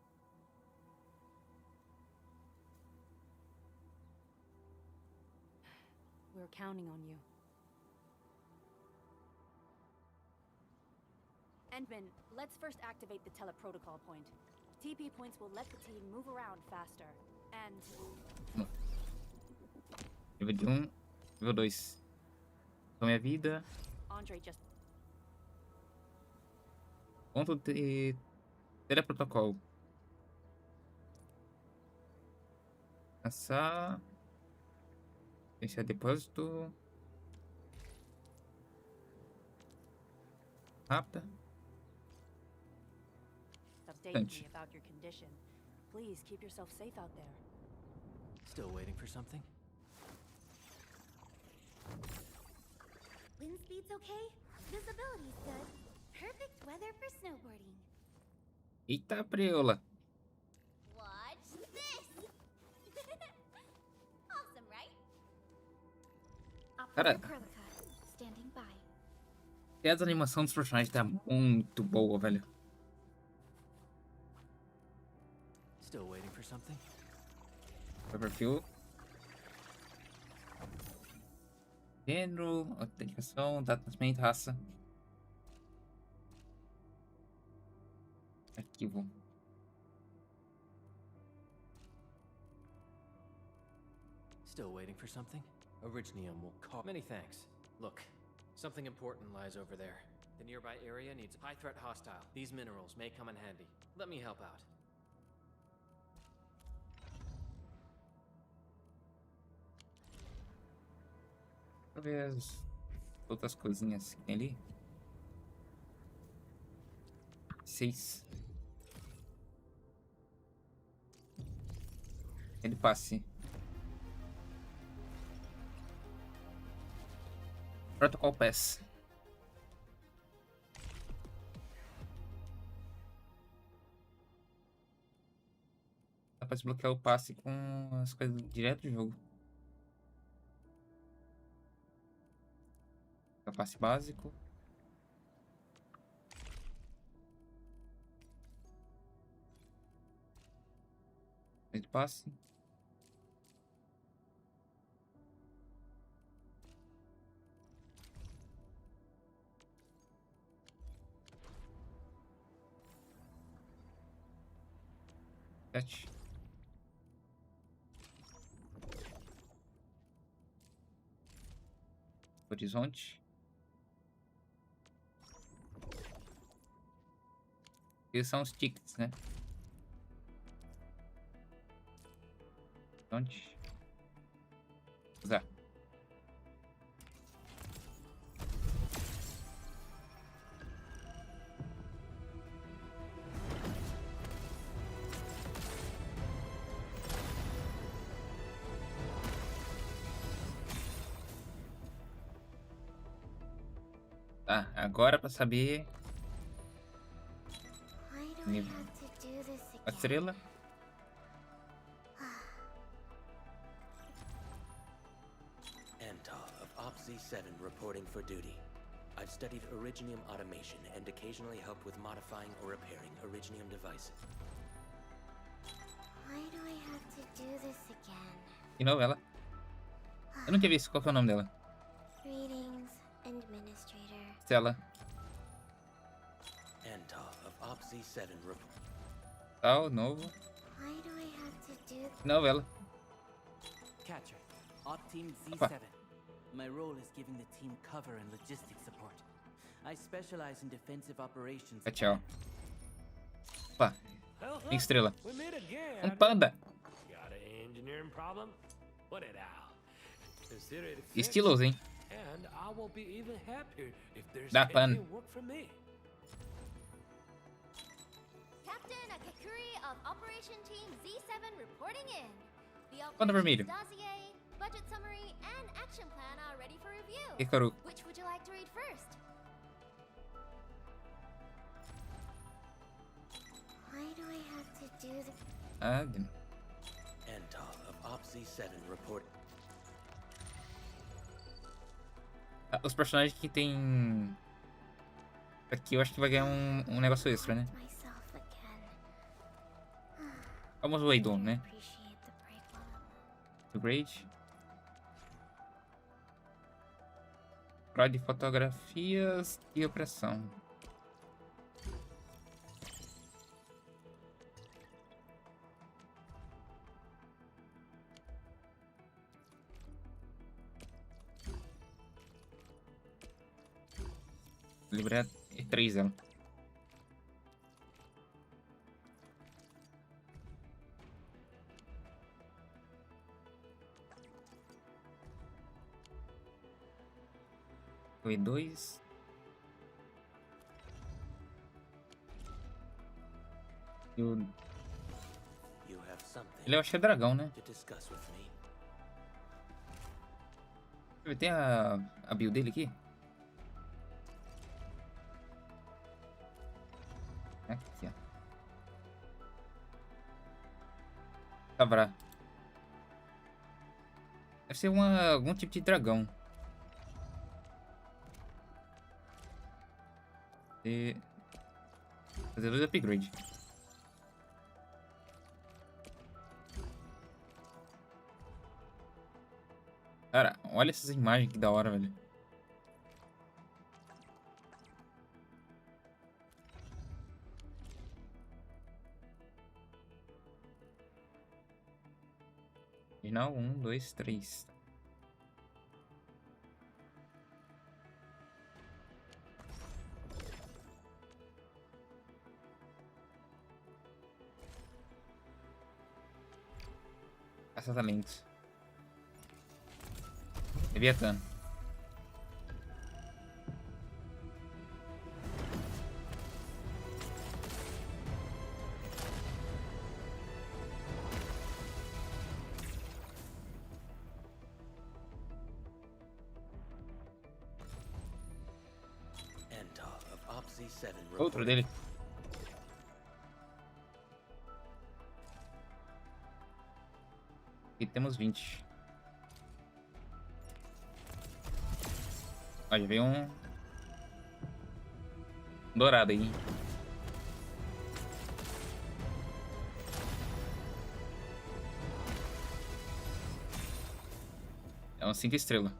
We're counting on you. Endman, let's first activate the teleprotocol point. TP points will let the team move around faster. And... Nível de 1, nível 2. Então minha vida. Andre just... Ponto de teleprotocolo. Passar. Deixar depósito. Rápida. Update me about your condition. Please keep yourself safe out there. Still waiting for something? Wind speed's okay. Visibility's good. Perfect weather for snowboarding. Eita, preola. Watch this! Awesome, right? Cara, Standing by. até as animações dos personagens tá muito boa, velho. Still waiting for something? Perfil. Gênero, autenticação, data de nascimento, raça. Arquivo. Still waiting for something? Originium will call. Many thanks. Look, something important lies over there. The nearby area needs high threat hostile. These minerals may come in handy. Let me help out. Deixa eu ver as outras coisinhas que tem ali. 6. Ele passe. Protocol Pass. Dá pra desbloquear o passe com as coisas direto do jogo. É o passe básico. Ele passe. Horizonte. Esses são os tickets, né? Horizonte. Usar. Tá, agora pra saber a estrela. Of Op Z7 reporting for duty. I've studied Originium automation and occasionally helped with modifying or repairing Originium devices. Why do I have to do this again? De novo ela. Eu não tinha visto qual que é o nome dela. Greetings, Administrator. Stella. Of Op Z7 report. Tal, novo. Why do I have to do Não, ela. Catcher, Op Team Z7. Opa. My role is giving the team cover and logistics support. I specialize in defensive operations. Tchau. Opa. Tem estrela. We meet again. Panda. Got an engineering problem? Put it out. Consider it fixed, Estiloso, hein? and I will be even happier if there's Dá any pano. work for me. Captain Akakuri of Operation Team Z7 reporting in. The Quando operations vermelho. dossier, budget summary, and action plan are ready for review. Hikaru. Which would you like to read first? do the... Endal of OPZ-7 report. Os personagens que tem aqui, eu acho que vai ganhar um negócio extra, né? Vamos o Eidon, né? Upgrade. Pró de fotografias e opressão. Libra E3 ela. O E2. E o... Ele eu acho que é dragão, né? Tem a build dele aqui? Aqui, ó. Cabra. Deve ser algum tipo de dragão. E... fazer 2 upgrade. Cara, olha essas imagens que da hora, velho. Final 1, 2, 3. Caça-talentos. Leviatã. Outro dele. Aqui temos 20. Ó, já veio um dourado aí. É um 5 estrelas.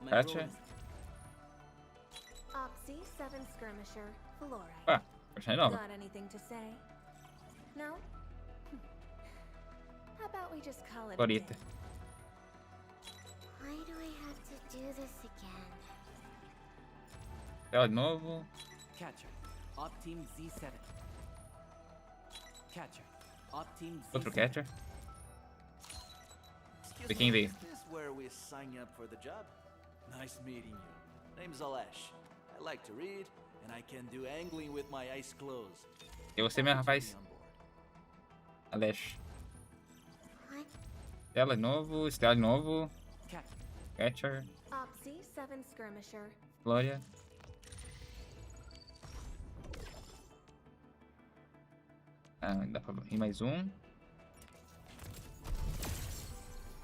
Catcher. OPZ-7 skirmisher, Valorite. Ah, personagem nova. Got anything to say? No? How about we just call it a day? Favorita. Why do I have to do this again? Tela de novo. Catcher. Op-Team Z7. Catcher. Op-Team Z7. Outro catcher. Ver quem veio. Is this where we sign up for the job? Nice meeting you. Name's Alesh. I like to read, and I can do angling with my eyes closed. E você mesmo, rapaz? Alesh. Tela de novo, estrela de novo. Catcher. OPZ-7 skirmisher. Glória. Ah, dá pra ir mais um.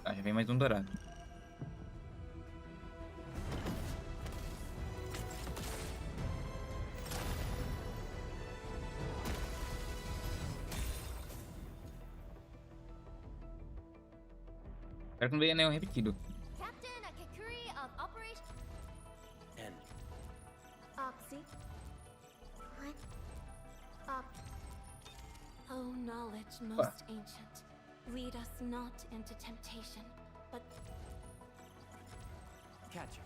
Ah, já vem mais um dourado. Espero que não venha nenhum repetido. Captain Akikuri of Operation... OPZ? What? Oh, knowledge most ancient. Lead us not into temptation, but... Catcher.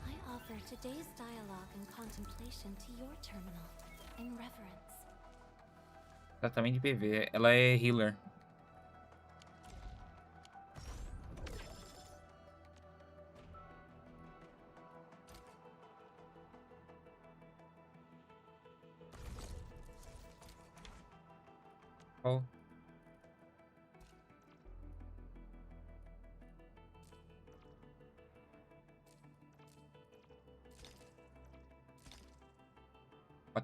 I offer today's dialogue and contemplation to your terminal, in reverence. Tratamento de PV. Ela é healer. Oh.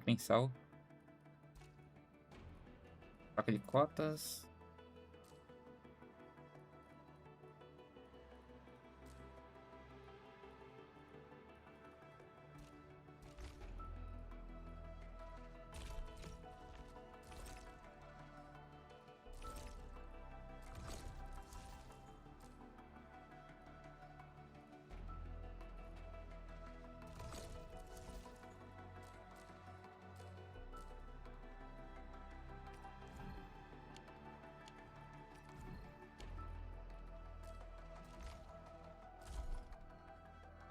mensal. Troca de cotas.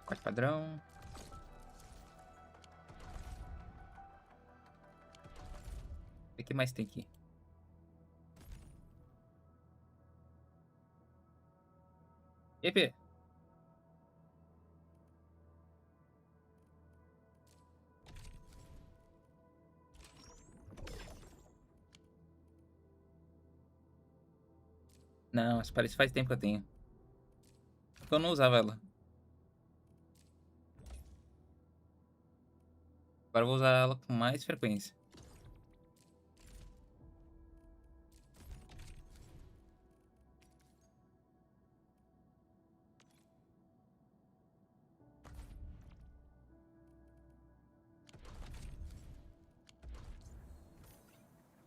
Pacote padrão. O que mais tem aqui? EP. Não, essa parece faz tempo que eu tenho. Eu não usava ela. Agora eu vou usar ela com mais frequência.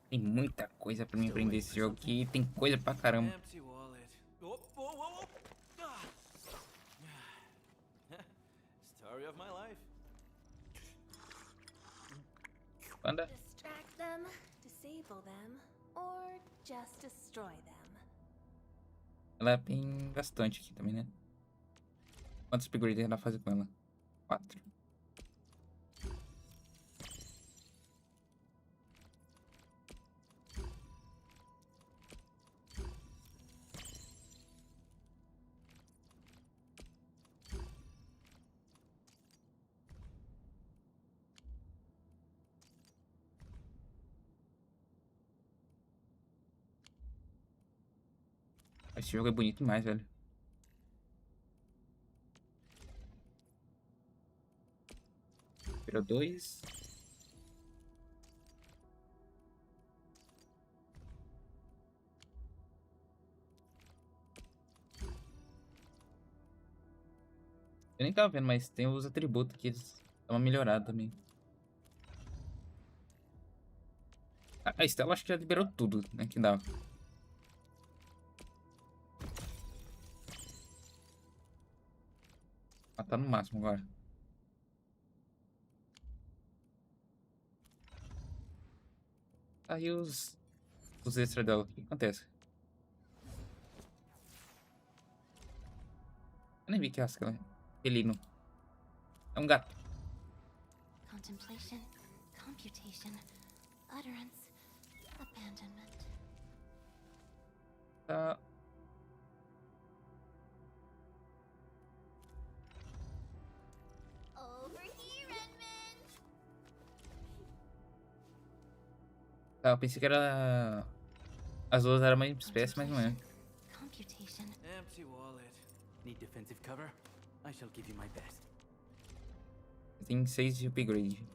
Tem muita coisa pra mim aprender esse jogo aqui. Tem coisa pra caramba. Empty wallet. Oh, oh, oh, oh. Ah. Story of my life. Anda. Distract them, disable them, or just destroy them. Ela é bem bastante aqui também, né? Quantos upgrades dá pra fazer com ela? 4. Esse jogo é bonito demais, velho. Virou 2. Eu nem tava vendo, mas tem os atributos que eles dão uma melhorada também. A Estela acho que já liberou tudo, né? Que dava. Ah, tá no máximo agora. Aí os extras dela. O que acontece? Eu nem vi que rasca, né? Felino. É um gato. Contemplation, computation, utterance, abandonment. Tá. Over here, Redmond. Tá, eu pensei que era... As duas eram uma espécie, mas não é. Computation. Empty wallet. Need defensive cover? I shall give you my best. Tem 6 de upgrade.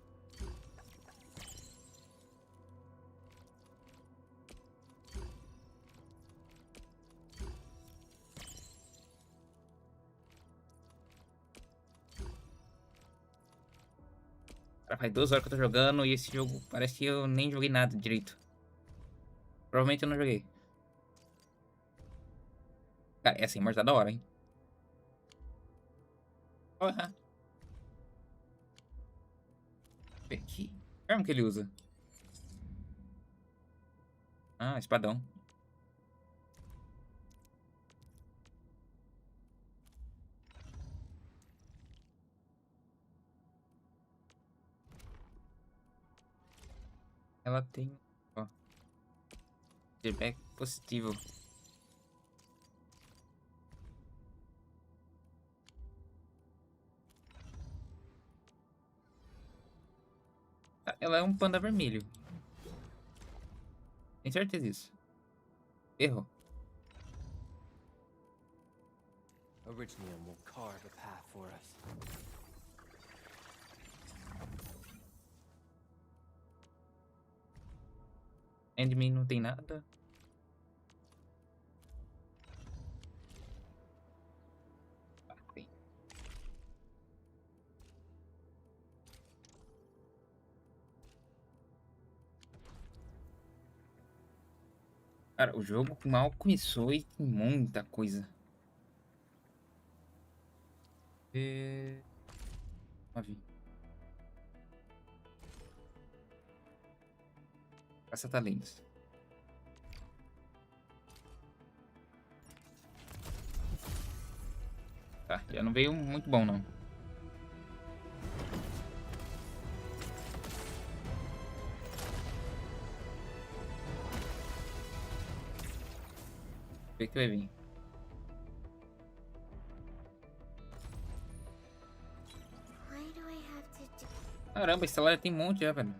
Cara, faz 2 horas que eu tô jogando e esse jogo parece que eu nem joguei nada direito. Provavelmente eu não joguei. Cara, essa imortal tá da hora, hein? Porra. Que arma que ele usa? Ah, espadão. Ela tem, ó, feedback positivo. Ela é um panda vermelho. Tem certeza disso. Errou. Originium will carve a path for us. Endmin não tem nada. Ah, tem. Cara, o jogo mal começou e tem muita coisa. Caça-talentos. Tá, já não veio muito bom, não. Vê que vai vir. Caramba, esse celular tem um monte já, velho.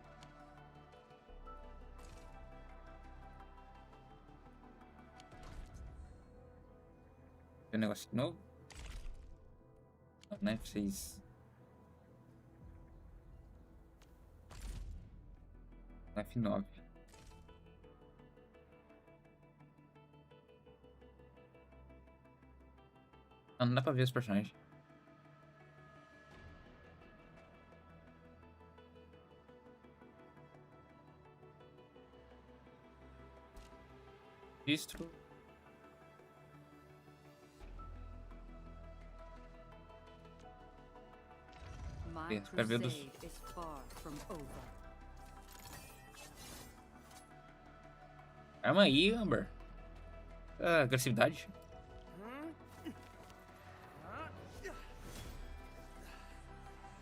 Tem um negócio novo? Não, né? F6. F9. Ah, não dá pra ver os personagens. Registro. My Quero ver dos... crusade is far from over. Calma aí, Amber. Agressividade.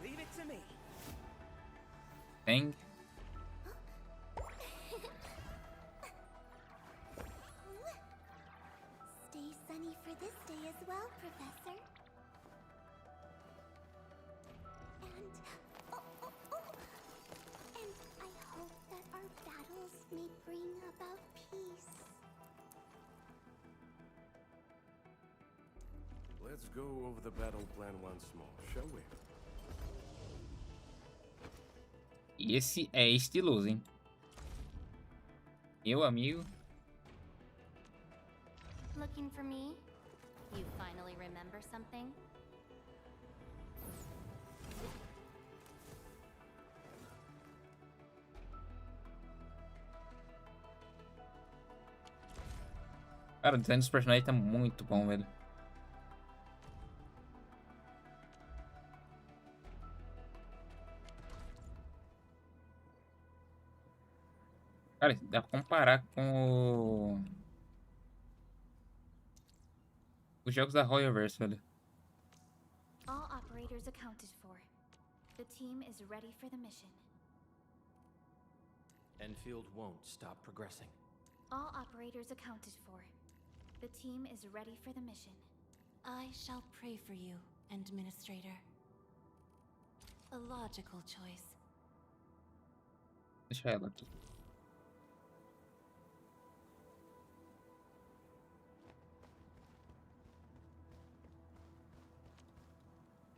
Leave it to me. Tem. Stay sunny for this day as well, Professor. And I hope that our battles may bring about peace. Let's go over the battle plan once more, shall we? Esse é estiloso, hein? Meu amigo. Looking for me? You finally remember something? Cara, o design dos personagens tá muito bom, velho. Cara, dá pra comparar com os jogos da Royalverse, velho. All operators accounted for. The team is ready for the mission. Enfield won't stop progressing. All operators accounted for. The team is ready for the mission. I shall pray for you, Administrator. A logical choice. Deixa ela aqui.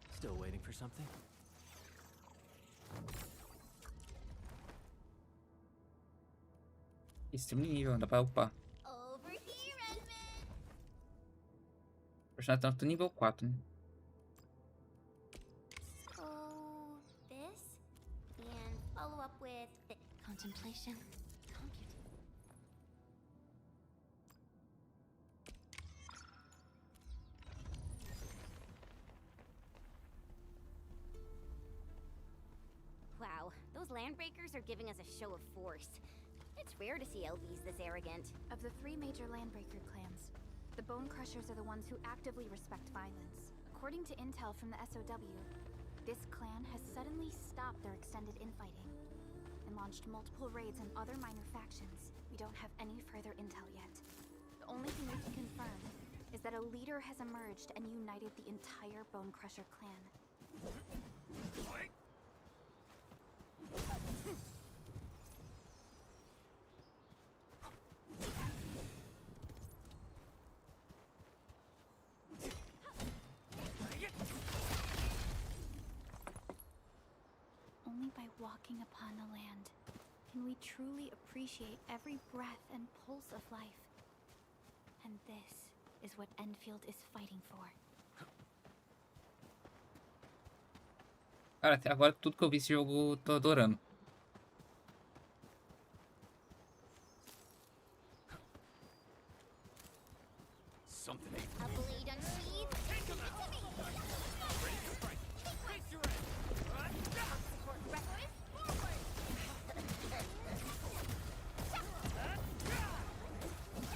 Still waiting for something? Esse nível, dá pra upar. Over here, Edmund. O personagem tá no nível 4, né? So, this? And follow up with Contemplation. Wow, those landbreakers are giving us a show of force. It's rare to see LBs this arrogant. Of the three major Landbreaker clans, the Bone Crushers are the ones who actively respect violence. According to intel from the SOW, this clan has suddenly stopped their extended infighting and launched multiple raids on other minor factions. We don't have any further intel yet. The only thing we can confirm is that a leader has emerged and united the entire Bone Crusher clan. Only by walking upon the land can we truly appreciate every breath and pulse of life. And this is what Endfield is fighting for. Cara, até agora tudo que eu vi esse jogo, tô adorando. Something. A blade unsheathed. Give it to me. Ready to strike. Face your end. Support breakfast.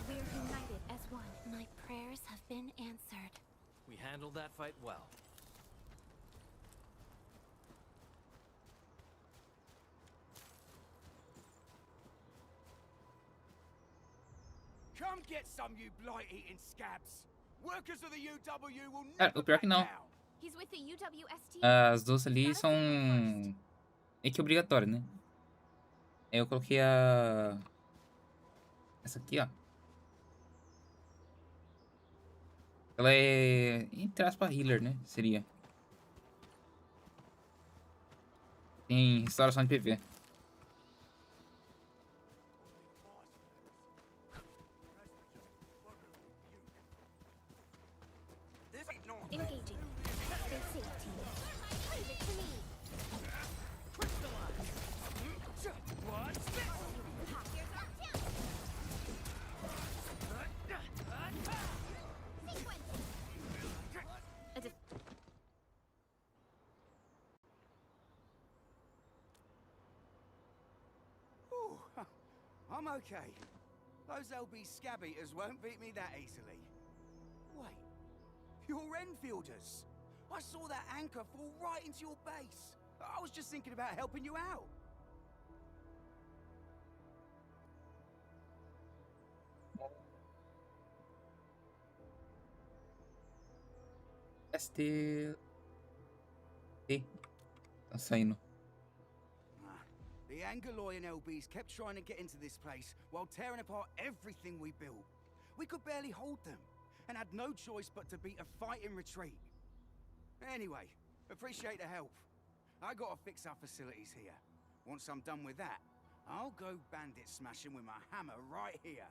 We're united as one. My prayers have been answered. We handled that fight well. Come get some, you blight-eating scabs. Workers of the UW will Cara, never o pior que não. back down. He's with the UWST. As duas ali são meio que obrigatórias, né? Aí eu coloquei a... Essa aqui, ó. Ela é, entre aspas, healer, né? Seria. Tem restauração de PV. Engaging. Stay safe, team. Leave it to me. Crystallize. What's this? Here's our chance. Sequence. A def- Ooh, I'm okay. Those LB scab eaters won't beat me that easily. Wait, you're Enfielders. I saw that anchor fall right into your base. I was just thinking about helping you out. ST... Ih, tá saindo. The Angaloy and LBs kept trying to get into this place while tearing apart everything we built. We could barely hold them, and had no choice but to beat a fighting retreat. Anyway, appreciate the help. I gotta fix our facilities here. Once I'm done with that, I'll go bandit smashing with my hammer right here.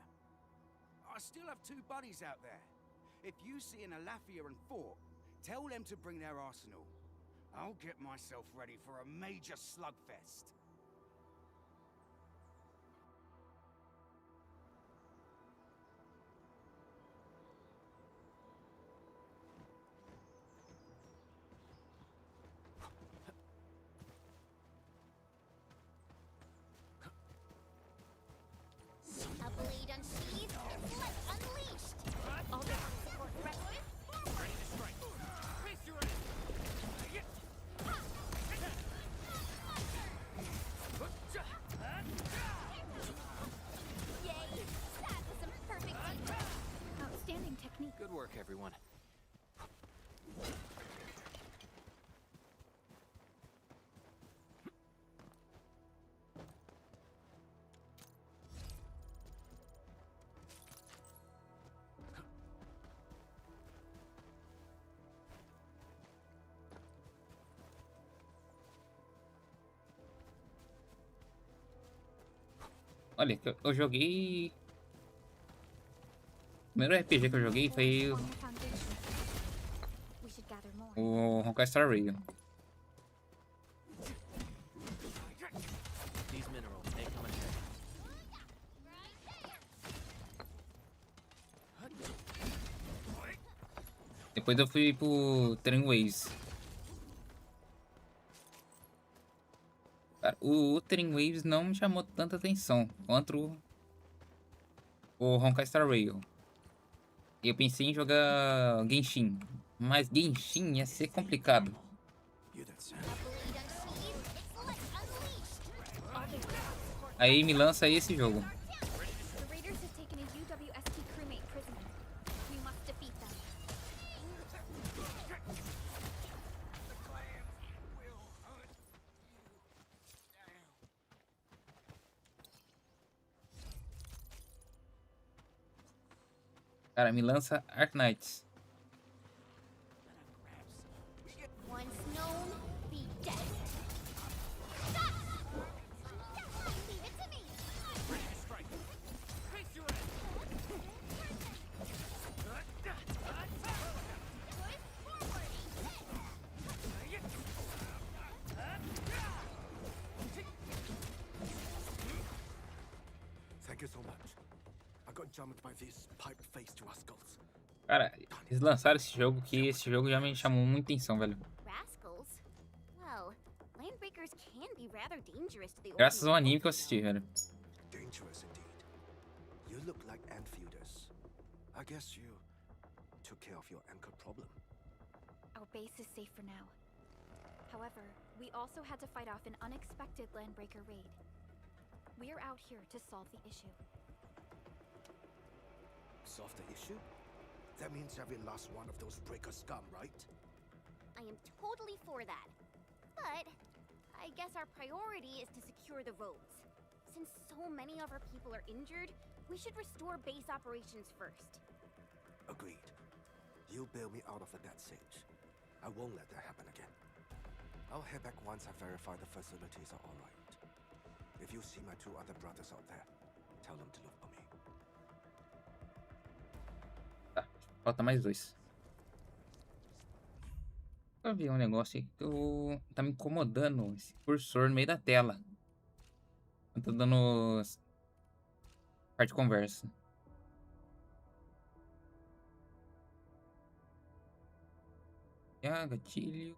I still have 2 buddies out there. If you see an Alafia and Fort, tell them to bring their arsenal. I'll get myself ready for a major slugfest. A blade unsheathed. Intellect unleashed. All the support breakfast. Ready to strike. Face your end. Yay! That was some perfect teamwork. Outstanding technique. Good work, everyone. Olha, eu joguei... O primeiro RPG que eu joguei foi On your foundation. We should gather more. o Honkai Star Rail. These minerals may come in handy. Depois eu fui pro Waves. Cara, o Waves não me chamou tanta atenção quanto o Honkai Star Rail. Eu pensei em jogar Genshin, mas Genshin ia ser complicado. Aí me lança esse jogo. The raiders have taken a UWST crewmate prisoner. We must defeat them. Cara, me lança Arknights. Once known, be dead. Leave it to Thank you so much. I got jammed by these pipe-faced rascals. Cara, eles lançaram esse jogo que esse jogo já me chamou muita atenção, velho. Rascals? Well, landbreakers can be rather dangerous to the Graças ao ordinary anime que eu assisti, velho. Dangerous indeed. You look like Enfielders. I guess you took care of your anchor problem. Our base is safe for now. However, we also had to fight off an unexpected landbreaker raid. We're out here to solve the issue. Solve the issue? That means every last one of those breaker scum, right? I am totally for that. But I guess our priority is to secure the roads. Since so many of our people are injured, we should restore base operations first. Agreed. You bail me out of a death stage. I won't let that happen again. I'll head back once I verify the facilities are all right. If you see my two other brothers out there, tell them to look for me. Tá, falta mais 2. Eu vi um negócio aqui que tá me incomodando, esse cursor no meio da tela. Eu tô dando parte de conversa. Gatilho.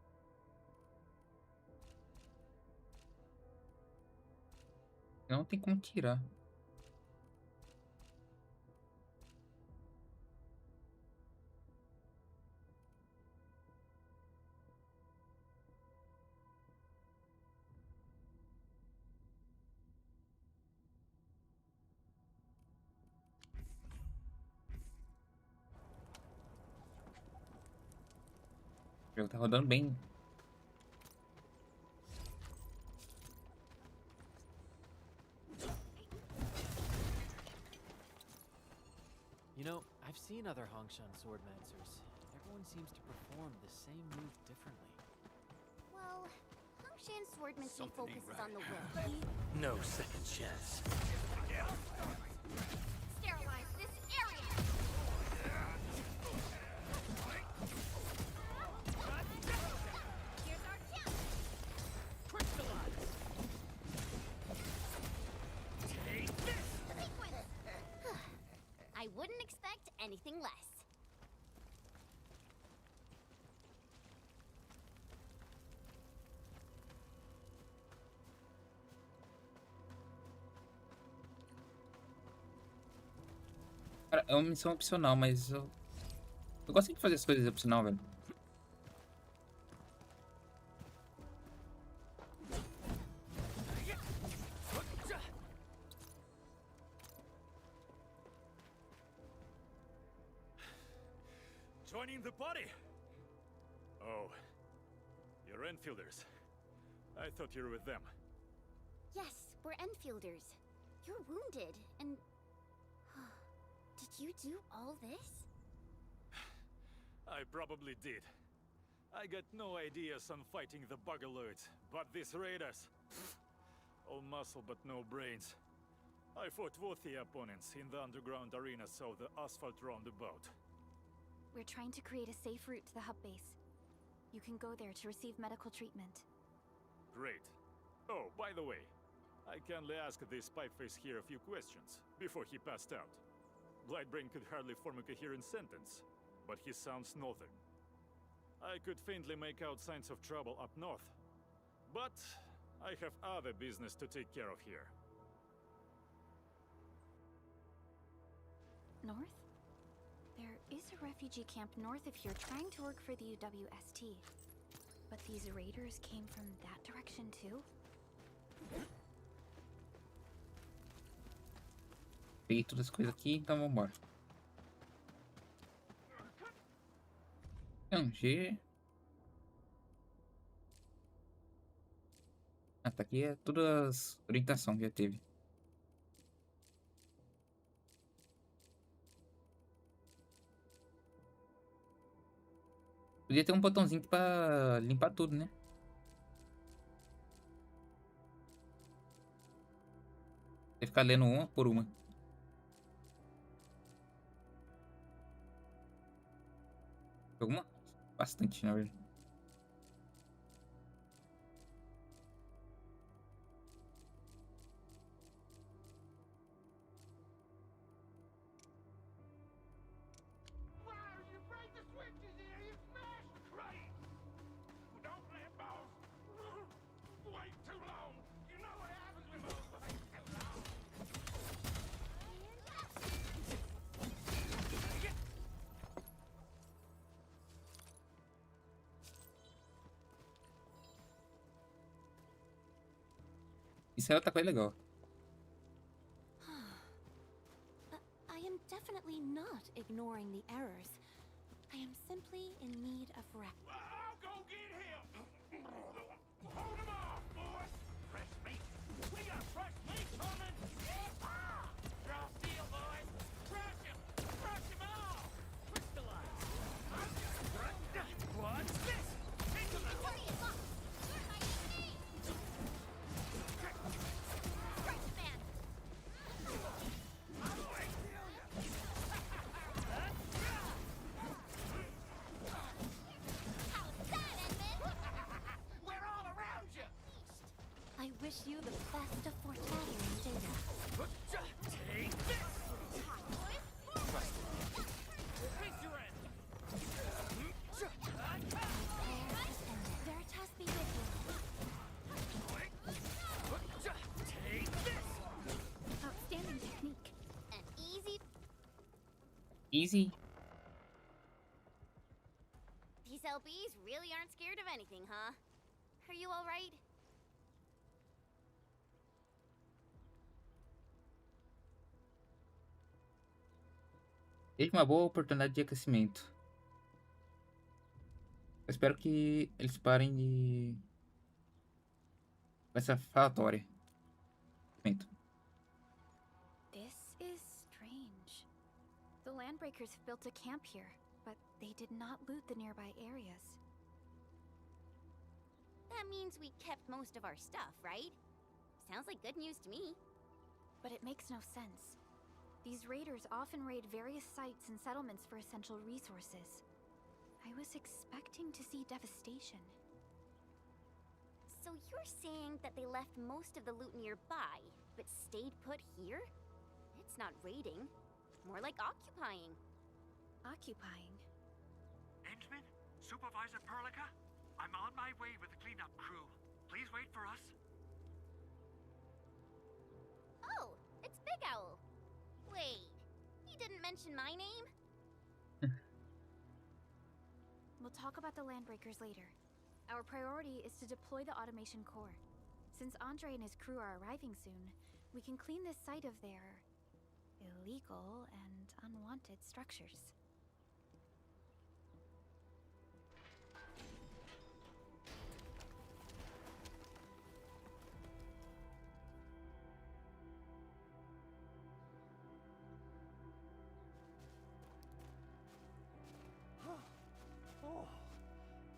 Não tem como tirar. O jogo tá rodando bem. You know, I've seen other Hongshan swordmancers. Everyone seems to perform the same move differently. Well, Hongshan swordmanship focuses on the will. No second chance. Sterilize this area! Here's our chance! Crystallize! Take this! Sequence! I wouldn't expect anything less. Cara, é uma missão opcional, mas eu gosto de fazer as coisas opcional, velho. Joining the party? Oh, you're Enfielders. I thought you were with them. Yes, we're Enfielders. You're wounded, and... Did you do all this? I probably did. I got no ideas on fighting the buggerloids, but these raiders... all muscle but no brains. I fought worthy opponents in the underground arena, so the asphalt roundabout. We're trying to create a safe route to the hub base. You can go there to receive medical treatment. Great. Oh, by the way, I kindly asked this pipeface here a few questions before he passed out. Blightbrain could hardly form a coherent sentence, but he sounds northern. I could faintly make out signs of trouble up north, but I have other business to take care of here. North? There is a refugee camp north of here trying to work for the UWST. But these raiders came from that direction too? Peguei todas as coisas aqui, então vambora. G. Ah, tá aqui é todas as orientações que já teve. Podia ter um botãozinho pra limpar tudo, né? Você ficar lendo uma por uma. Alguma? Bastante, na verdade. Isso é outra coisa legal. I am definitely not ignoring the errors. I am simply in need of rest. I'll go get him! Hold him off, boys! Fresh meat! We got fresh meat coming! Draw steel, boys! Crush him! Crush him all! Crystallize! What's this? Take him out! I wish you the best of fortune, Data. Take this! Raise your end! Veritas be with you. Take this! Outstanding technique. An easy... Easy. These LBs really aren't scared of anything, huh? Are you alright? Teve uma boa oportunidade de aquecimento. Eu espero que eles parem de... com essa falatória. This is strange. The Landbreakers built a camp here, but they did not loot the nearby areas. That means we kept most of our stuff, right? Sounds like good news to me. But it makes no sense. These raiders often raid various sites and settlements for essential resources. I was expecting to see devastation. So you're saying that they left most of the loot nearby, but stayed put here? It's not raiding. More like occupying. Occupying? Endman? Supervisor Perlica? I'm on my way with the cleanup crew. Please wait for us. Oh, it's Big Owl. Wait, he didn't mention my name? We'll talk about the Landbreakers later. Our priority is to deploy the automation core. Since Andre and his crew are arriving soon, we can clean this site of their illegal and unwanted structures. Oh,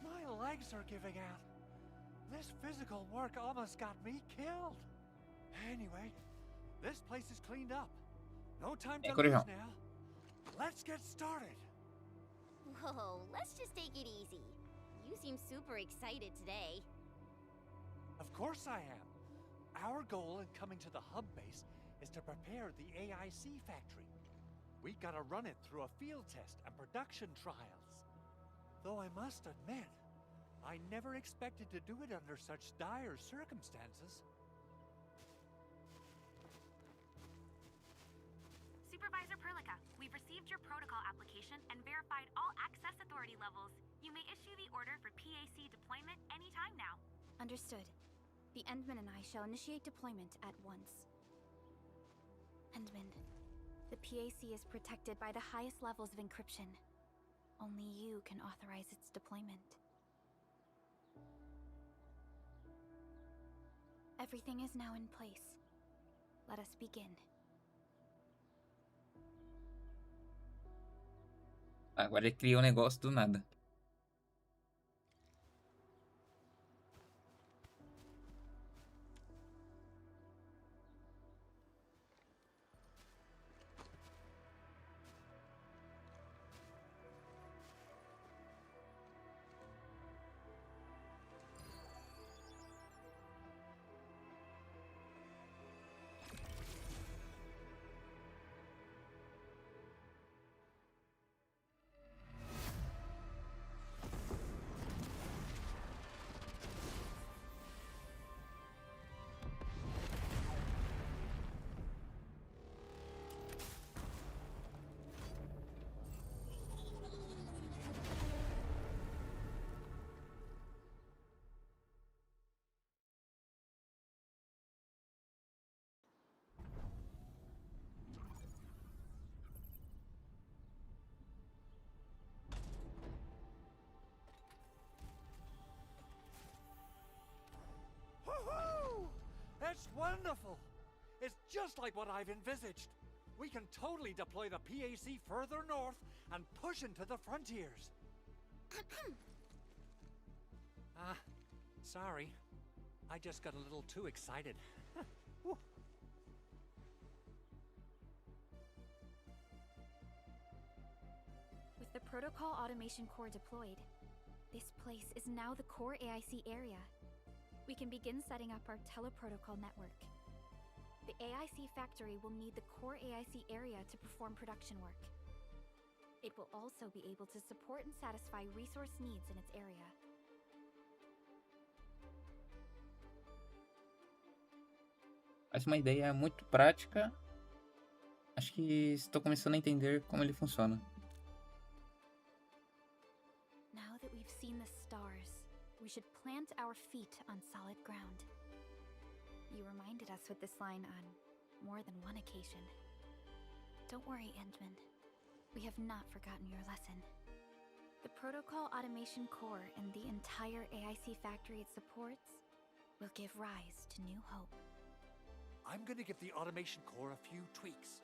my legs are giving out. This physical work almost got me killed. Anyway, this place is cleaned up. No time to lose now. Let's get started. Whoa, let's just take it easy. You seem super excited today. Of course I am. Our goal in coming to the hub base is to prepare the AIC factory. We gotta run it through a field test and production trials. Though I must admit, I never expected to do it under such dire circumstances. Supervisor Perlica, we've received your protocol application and verified all access authority levels. You may issue the order for PAC deployment anytime now. Understood. The Endman and I shall initiate deployment at once. Endman, the PAC is protected by the highest levels of encryption. Only you can authorize its deployment. Everything is now in place. Let us begin. Agora ele cria um negócio do nada. Wonderful! It's just like what I've envisaged. We can totally deploy the PAC further north and push into the frontiers. Sorry. I just got a little too excited. Whew. With the protocol automation core deployed, this place is now the core AIC area. We can begin setting up our teleprotocol network. The AIC factory will need the core AIC area to perform production work. It will also be able to support and satisfy resource needs in its area. Parece uma ideia muito prática. Acho que estou começando a entender como ele funciona. Now that we've seen the stars, we should plant our feet on solid ground. You reminded us with this line on more than one occasion. Don't worry, Endman. We have not forgotten your lesson. The protocol automation core and the entire AIC factory it supports will give rise to new hope. I'm gonna give the automation core a few tweaks.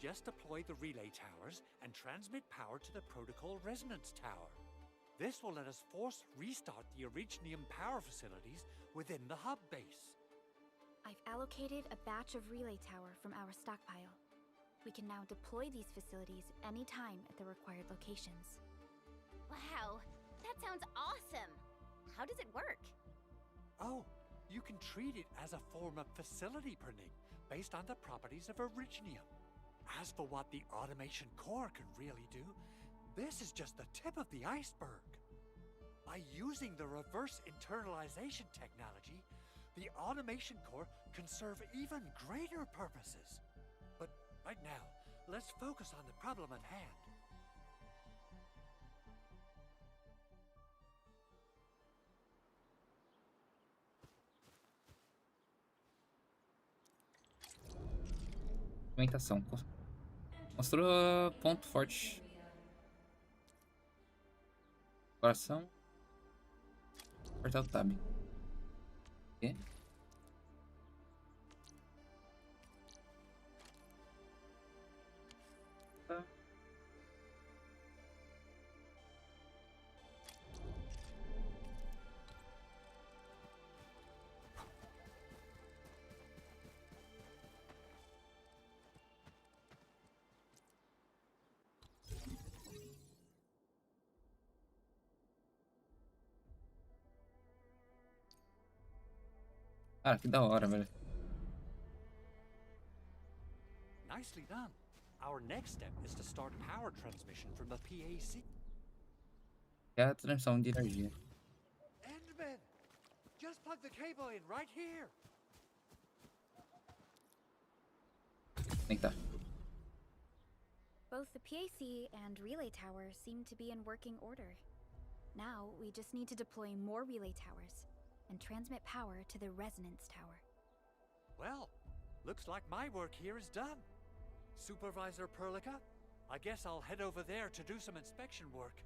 Just deploy the relay towers and transmit power to the protocol resonance tower. This will let us force restart the Originium power facilities within the hub base. I've allocated a batch of relay tower from our stockpile. We can now deploy these facilities anytime at the required locations. Wow, that sounds awesome! How does it work? Oh, you can treat it as a form of facility printing based on the properties of Originium. As for what the automation core can really do, this is just the tip of the iceberg. By using the reverse internalization technology, the automation core can serve even greater purposes. But right now, let's focus on the problem at hand. Movimentação. Mostrou ponto forte. Coração. Apertar o tab. E? Tá. Cara, que da hora, velho. Nicely done. Our next step is to start power transmission from the PAC. É a transmissão de energia. Endman! Just plug the cable in right here. Conectar. Both the PAC and relay tower seem to be in working order. Now, we just need to deploy more relay towers and transmit power to the resonance tower. Well, looks like my work here is done. Supervisor Perlica, I guess I'll head over there to do some inspection work.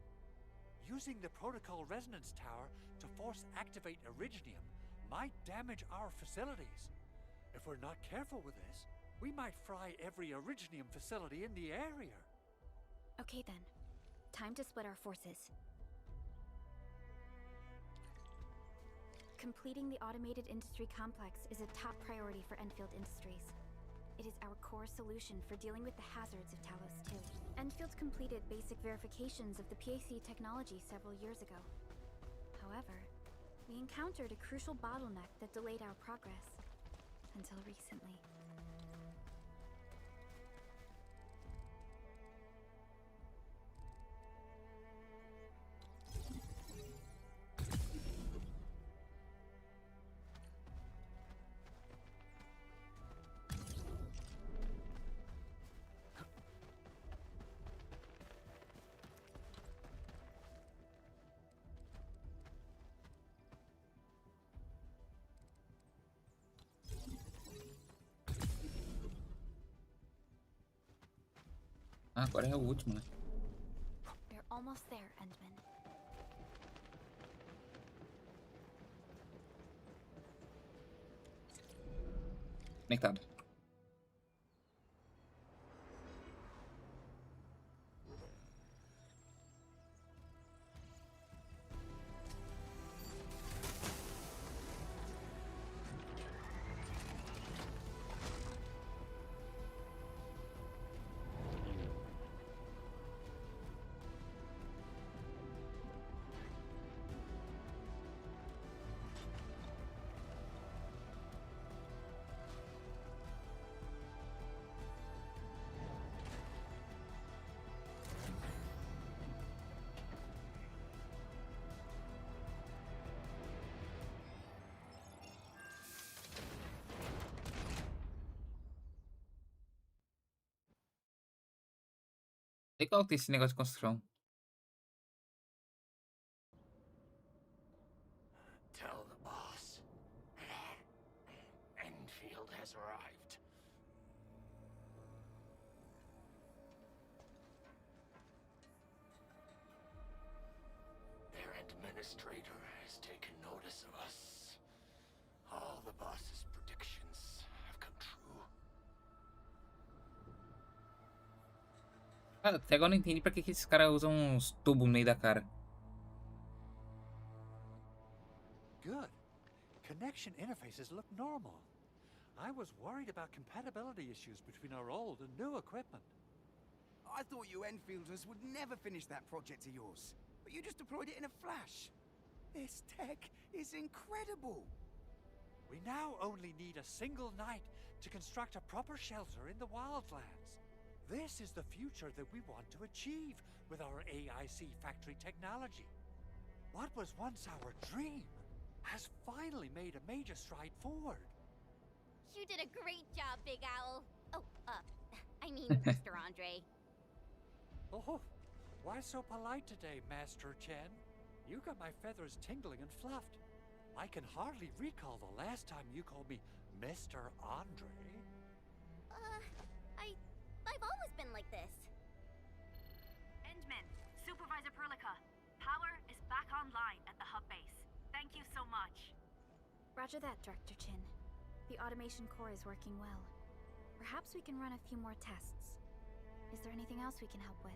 Using the protocol resonance tower to force activate Originium might damage our facilities. If we're not careful with this, we might fry every Originium facility in the area. Okay then, time to split our forces. Completing the automated industry complex is a top priority for Endfield Industries. It is our core solution for dealing with the hazards of Talos 2. Endfield completed basic verifications of the PAC technology several years ago. However, we encountered a crucial bottleneck that delayed our progress. Until recently. Ah, agora é o último, né? We're almost there, Endman. Conectado. Legal ter esse negócio de construção. Tell the boss. Enfield has arrived. Their administrator has taken notice of us. All the boss's predictions have come true. Cara, até agora eu não entendi pra que esses caras usam uns tubos no meio da cara. Good. Connection interfaces look normal. I was worried about compatibility issues between our old and new equipment. I thought you Enfielders would never finish that project of yours, but you just deployed it in a flash. This tech is incredible. We now only need a single night to construct a proper shelter in the wildlands. This is the future that we want to achieve with our AIC factory technology. What was once our dream has finally made a major stride forward. You did a great job, Big Owl. Oh, I mean, Mr. Andre. Oh, why so polite today, Master Chen? You got my feathers tingling and fluffed. I can hardly recall the last time you called me Mr. Andre. I've always been like this. Endman, Supervisor Perlica, power is back online at the hub base. Thank you so much. Roger that, Director Chin. The automation core is working well. Perhaps we can run a few more tests. Is there anything else we can help with?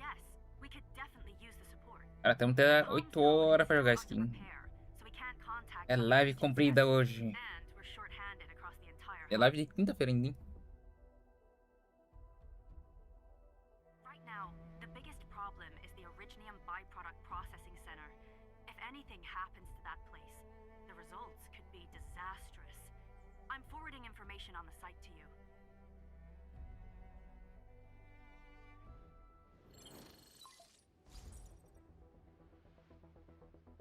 Yes, we could definitely use the support. Cara, temos até 8 horas pra jogar esse game. É live comprida hoje. É live de quinta-feira ainda, hein? Right now, the biggest problem is the Originium byproduct processing center. If anything happens to that place, the results could be disastrous. I'm forwarding information on the site to you.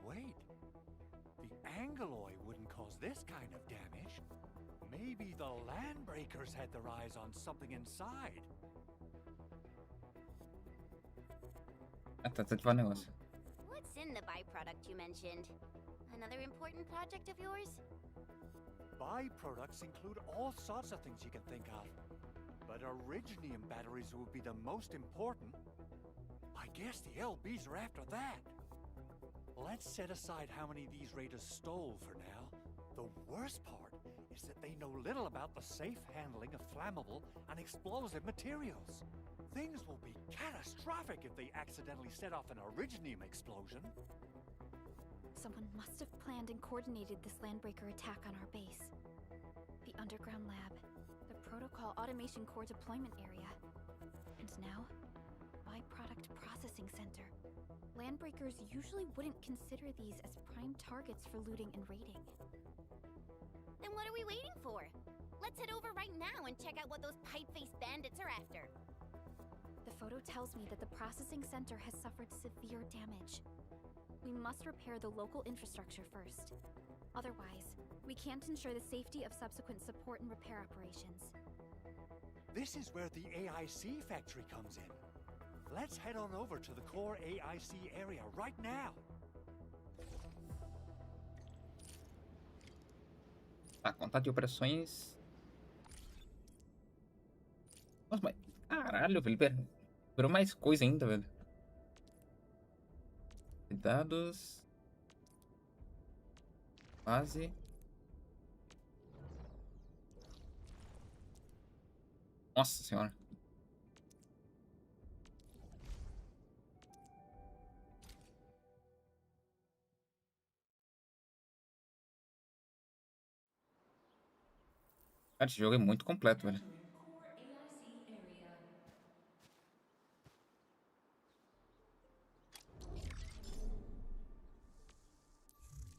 Wait, the Angeloy wouldn't cause this kind of damage. Maybe the Landbreakers had their eyes on something inside. Ah, tá ativando o negócio. What's in the byproduct you mentioned? Another important project of yours? Byproducts include all sorts of things you can think of. But Originium batteries would be the most important. I guess the LBs are after that. Let's set aside how many these raiders stole for now. The worst part is that they know little about the safe handling of flammable and explosive materials. Things will be catastrophic if they accidentally set off an Originium explosion. Someone must have planned and coordinated this Landbreaker attack on our base. The underground lab, the protocol automation core deployment area, and now, byproduct processing center. Landbreakers usually wouldn't consider these as prime targets for looting and raiding. Then what are we waiting for? Let's head over right now and check out what those pipe-faced bandits are after. The photo tells me that the processing center has suffered severe damage. We must repair the local infrastructure first. Otherwise, we can't ensure the safety of subsequent support and repair operations. This is where the AIC factory comes in. Let's head on over to the core AIC area right now. Tá, contato de operações. Nossa, mas... Caralho, velho. Liberou mais coisa ainda, velho. Dados. Base. Nossa senhora. Cara, esse jogo é muito completo, velho.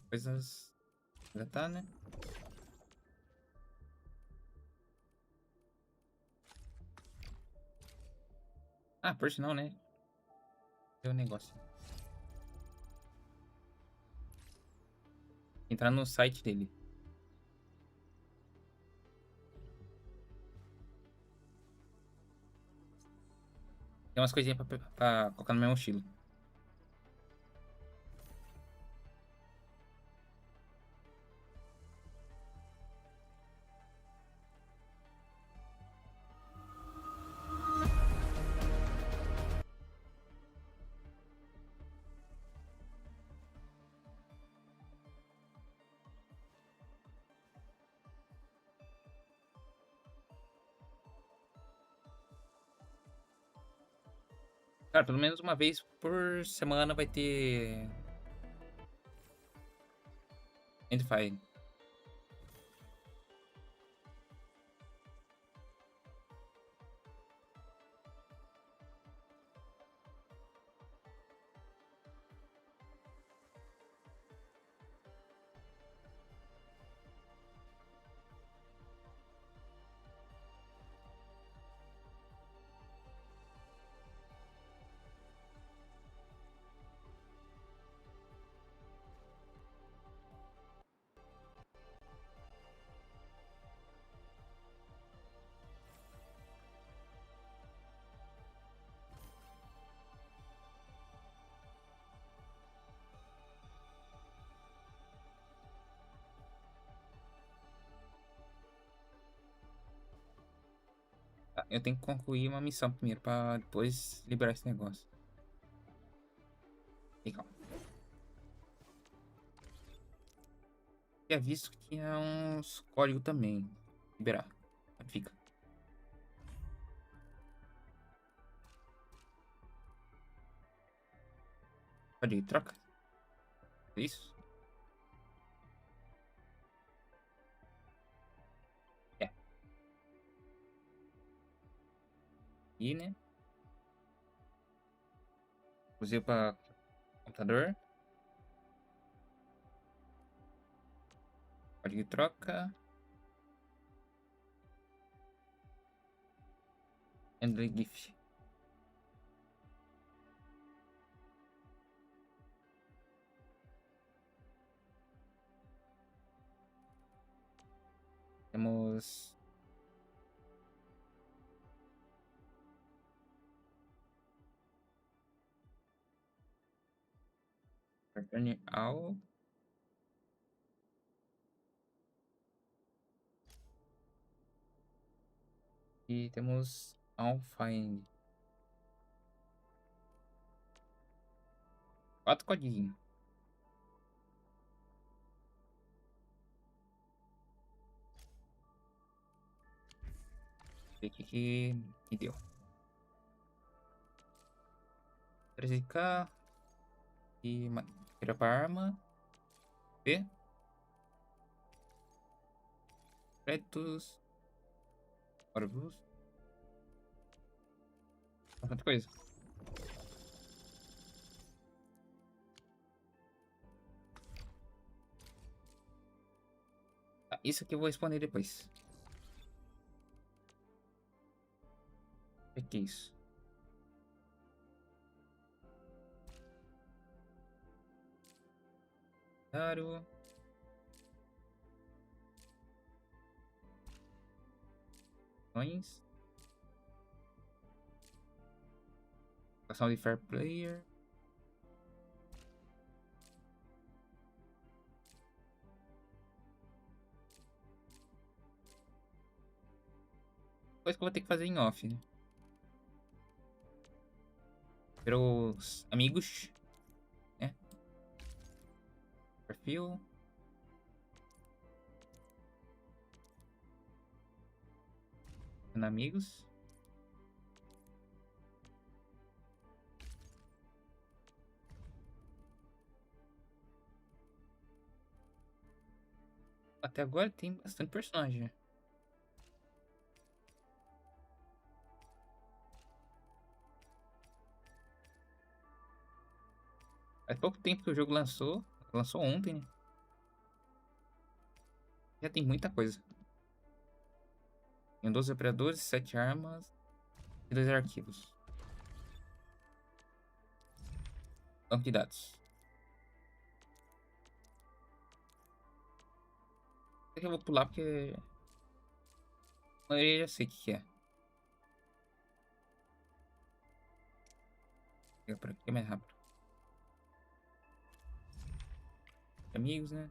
Coisas... Já tá, né? Ah, por sinal, né? Tem um negócio. Entrar no site dele. Tem umas coisinhas pra colocar no meu mochila. Cara, pelo menos uma vez por semana vai ter... Endfield. Tá, eu tenho que concluir uma missão primeiro pra depois liberar esse negócio. Legal. Tinha visto que tinha uns códigos também. Liberar. Fica. Código de troca? É isso? É. E, né? Usei para computador. Código de troca. Android GIF. Temos... Return all. E temos all find. 4 codinhos. Ver o que deu. 13k. E tira pra arma. E créditos. Orbus. Bastante coisa. Tá, isso aqui eu vou responder depois. O que é isso? Claro. Ação de Fair Player. Coisa que eu vou ter que fazer em off, né? Pelos amigos, né? Perfil. Amigos. Até agora tem bastante personagem. Faz pouco tempo que o jogo lançou. Lançou ontem, né? Já tem muita coisa. Tem 12 operadores, 7 armas e 2 arquivos. Banco de dados. Aqui eu vou pular porque eu já sei o que é. Pega por aqui é mais rápido. Amigos, né?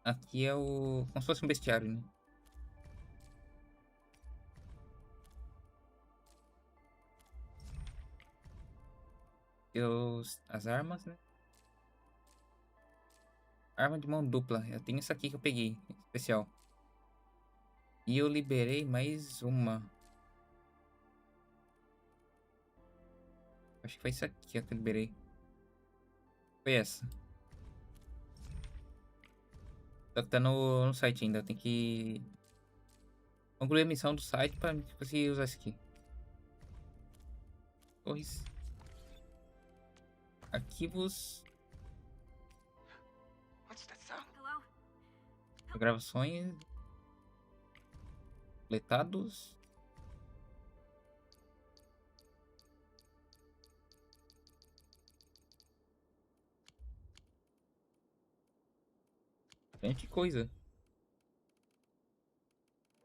Aqui é o... como se fosse um bestiário, né? E as armas, né? Arma de mão dupla. Eu tenho isso aqui que eu peguei. Especial. E eu liberei mais uma. Acho que foi isso aqui que eu liberei. Foi essa. Só que tá no site ainda. Tem que concluir a missão do site pra conseguir usar isso aqui. Torres. Arquivos. Hello? Gravações. Coletados. Bastante coisa.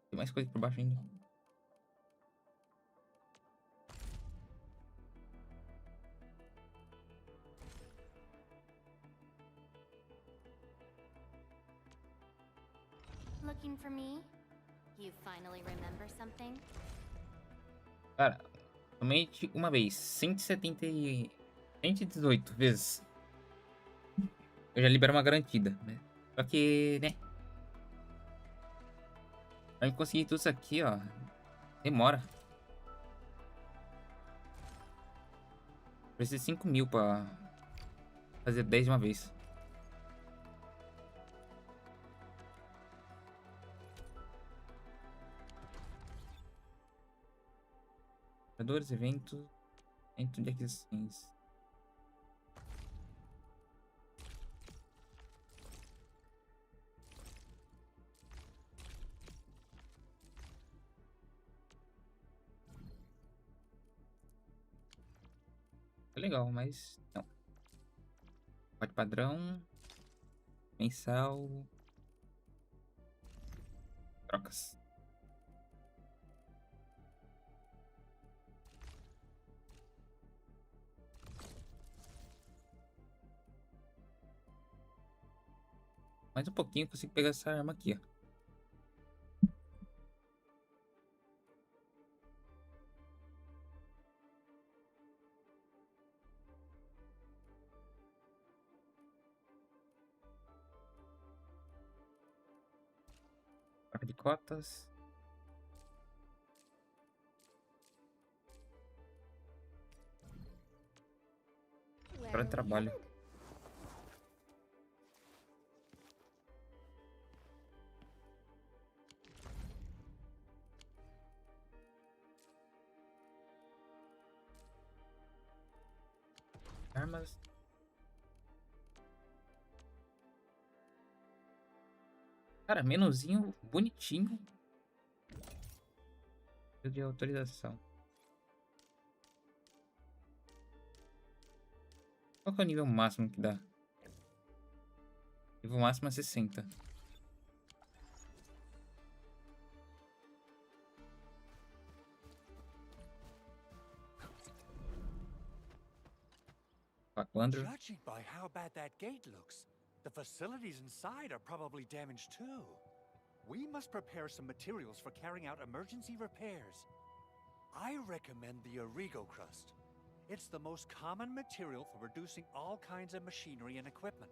Tem mais coisa por baixo ainda. Looking for me? You finally remember something? Cara, somente uma vez. 118 vezes. Eu já libero uma garantida, né? Só que, né? Pra eu conseguir tudo isso aqui, ó. Demora. Precisa de 5 mil pra fazer 10 de uma vez. Jogadores, eventos, evento de aquisições. É legal, mas não. Pode padrão. Mensal. Trocas. Mais um pouquinho eu consigo pegar essa arma aqui, ó. Troca de cotas. Para o trabalho. Armas. Cara, menuzinho bonitinho. De autorização. Qual que é o nível máximo que dá? Nível máximo é 60. Judging by how bad that gate looks, the facilities inside are probably damaged too. We must prepare some materials for carrying out emergency repairs. I recommend the Origo crust. It's the most common material for producing all kinds of machinery and equipment.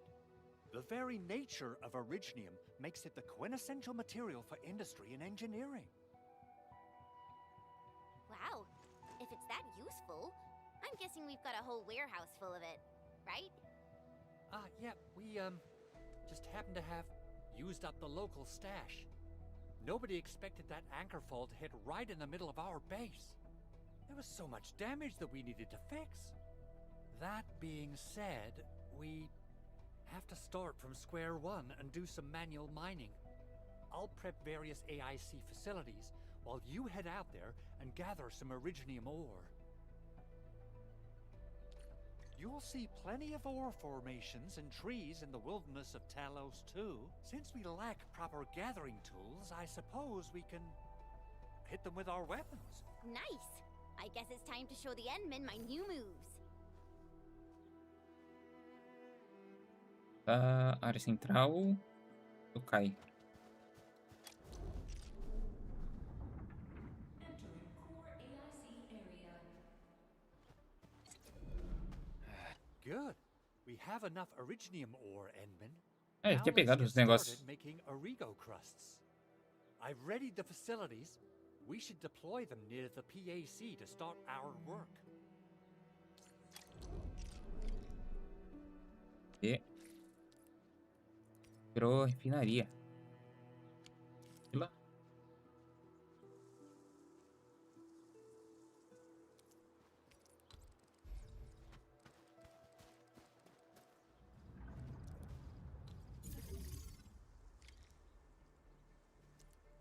The very nature of originium makes it the quintessential material for industry and engineering. Wow, if it's that useful, I'm guessing we've got a whole warehouse full of it, right? Yeah, we, just happen to have used up the local stash. Nobody expected that anchor fall to hit right in the middle of our base. There was so much damage that we needed to fix. That being said, we have to start from square one and do some manual mining. I'll prep various AIC facilities while you head out there and gather some originium ore. You'll see plenty of ore formations and trees in the wilderness of Talos too. Since we lack proper gathering tools, I suppose we can hit them with our weapons. Nice! I guess it's time to show the Endmen my new moves. Área central do Kai. Good. We have enough originium ore, Endman. É, Now tinha let's pegado get os negócios. started making origo crusts. I've readied the facilities. We should deploy them near the PAC to start our work. E virou refinaria. E lá.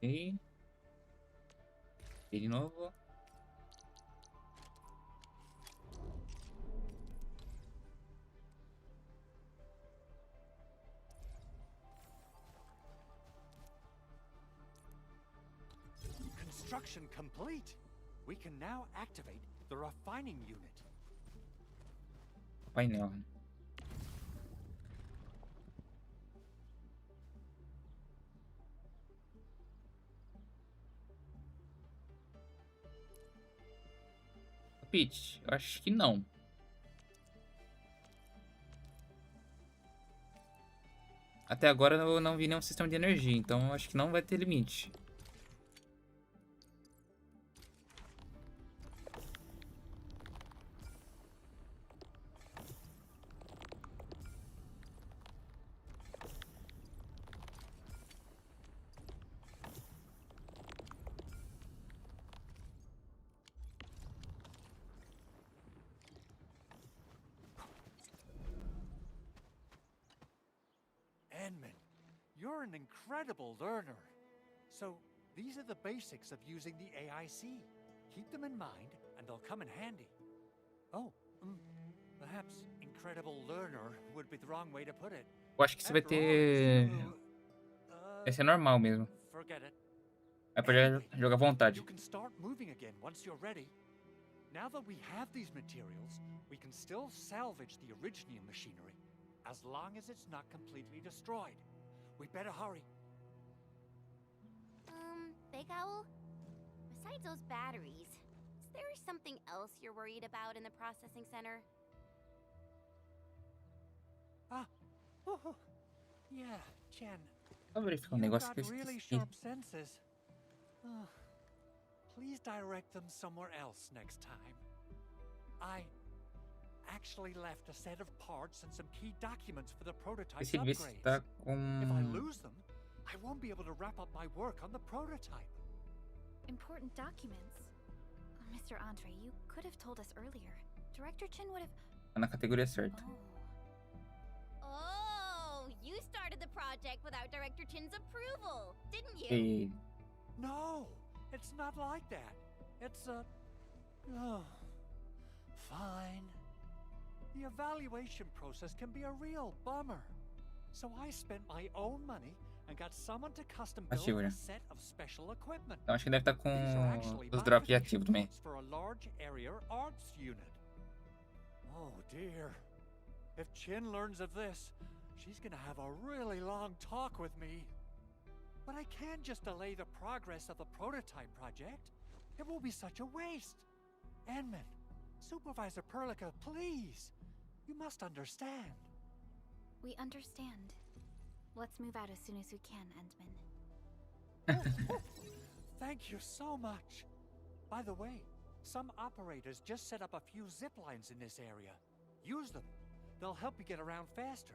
E de novo. Construction complete. We can now activate the refining unit. Painel. Pete, eu acho que não. Até agora eu não vi nenhum sistema de energia, então eu acho que não vai ter limite. Endman, you're an incredible learner. So, these are the basics of using the AIC. Keep them in mind, and they'll come in handy. Oh, perhaps incredible learner would be the wrong way to put it. Eu acho que você vai ter... Vai ser normal mesmo. Forget it. Vai poder jogar à vontade. You can start moving again once you're ready. Now that we have these materials, we can still salvage the originium machinery, as long as it's not completely destroyed. We better hurry. Big Owl? Besides those batteries, is there something else you're worried about in the processing center? Yeah, Chen. Vou verificar um You've negócio que got eu really esqueci. sharp senses. Please direct them somewhere else next time. I actually left a set of parts and some key documents for the prototype Esse ver se upgrades. tá If I com... lose them, I won't be able to wrap up my work on the prototype. Important documents. Mr. Andre, you could have told us earlier. Director Chin would have... Tá na categoria certa. Oh, you started the project without Director Chin's approval, didn't you? E... No, it's not like that. It's fine. The evaluation process can be a real bummer. So I spent my own money and got someone to custom build Segura. a set of special equipment. Então acho que deve estar com These are actually os drops ativos também. modifications for a large area arts unit. Oh dear. If Chin learns of this, she's gonna have a really long talk with me. But I can't just delay the progress of the prototype project. It will be such a waste. Enman, Supervisor Perlica, please. You must understand. We understand. Let's move out as soon as we can, Endman. Thank you so much. By the way, some operators just set up a few zip lines in this area. Use them. They'll help you get around faster.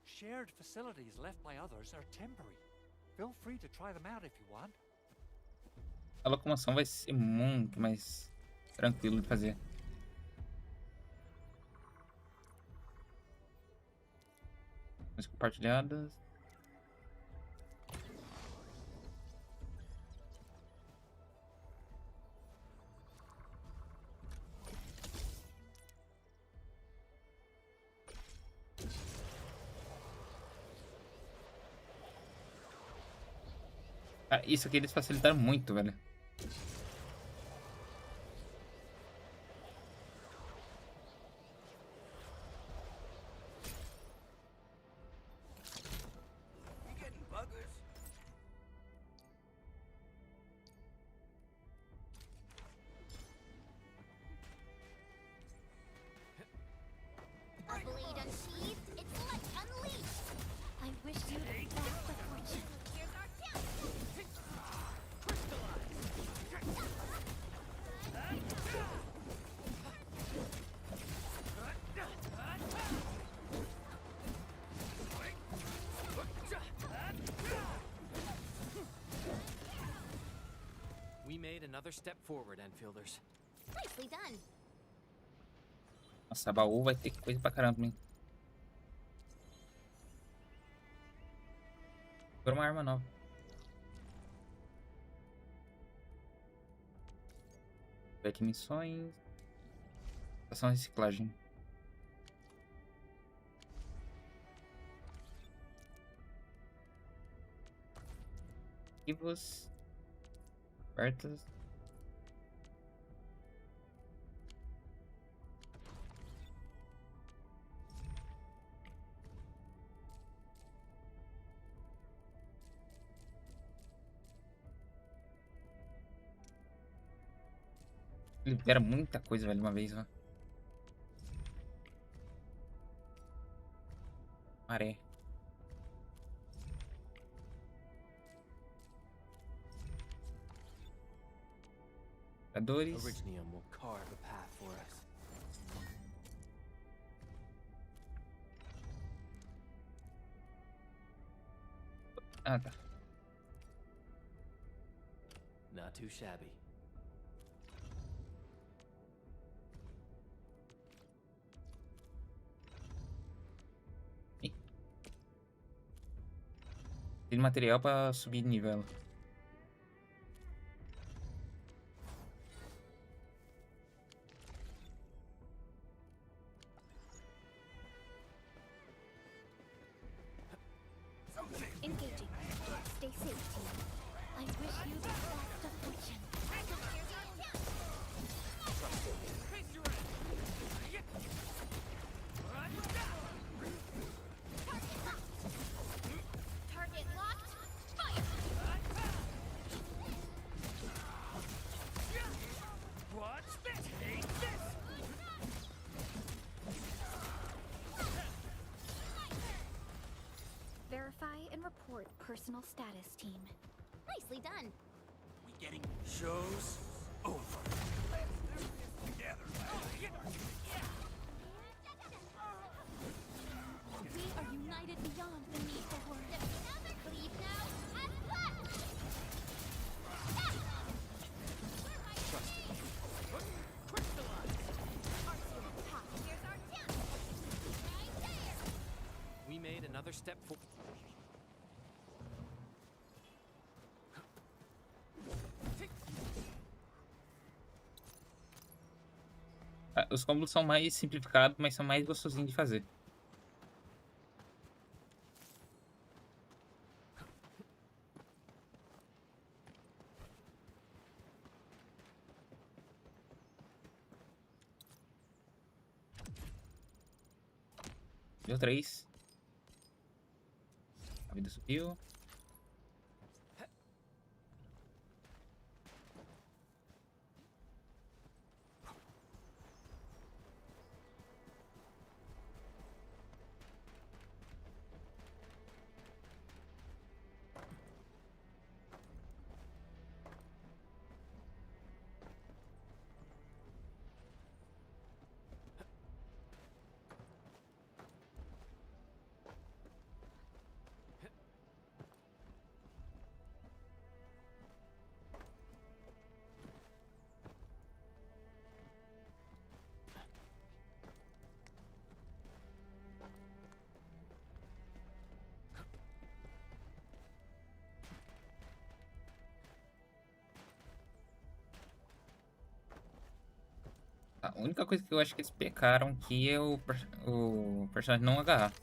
Shared facilities left by others are temporary. Feel free to try them out if you want. A locomoção vai ser muito mais tranquilo de fazer. Mas compartilhadas. Ah, isso aqui eles facilitaram muito, velho. A blade unsheathed, its let's unleash. I wish you the best of fortune. Here's our chance. We made another step forward, Enfielders. Nicely done. Nossa, baú vai ter coisa pra caramba, hein? Agora uma arma nova. Aqui missões. Estação de reciclagem. Vivos. Abertas. Libera muita coisa, velho, uma vez, ó. Maré. Jogadores. Eryon will carve a path for us. Ah, tá. Not too shabby. Tem material pra subir de nível. Engaging. Stay safe, team. I wish you the best of fortune. Target locked. Fire. Watch this! Take this! Verify and report personal status, team. Nicely done. We getting shows over. Together. We are united beyond the need for words. Leave now. As left. Here's our chance. Right there. We made another step forward. Os combos são mais simplificados, mas são mais gostosinhos de fazer. Deu 3. A vida subiu. A única coisa que eu acho que eles pecaram aqui é o personagem não agarrar.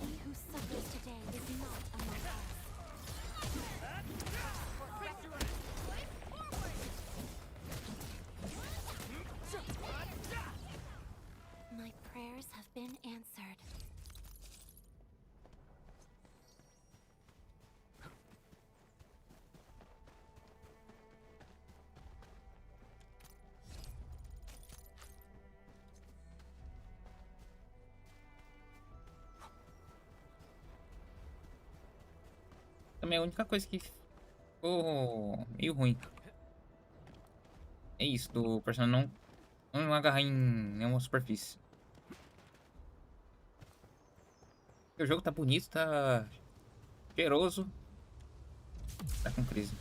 He who suffers today is not among us. My prayers have been answered. Também a única coisa que ficou meio ruim é isso, do personagem não agarrar em nenhuma superfície. O jogo tá bonito, tá cheiroso, tá com crise.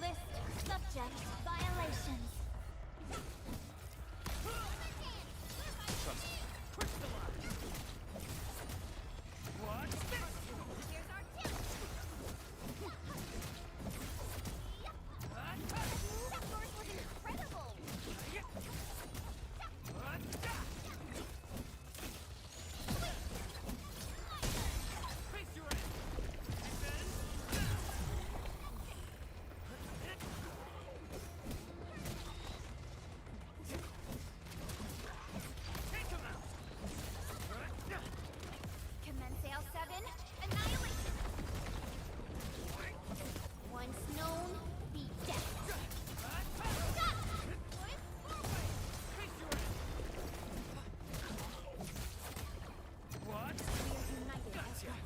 List subject violations. Commence L7 annihilation. Once known, be dead. We are united as one.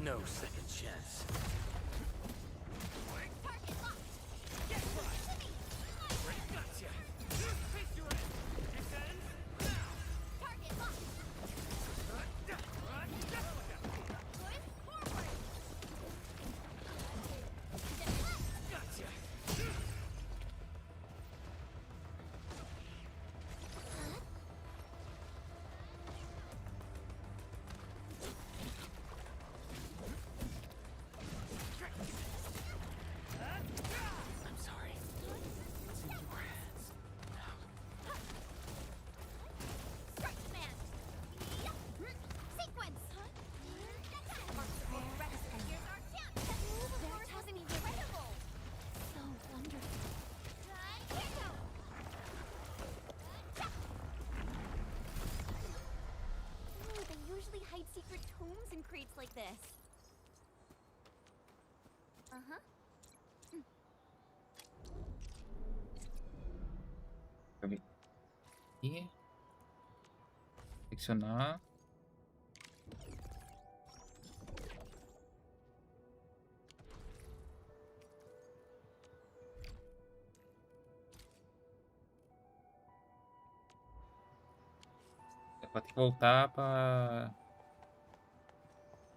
No second chance. I'm sorry. It's in your hands now. Strike command. Sequence. That wasn't incredible. So wonderful. Ooh, they usually hide secret tomes in crates like this. Uh-huh. Deixa eu ver aqui. Seleccionar. Vai ter que voltar pra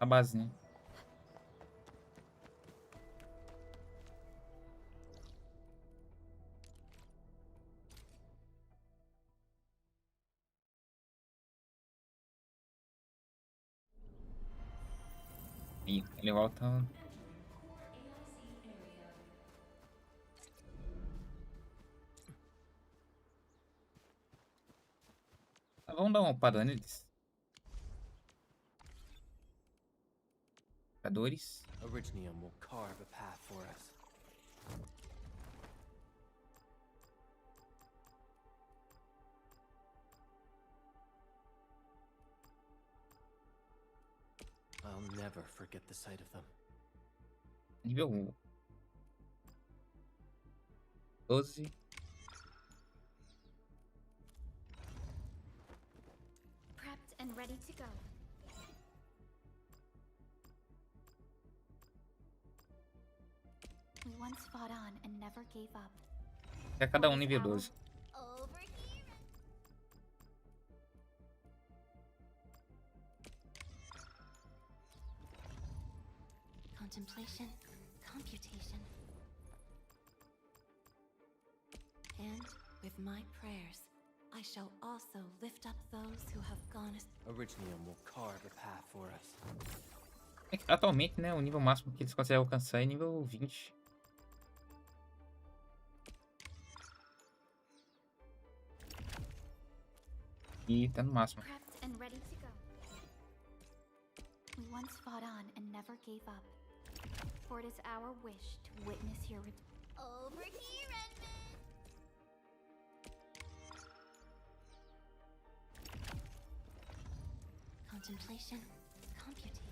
a base, né? E ele volta. Vamos dar uma upada neles. Jogadores. Originium will carve a path for us. I'll never forget the sight of them. Nível 12. Prepped and ready to go. We once fought on and never gave up. É cada um nível 12. Over here. Contemplation, computation. And with my prayers, I shall also lift up those who have gone astray. Originium will carve a path for us. É que atualmente, né, o nível máximo que eles conseguem alcançar é nível 20. E tá no máximo. Prepped and ready to go. We once fought on and never gave up. For it is our wish to witness your Over here, Edmund. Contemplation, computation.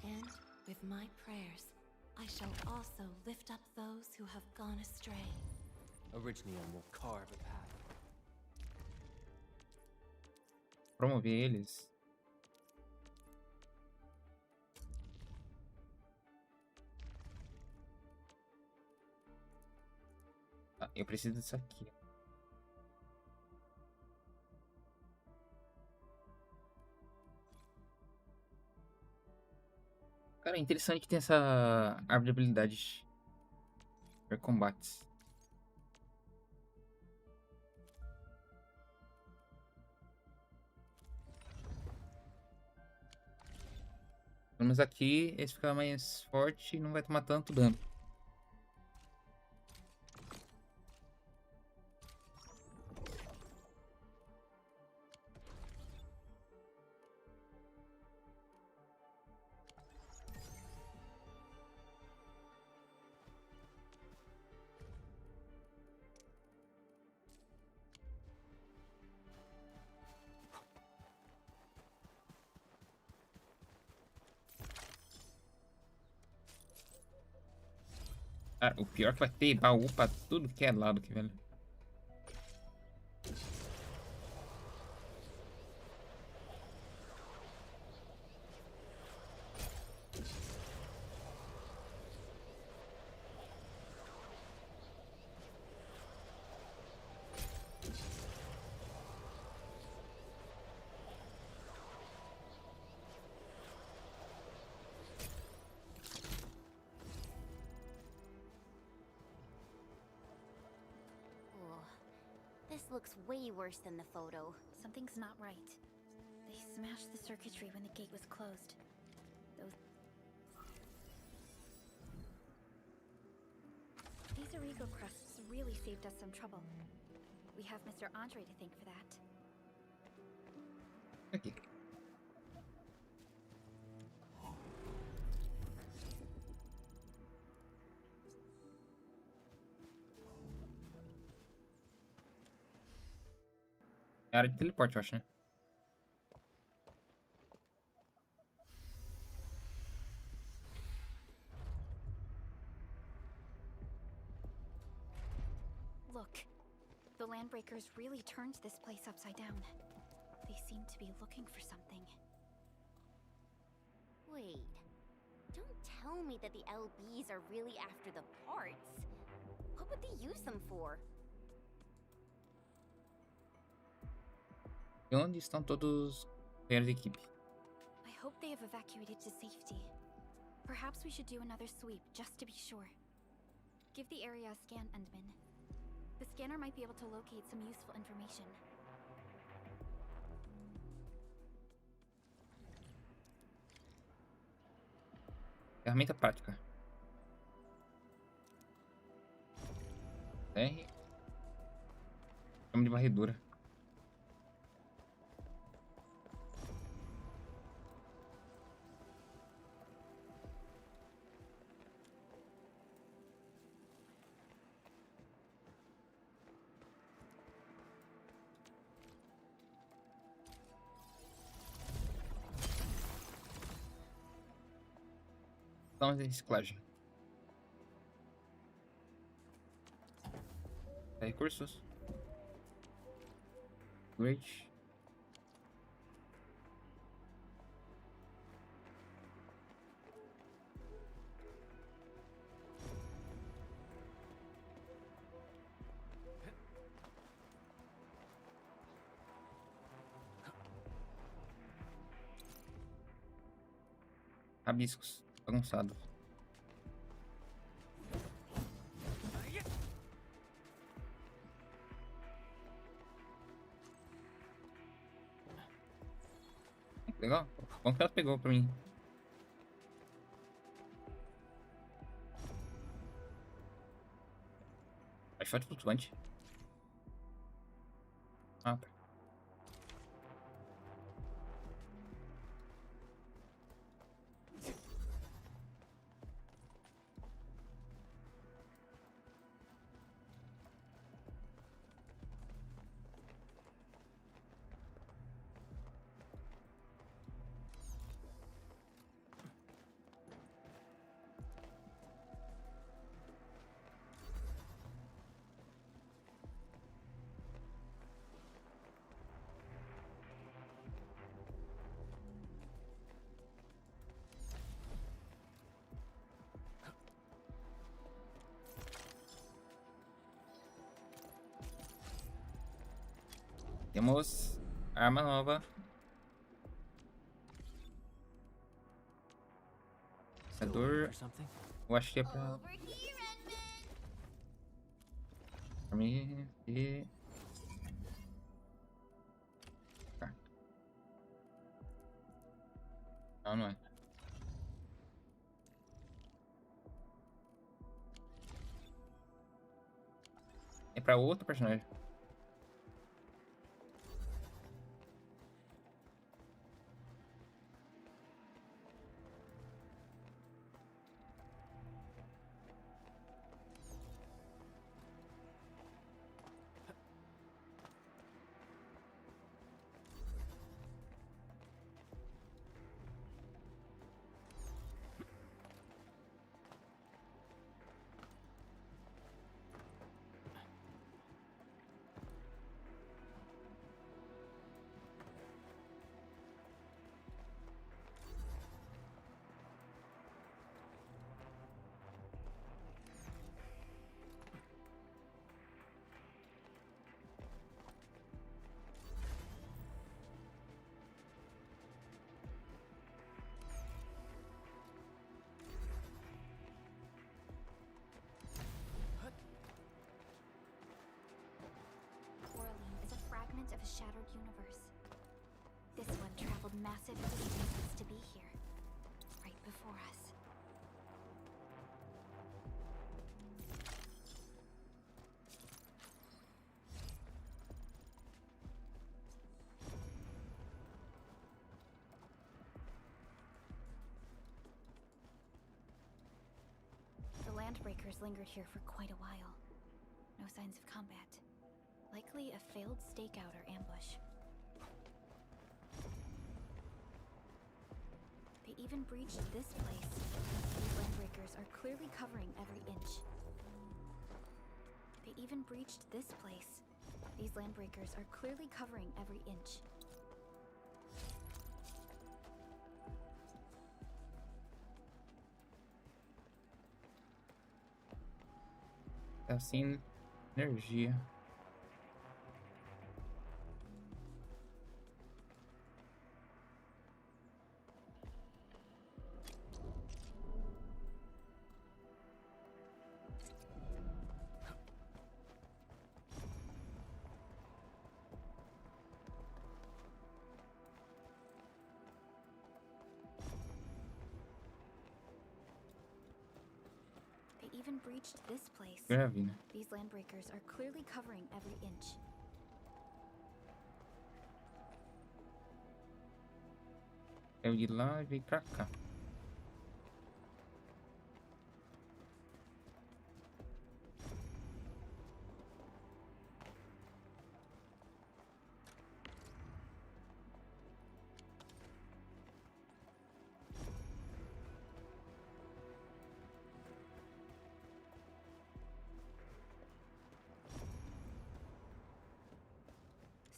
And with my prayers, I shall also lift up those who have gone astray. Originium will carve a path. Promover eles. Ah, eu preciso disso aqui. Cara, é interessante que tem essa árvore de habilidades para combates. Pelo menos aqui, esse fica mais forte e não vai tomar tanto dano. Cara, o pior é que vai ter baú pra tudo que é lado aqui, velho. This looks way worse than the photo. Something's not right. They smashed the circuitry when the gate was closed. These Origo crusts really saved us some trouble. We have Mr. Andre to thank for that. Aqui. É área de teleporte, eu acho, né? Look, the Landbreakers really turned this place upside down. They seem to be looking for something. Wait. Don't tell me that the LBs are really after the parts. What would they use them for? E onde estão todos os companheiros de equipe? I hope they have evacuated to safety. Perhaps we should do another sweep just to be sure. Give the area a scan, Endman. The scanner might be able to locate some useful information. Ferramenta prática. R. Chama de varredura. De reciclagem. Recursos. Great. Rabiscos bagunçados. Legal. Bom que ela pegou pra mim. Shot flutuante. Ah, tá. Temos arma nova. Pensador. Eu acho que é pra mim e... Tá. Não, não é. É pra outro personagem. Of a shattered universe. This one traveled massive distances to be here, right before us. The Landbreakers lingered here for quite a while. No signs of combat. Likely a failed stakeout or ambush. They even breached this place. These Landbreakers are clearly covering every inch. They even breached this place. These Landbreakers are clearly covering every inch. Tá sem energia. Even breached this place. Grave, né? These Landbreakers are clearly covering every inch. Eu ir lá e vir pra cá.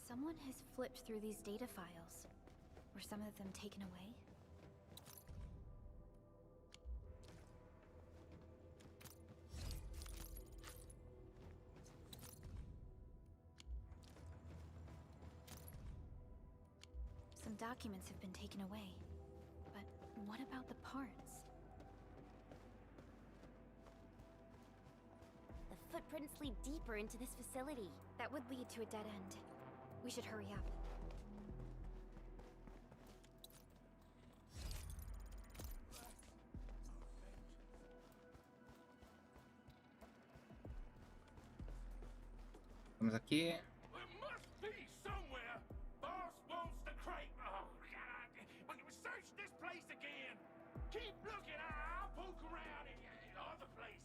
Someone has flipped through these data files. Were some of them taken away? Some documents have been taken away, but What about the parts? The footprints lead deeper into this facility. That would lead to a dead end. We should hurry up. Vamos aqui. There must be somewhere. Boss wants to crate. Oh, God. We can search this place again. Keep looking. I'll poke around in other places.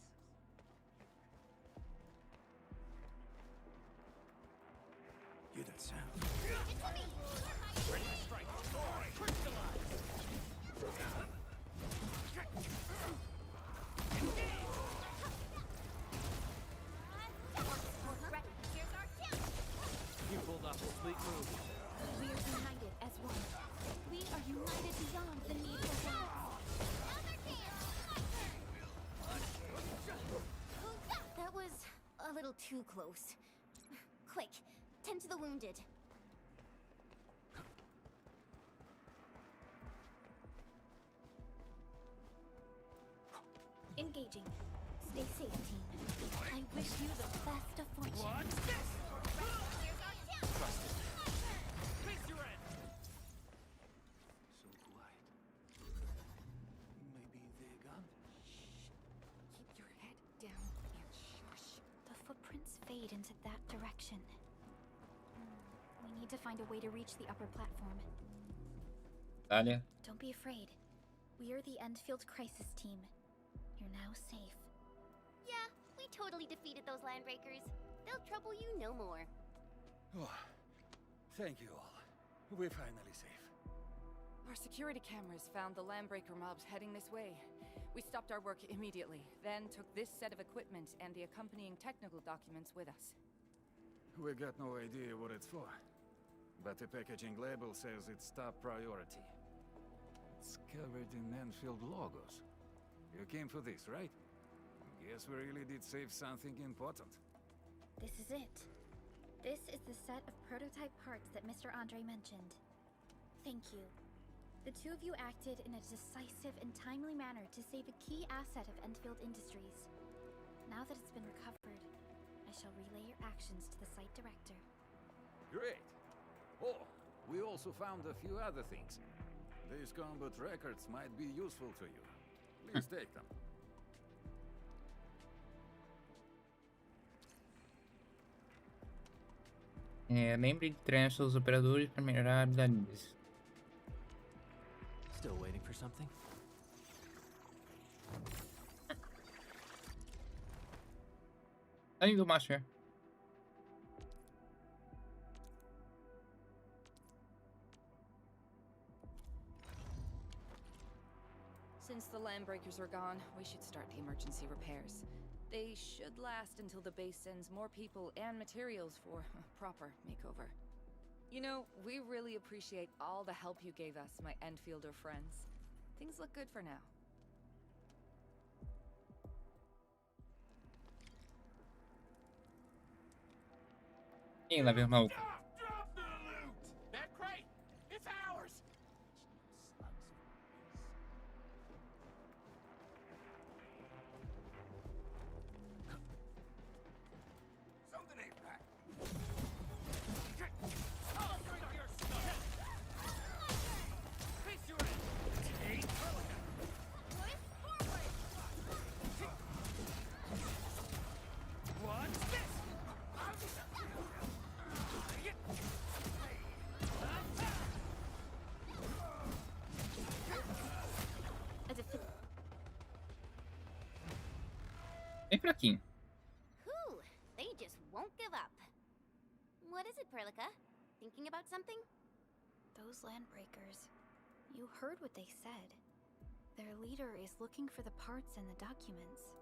Hear that sound? Ready to strike. Crystallize. You pulled off a sweet move. We are united as one. We are united beyond the need for words. That was a little too close. Quick, tend to the wounded. Engaging. Stay safe, team. I wish you the best of fortune. What's this? Trust it. Face your end. So quiet. Maybe they're gone? Keep your head down and shush. The footprints fade into that direction. We need to find a way to reach the upper platform. Dale. Don't be afraid. We are the Endfield crisis team. You're now safe. Yeah, we totally defeated those landbreakers. They'll trouble you no more. Oh, thank you all. We're finally safe. Our security cameras found the landbreaker mobs heading this way. We stopped our work immediately, then took this set of equipment and the accompanying technical documents with us. We got no idea what it's for, but the packaging label says it's top priority. It's covered in Enfield logos. You came for this, right? Guess we really did save something important. This is it. This is the set of prototype parts that Mr. Andre mentioned. Thank you. The two of you acted in a decisive and timely manner to save a key asset of Endfield Industries. Now that it's been recovered, I shall relay your actions to the site director. Great! Oh, we also found a few other things. These combat records might be useful to you. Please take them. Lembre de treinar seus operadores para melhorar habilidades. Still waiting for something? Tá lindo, Master. Since the landbreakers are gone, we should start the emergency repairs. They should last until the base sends more people and materials for a proper makeover. You know, we really appreciate all the help you gave us, my Enfielder friends. Things look good for now. Ih, lá vem o maluco. Drop the loot! That crate! It's ours! Something ain't right. I'll bring your stuff! Face your end! Take What's this? Bem fraquinho. Whew, they just won't give up. What is it, Perlica? Thinking about something? Those landbreakers. You heard what they said. Their leader is looking for the parts and the documents.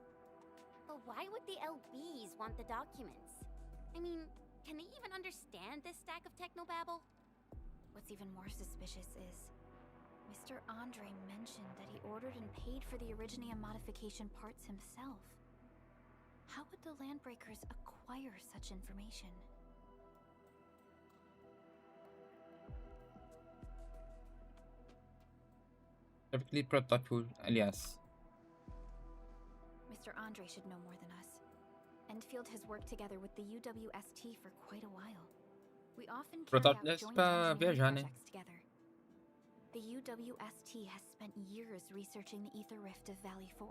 But why would the LBs want the documents? I mean, can they even understand this stack of technobabble? What's even more suspicious is Mr. Andre mentioned that he ordered and paid for the Originium modification parts himself. How would the landbreakers acquire such information? Aquele protótipo, aliás. Mr. Andre should know more than us. Endfield has worked together with the UWST for quite a while. We often carry Protótipo out é joint pra engineering viajar, né? projects together. The UWST has spent years researching the ether rift of Valley 4.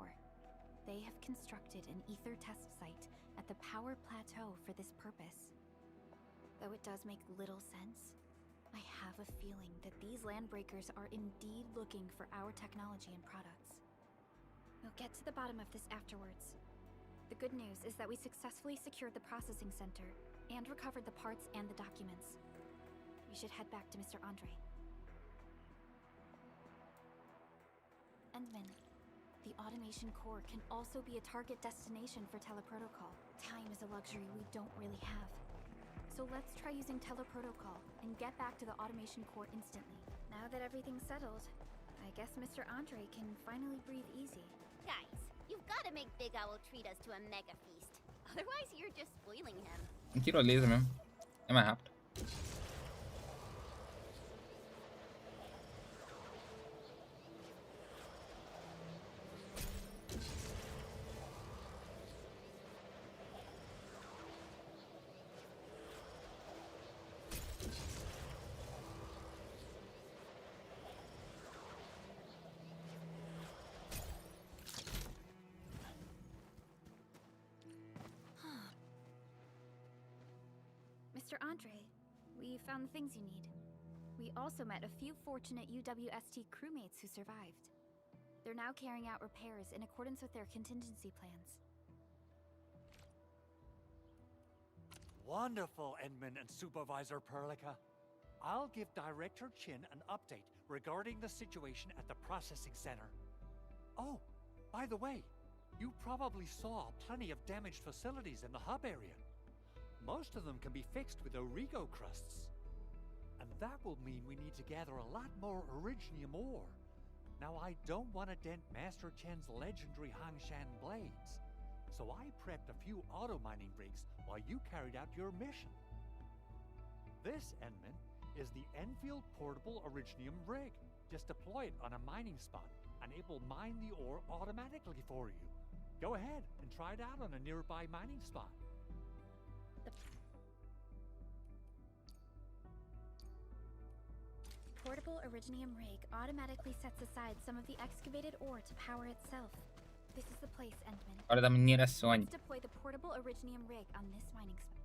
They have constructed an ether test site at the power plateau for this purpose. Though it does make little sense, I have a feeling that these landbreakers are indeed looking for our technology and products. We'll get to the bottom of this afterwards. The good news is that we successfully secured the processing center and recovered the parts and the documents. We should head back to Mr. Andre. Endman, the automation core can also be a target destination for teleprotocol. Time is a luxury we don't really have. So let's try using teleprotocol and get back to the automation core instantly. Now that everything's settled, I guess Mr. Andre can finally breathe easy. Guys, you've got to make Big Owl treat us to a mega feast. Otherwise, you're just spoiling him. Tirolesa mesmo. É mais rápido. Mr. Andre, we found the things you need. We also met a few fortunate UWST crewmates who survived. They're now carrying out repairs in accordance with their contingency plans. Wonderful, Endman and Supervisor Perlica. I'll give Director Chin an update regarding the situation at the processing center. Oh, by the way, you probably saw plenty of damaged facilities in the hub area. Most of them can be fixed with Origo crusts. And that will mean we need to gather a lot more Originium ore. Now, I don't want to dent Master Chen's legendary Hangshan blades, so I prepped a few auto-mining rigs while you carried out your mission. This, Endman, is the Enfield Portable Originium rig. Just deploy it on a mining spot, and it will mine the ore automatically for you. Go ahead and try it out on a nearby mining spot. Portable Originium rig automatically sets aside some of the excavated ore to power itself. This is the place, Endman. Hora da mineração. Let's deploy the portable Originium rig on this mining spot.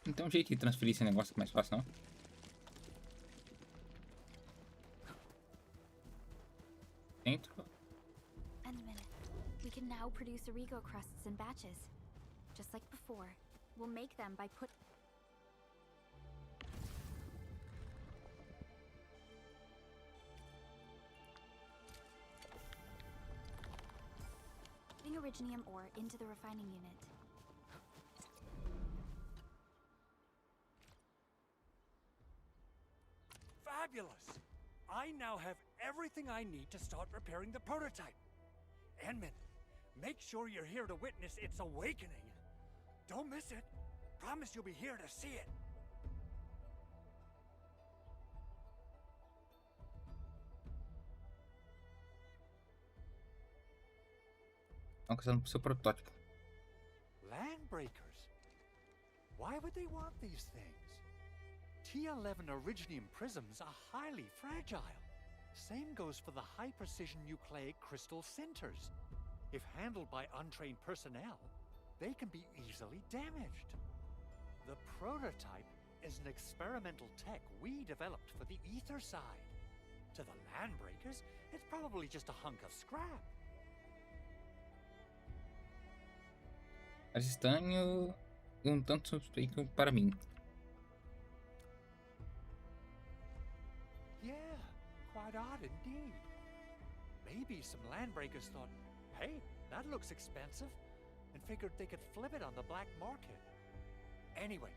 Não tem um jeito de transferir esse negócio mais fácil, não? Entro. Endman, we can now produce Origo crusts in batches. Just like before, we'll make them by putting Originium ore into the refining unit. Fabulous! I now have everything I need to start repairing the prototype. Endman, make sure you're here to witness its awakening. Don't miss it. Promise you'll be here to see it. Estão caçando pro seu protótipo. Landbreakers? Why would they want these things? T11 Originium prisms are highly fragile. Same goes for the high-precision nucleic crystal centers. If handled by untrained personnel, they can be easily damaged. The prototype is an experimental tech we developed for the ether side. To the Landbreakers, it's probably just a hunk of scrap. Parece estranho e tanto suspeito para mim. Yeah, quite odd indeed. Maybe some Landbreakers thought, hey, that looks expensive, and figured they could flip it on the black market. Anyway,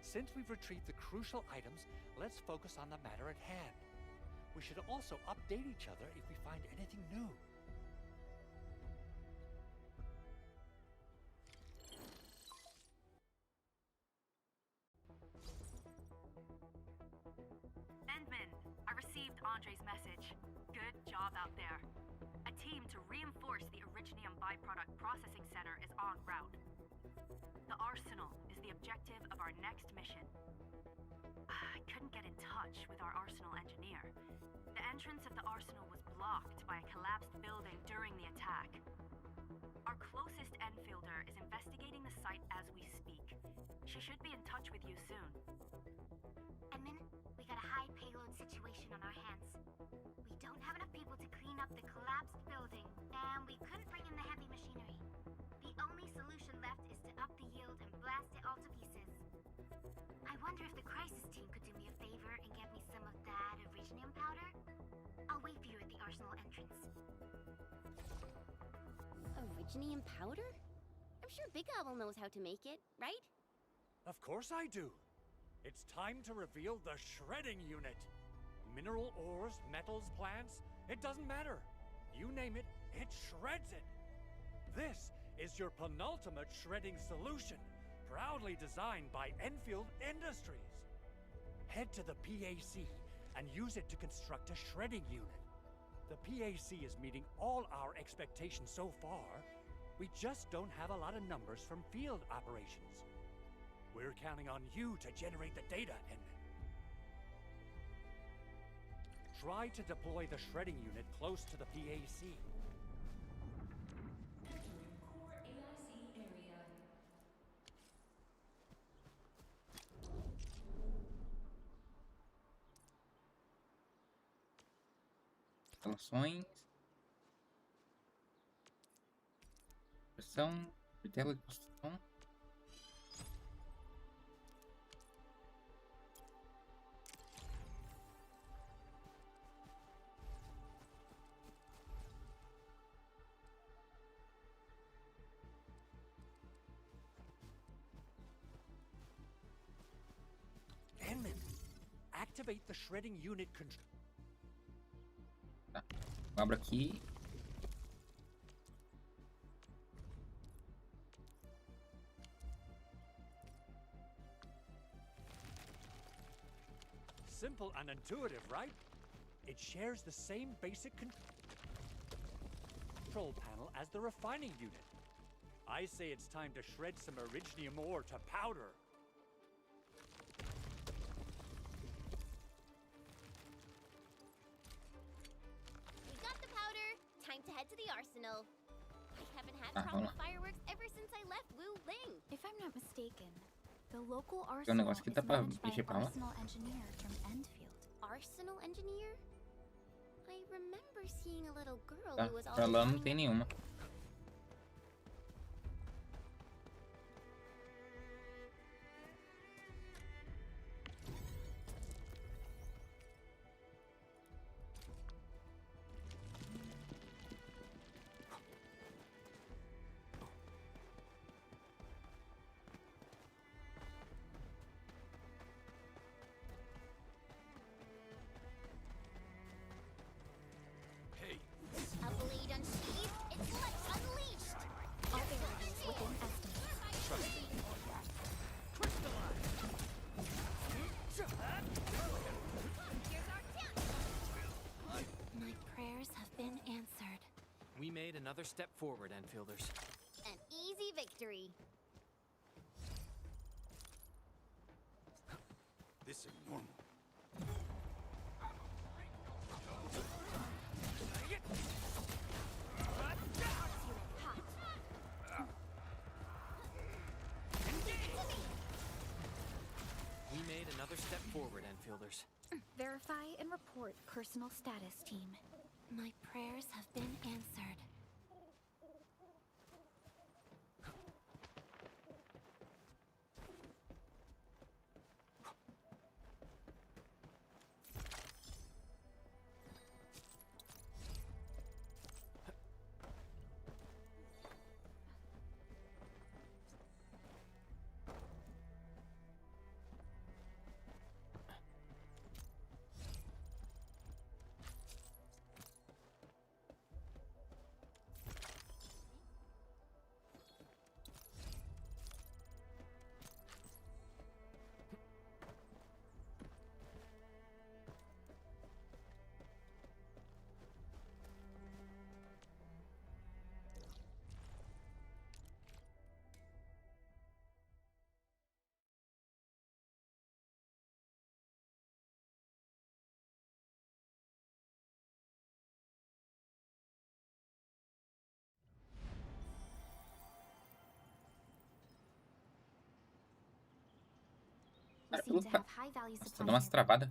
since we've retrieved the crucial items, let's focus on the matter at hand. We should also update each other if we find anything new. Endman, I received Andre's message. Good job out there. A team to reinforce the Originium byproduct processing center is en route. The arsenal is the objective of our next mission. I couldn't get in touch with our arsenal engineer. The entrance of the arsenal was blocked by a collapsed building during the attack. Our closest Enfielder is investigating the site as we speak. She should be in touch with you soon. Edmund, we got a high payload situation on our hands. We don't have enough people to clean up the collapsed building, and we couldn't bring in the heavy machinery. The only solution left is to up the yield and blast it all to pieces. I wonder if the crisis team could do me a favor and get me some of that Originium powder? I'll wait for you at the arsenal entrance. Originium powder? I'm sure Big Owl knows how to make it, right? Of course I do. It's time to reveal the shredding unit. Mineral ores, metals, plants, it doesn't matter. You name it, it shreds it. This is your penultimate shredding solution, proudly designed by Enfield Industries. Head to the PAC and use it to construct a shredding unit. The PAC is meeting all our expectations so far. We just don't have a lot of numbers from field operations. We're counting on you to generate the data, Edmund. Try to deploy the shredding unit close to the PAC. Relações. Pressão. Tela de construção. Edmund, activate the shredding unit control. Tá. Eu abro aqui. Simple and intuitive, right? It shares the same basic control panel as the refining unit. I say it's time to shred some Originium ore to powder. We got the powder. Time to head to the arsenal. I haven't had proper fireworks ever since I left Wu Ling. If I'm not mistaken, the local Tem arsenal negócio que is dá pra managed by mexer an pra lá. arsenal engineer from Endfield. Arsenal engineer? I remember seeing a little girl Tá. who was Pra lá não tem nenhuma. A blade unsheathed, its lips unleashed. All variables within estimates. Trust me. My prayers have been answered. We made another step forward, Enfielders. An easy victory. This is normal. We made another step forward, Enfielders. Verify and report personal status, team. My prayers have been answered. We Cara, seem to have high value Nossa, tô supplies dando umas here. travadas.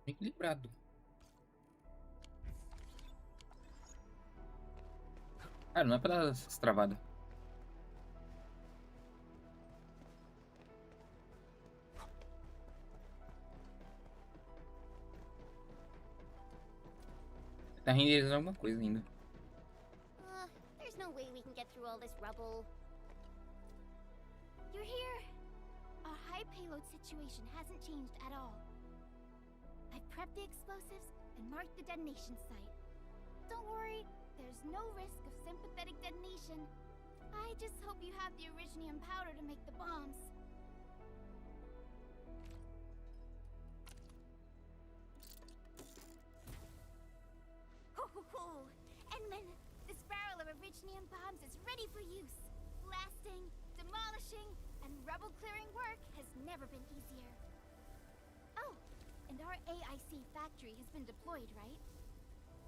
Equilibrado. Cara, não é pra dar essas travadas. Tá renderizando alguma coisa ainda. There's no way we can get through all this rubble. You're here. Our high payload situation hasn't changed at all. I've prepped the explosives and marked the detonation site. Don't worry, there's no risk of sympathetic detonation. I just hope you have the originium powder to make the bombs. Ho! Endman, this barrel of originium bombs is ready for use. Blasting, demolishing, and rubble-clearing work has never been easier. Oh, and our AIC factory has been deployed, right?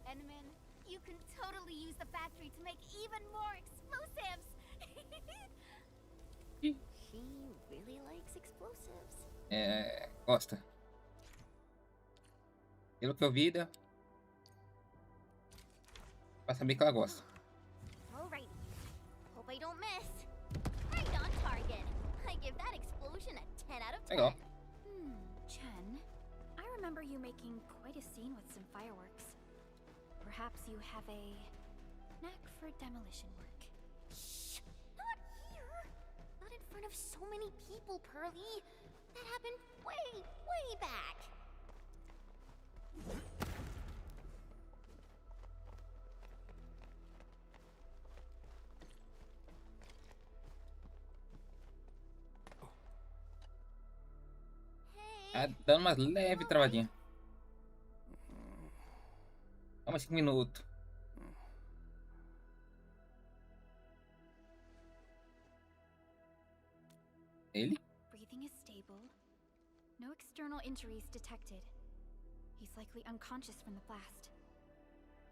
Endman, you can totally use the factory to make even more explosives! He really likes explosives. Gosta. Pelo que eu vi, dá pra saber que ela gosta. Alrighty. Hope I don't miss. Right on target. I give that explosion a 10 out of 10. Legal. Chen, I remember you making quite a scene with some fireworks. Perhaps you have a knack for demolition work. Shh! Not here! Not in front of so many people, Pearly. That happened way back. Dando umas leve travadinha. Dá mais 5 minutos. Ele? Breathing is stable. No external injuries detected. He's likely unconscious from the blast.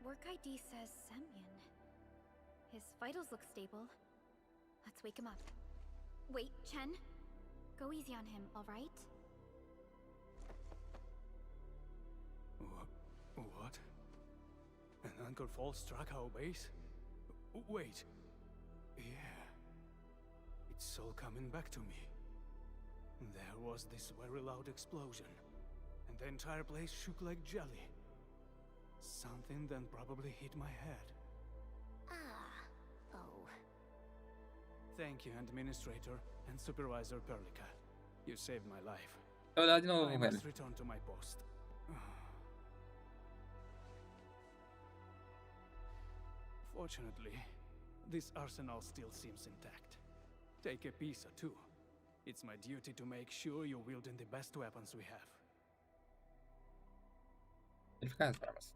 Work ID says Semyon. His vitals look stable. Let's wake him up. Wait, Chen. Go easy on him, alright? What? An anchor fall struck our base? Wait. Yeah. It's all coming back to me. There was this very loud explosion, and the entire place shook like jelly. Something then probably hit my head. Oh. Thank you, Administrator and Supervisor Perlica. You saved my life. Olha de novo, I velho. must return to my post. Fortunately, this arsenal still seems intact. Take a piece or two. It's my duty to make sure you're wielding the best weapons we have. Ele fica as bravas.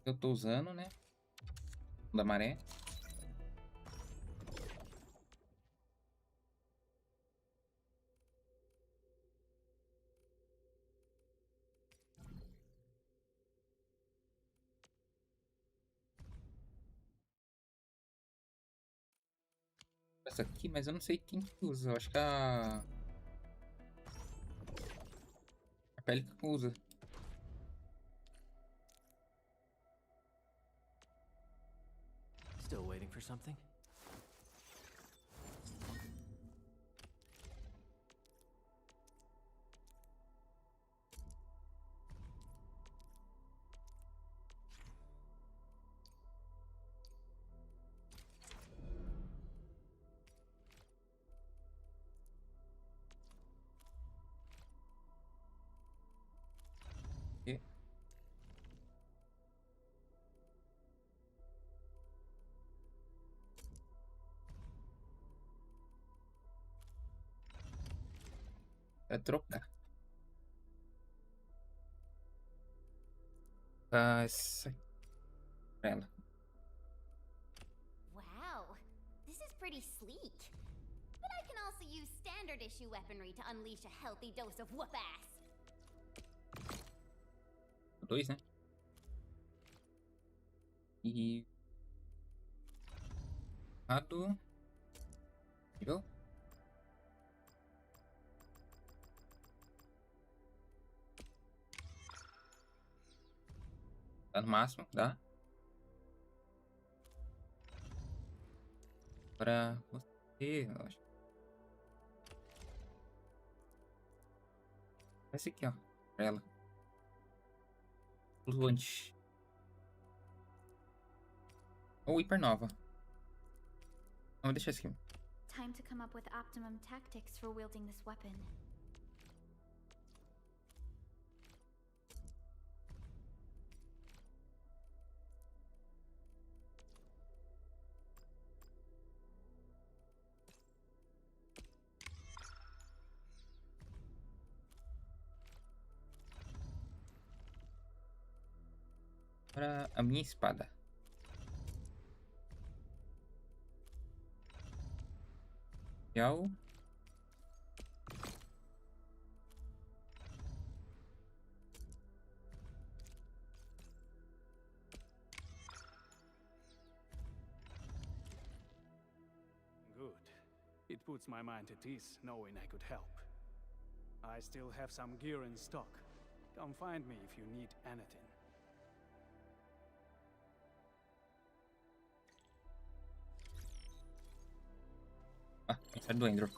Eu tô usando, né? Da maré. Essa aqui, mas eu não sei quem que usa. Eu acho que a pele que usa. Still waiting for something? E... Pra trocar. Essa aqui pra ela. Wow, this is pretty sleek. But I can also use standard issue weaponry to unleash a healthy dose of whoop-ass. 2, né? E... Lado... Nível? Tá no máximo, dá. Pra você, eu acho. Esse aqui, ó. Pra ela. Flutuante. Ou hipernova. Vamos deixar esse aqui. Time to come up with optimum tactics for wielding this weapon. Para a minha espada. Tchau. Good. It puts my mind at ease knowing I could help. I still have some gear in stock. Come find me if you need anything. Ah, mensagem do Entra.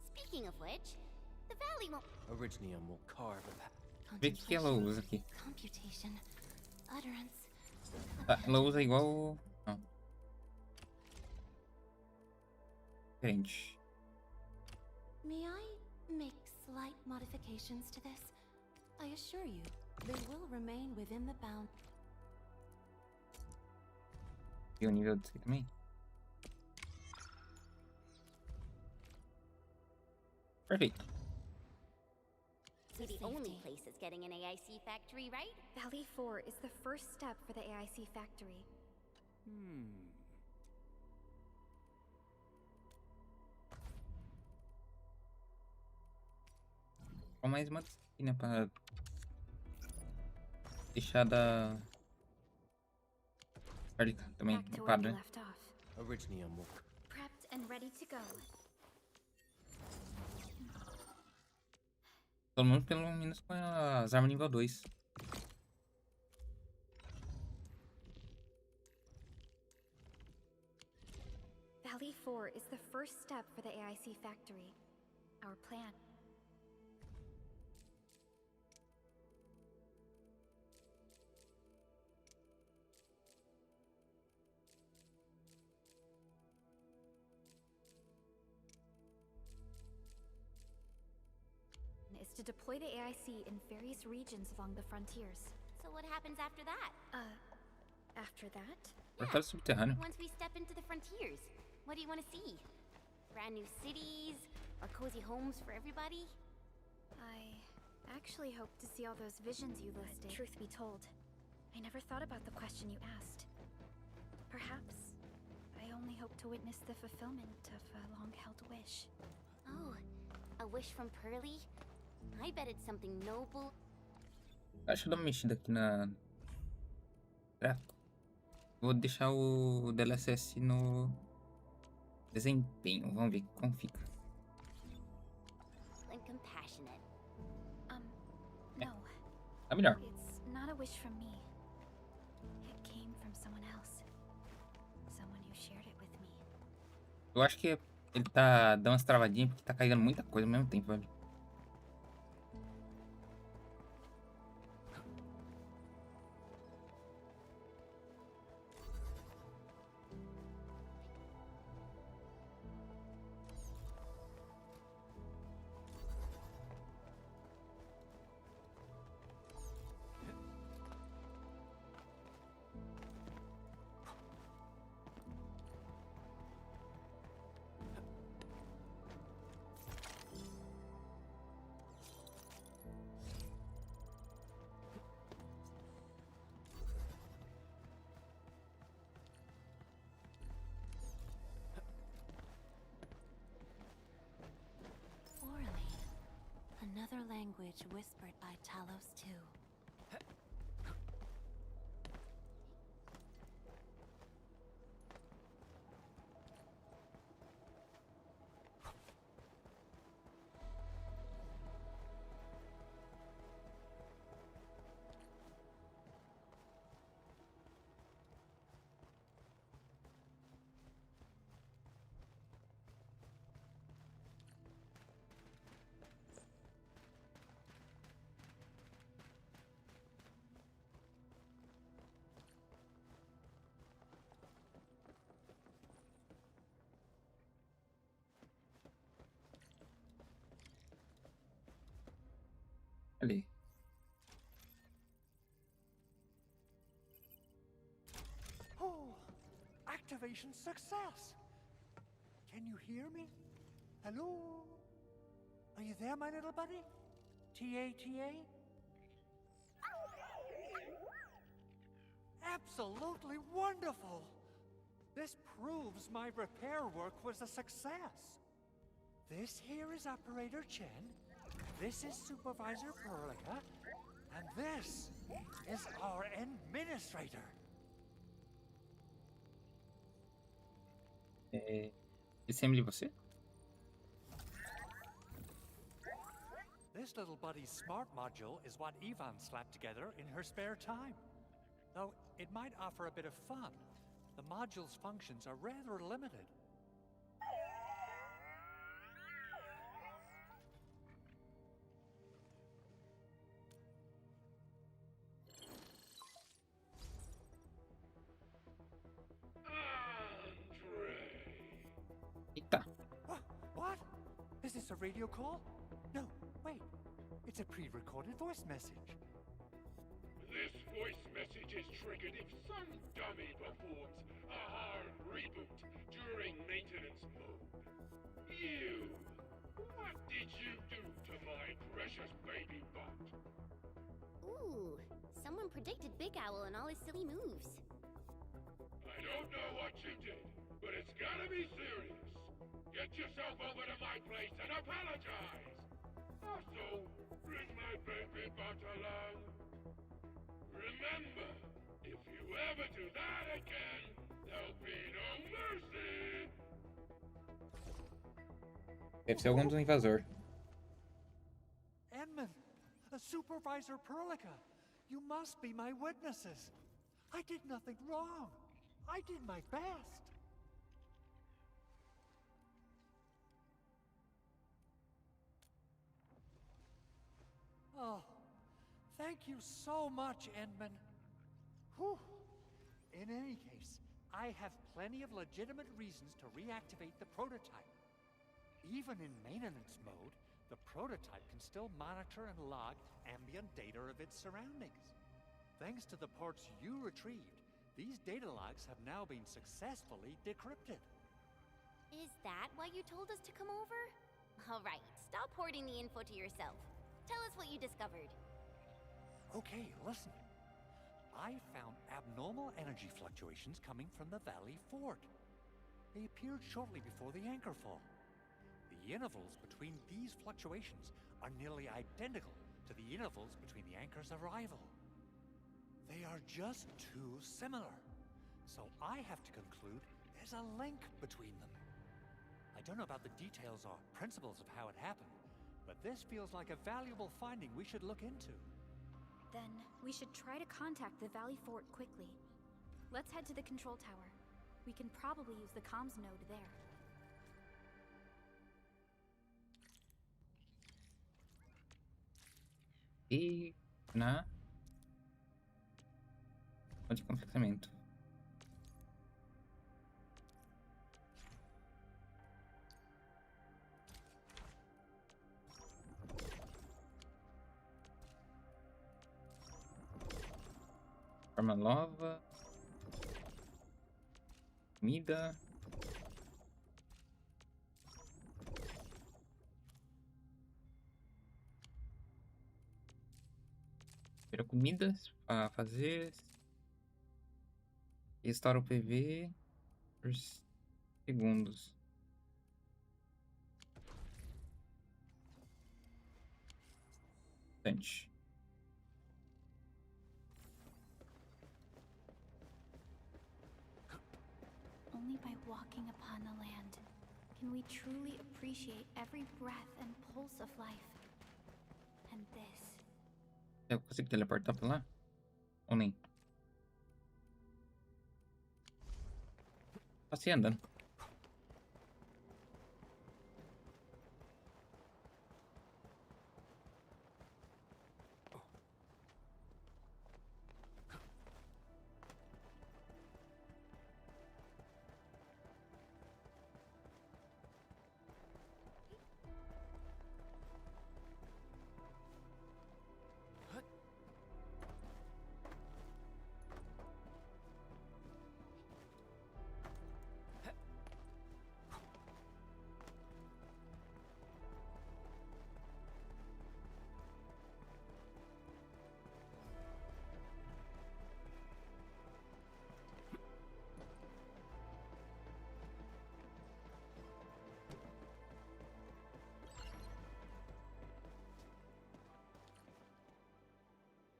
Speaking of which, the valley won't... Originium will carve a path. Vê o que ela usa aqui. Computation. Utterance. Ah, ela usa igual... Não. Diferente. May I make slight modifications to this? I assure you, they will remain within the bound. E o nível desse aqui também. Perfeito. We're the only place that's getting an AIC factory, right? Valley 4 is the first step for the AIC factory. Com mais uma disciplina para deixar da... também Back to no where we quadro, né? left off. Originium will... Prepped and ready to go. Todo mundo pelo menos com as armas nível 2. Valley 4 is the first step for the AIC factory. Our plan. Is to deploy the AIC in various regions along the frontiers. So what happens after that? After that? Portal subterrâneo. Once we step into the frontiers, what do you want to see? Brand new cities? Or cozy homes for everybody? I actually hope to see all those visions you listed. Truth be told, I never thought about the question you asked. Perhaps I only hope to witness the fulfillment of a long-held wish. Oh, a wish from Pearly? I bet it's something noble. Acho que eu dou uma mexida aqui na... Vou deixar o DLSS no desempenho. Vamos ver como fica. And compassionate. No. Tá melhor. It's not a wish from me. It came from someone else. Someone who shared it with me. Eu acho que ele tá dando umas travadinhas porque tá carregando muita coisa ao mesmo tempo, velho. language whispered by Talos too. Ali. Oh, activation success! Can you hear me? Hello? Are you there, my little buddy? T-A-T-A? Absolutely wonderful! This proves my repair work was a success. This here is Operator Chen, this is Supervisor Perlica, and this is our Administrator. Esse é de você? This little buddy's smart module is what Ivan slapped together in her spare time. Though it might offer a bit of fun, the module's functions are rather limited. Eita. What? Is this a radio call? No, wait. It's a pre-recorded voice message. This voice message is triggered if some dummy performs a hard reboot during maintenance mode. You! What did you do to my precious baby butt? Ooh, someone predicted Big Owl and all his silly moves. I don't know what you did, but it's gotta be serious. Get yourself over to my place and apologize. Also, bring my baby butt along. Remember, if you ever do that again, there'll be no mercy. Deve ser algum dos invasor. Edmund, Supervisor Perlica, you must be my witnesses. I did nothing wrong. I did my best. Oh, thank you so much, Edmund. Whew. In any case, I have plenty of legitimate reasons to reactivate the prototype. Even in maintenance mode, the prototype can still monitor and log ambient data of its surroundings. Thanks to the parts you retrieved, these data logs have now been successfully decrypted. Is that why you told us to come over? All right, stop hoarding the info to yourself. Tell us what you discovered. Okay, listen. I found abnormal energy fluctuations coming from the Valley Fort. They appeared shortly before the anchor fall. The intervals between these fluctuations are nearly identical to the intervals between the anchor's arrival. They are just too similar. So I have to conclude there's a link between them. I don't know about the details or principles of how it happened, but this feels like a valuable finding we should look into. Then we should try to contact the Valley Fort quickly. Let's head to the control tower. We can probably use the comms node there. E na de completamento. Arma nova. Comida. Tira comidas para fazer. Restaura o PV por segundos. Importante. Only by walking upon the land can we truly appreciate every breath and pulse of life. And this. Eu consigo teleportar pra lá? Ou nem? Passei andando.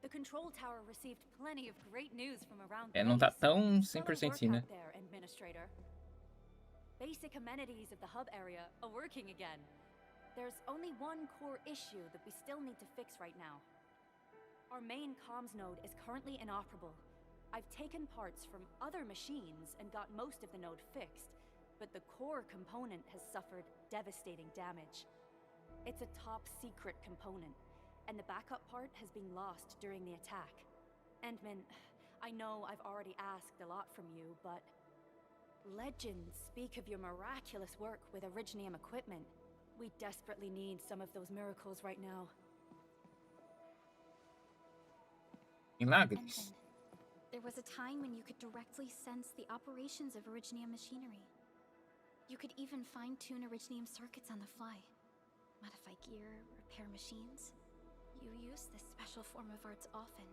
The control tower received plenty of great news from around É, não tá base. tão Solid 100% work sim, né? out there, Administrator. Basic amenities of the hub area are working again. There's only one core issue that we still need to fix right now. Our main comms node is currently inoperable. I've taken parts from other machines and got most of the node fixed, but the core component has suffered devastating damage. It's a top secret component, and the backup part has been lost during the attack. Endman, I know I've already asked a lot from you, but legends speak of your miraculous work with Originium equipment. We desperately need some of those miracles right now. Milagres. There was a time when you could directly sense the operations of Originium machinery. You could even fine-tune Originium circuits on the fly. Modify gear, repair machines. You use this special form of arts often.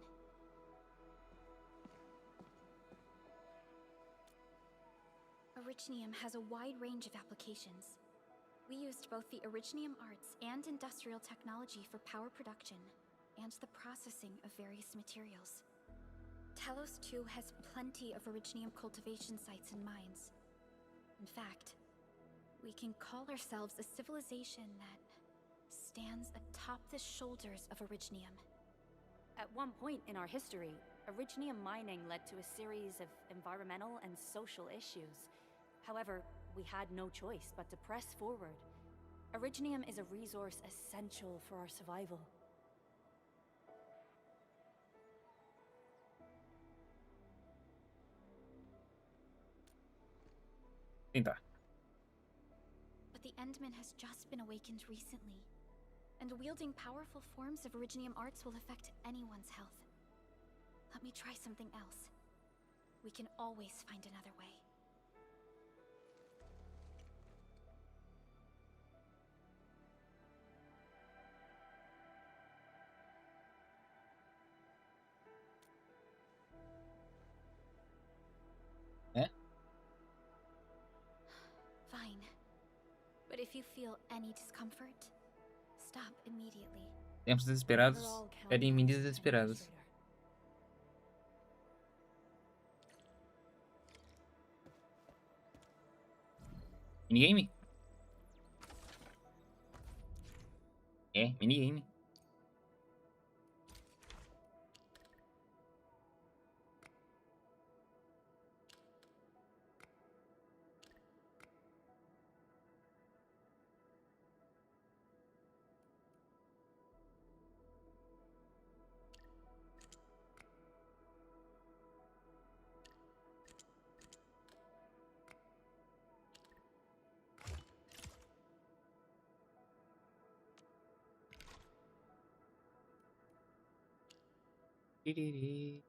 Originium has a wide range of applications. We used both the Originium arts and industrial technology for power production, and the processing of various materials. Telos 2 has plenty of Originium cultivation sites and mines. In fact, we can call ourselves a civilization that stands atop the shoulders of Originium. At one point in our history, Originium mining led to a series of environmental and social issues. However, we had no choice but to press forward. Originium is a resource essential for our survival. Tentar. But the Endman has just been awakened recently, and wielding powerful forms of Originium arts will affect anyone's health. Let me try something else. We can always find another way. É? Fine. But if you feel any discomfort, stop immediately. Tempos desesperados pedem medidas desesperadas. Minigame? É, minigame. Tiriri.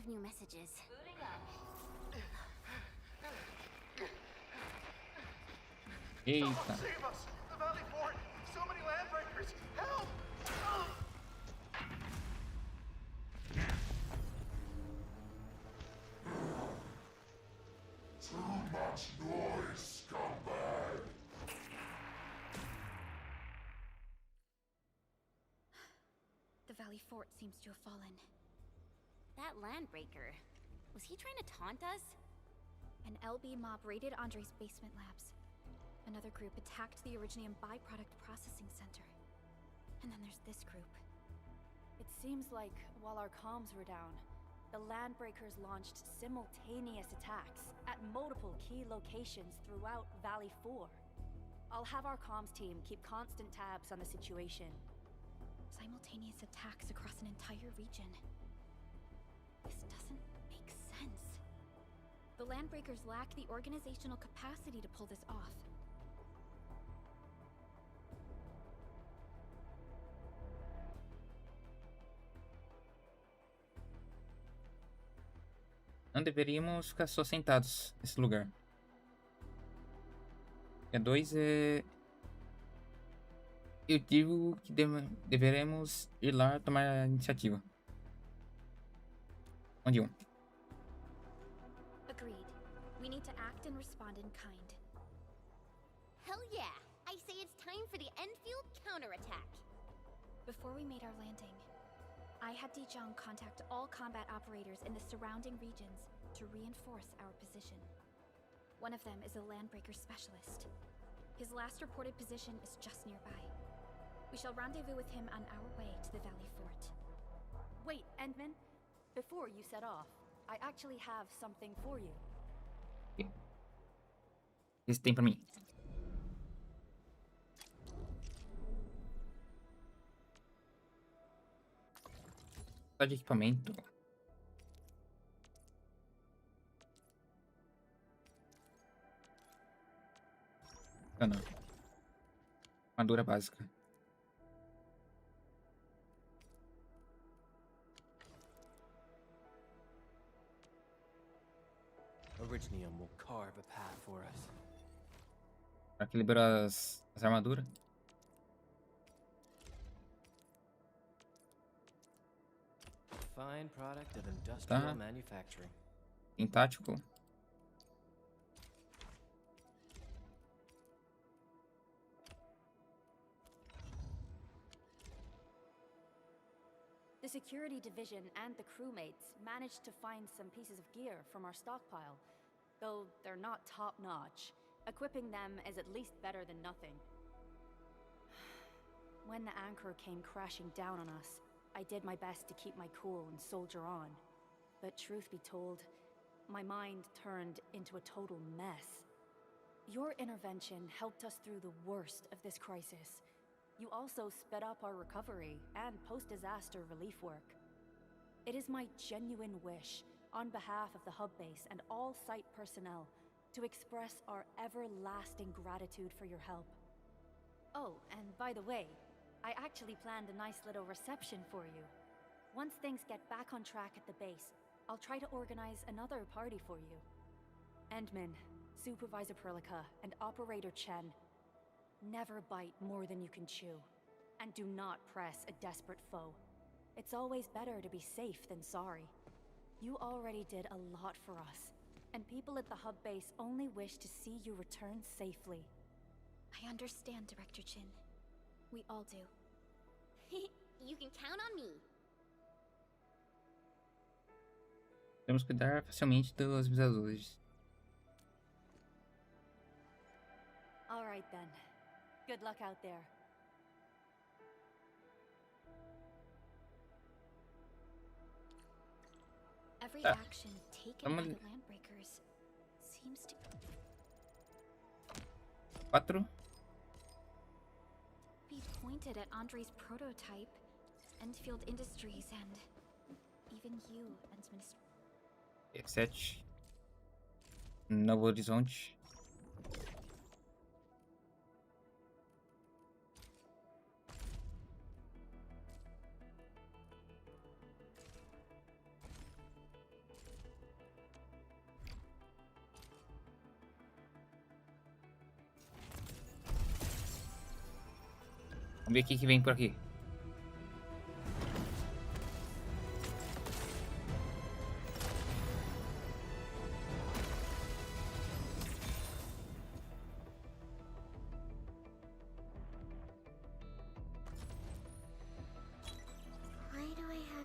of new messages. Eita. Save us! The Valley Fort! So many landbreakers! Help! Too much noise, scumbag! The Valley Fort seems to have fallen. That landbreaker. Was he trying to taunt us? An LB mob raided Andre's basement labs. Another group attacked the Originium byproduct processing center. And then there's this group. It seems like while our comms were down, the Landbreakers launched simultaneous attacks at multiple key locations throughout Valley 4. I'll have our comms team keep constant tabs on the situation. Simultaneous attacks across an entire region. This doesn't make sense. The Landbreakers lack the organizational capacity to pull this off. Não deveríamos ficar só sentados nesse lugar. E a 2 é... Eu digo que deveremos ir lá tomar a iniciativa. Onde 1? Agreed. We need to act and respond in kind. Hell yeah! I say it's time for the Endfield counterattack. Before we made our landing, I had Dijong contact all combat operators in the surrounding regions to reinforce our position. One of them is a Landbreaker specialist. His last reported position is just nearby. We shall rendezvous with him on our way to the Valley Fort. Wait, Endman. Before you set off, I actually have something for you. Esse tem pra mim. Só de equipamento. Não. Armadura básica. Originium will carve a path for us. Pra que liberar as armaduras. Fine product of industrial manufacturing. Em tático. The security division and the crewmates managed to find some pieces of gear from our stockpile, though they're not top-notch. Equipping them is at least better than nothing. When the anchor came crashing down on us, I did my best to keep my cool and soldier on. But truth be told, my mind turned into a total mess. Your intervention helped us through the worst of this crisis. You also sped up our recovery and post-disaster relief work. It is my genuine wish, on behalf of the hub base and all site personnel, to express our everlasting gratitude for your help. Oh, and by the way, I actually planned a nice little reception for you. Once things get back on track at the base, I'll try to organize another party for you. Endman, Supervisor Perlica, and Operator Chen, never bite more than you can chew. And do not press a desperate foe. It's always better to be safe than sorry. You already did a lot for us, and people at the hub base only wish to see you return safely. I understand, Director Chin. We all do. You can count on me. Podemos cuidar facilmente dos avisadores. All right then. Good luck out there. Every action taken by the Landbreakers seems to... 4. be pointed at Andre's prototype, Endfield Industries, and even you, Administrator. 7. Novo Horizonte. Vamos ver o que vem por aqui.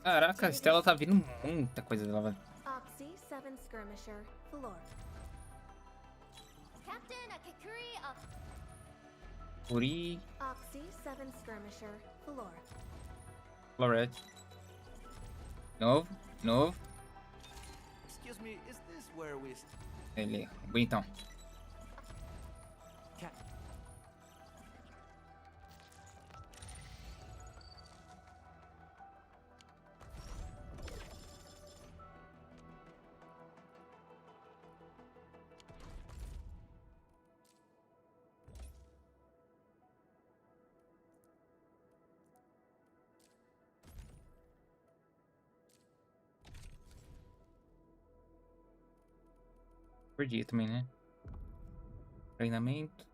Caraca, a Estela tá vindo muita coisa dela, velho. Oxy 7 Skirmisher, Valor. Captain Akikuri of Uri, Oxy 7 Skirmisher, Valor. Floret. Novo. Excuse me, is this where we... Ele, bonitão. Perdi também, né? Treinamento.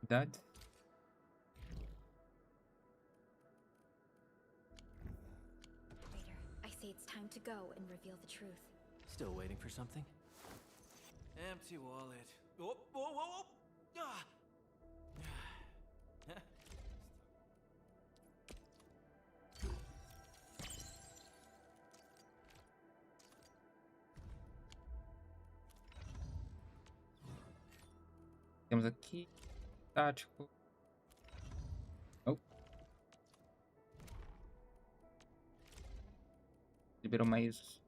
Idade. I say it's time to go and reveal the truth. Still waiting for something? Empty wallet. Oh, whoa, whoa, whoa! Ah! Temos aqui tático. Oh. Liberou mais.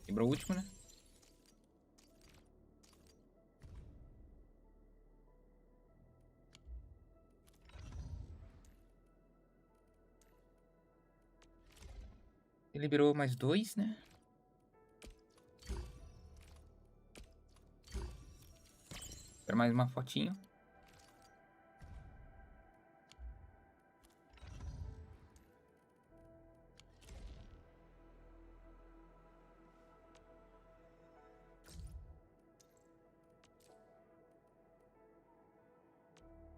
Liberou o último, né? Ele liberou mais 2, né? Quero mais uma fotinho.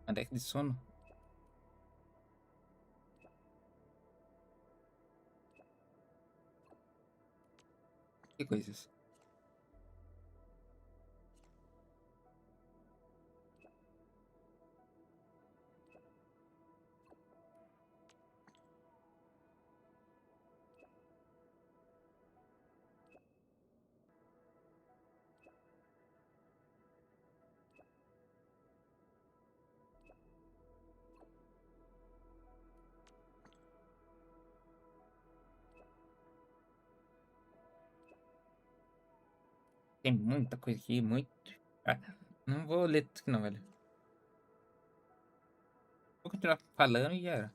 A deck de sono. Que coisas. Tem muita coisa aqui, muito. Ah, não vou ler tudo aqui não, velho. Vou continuar falando e era.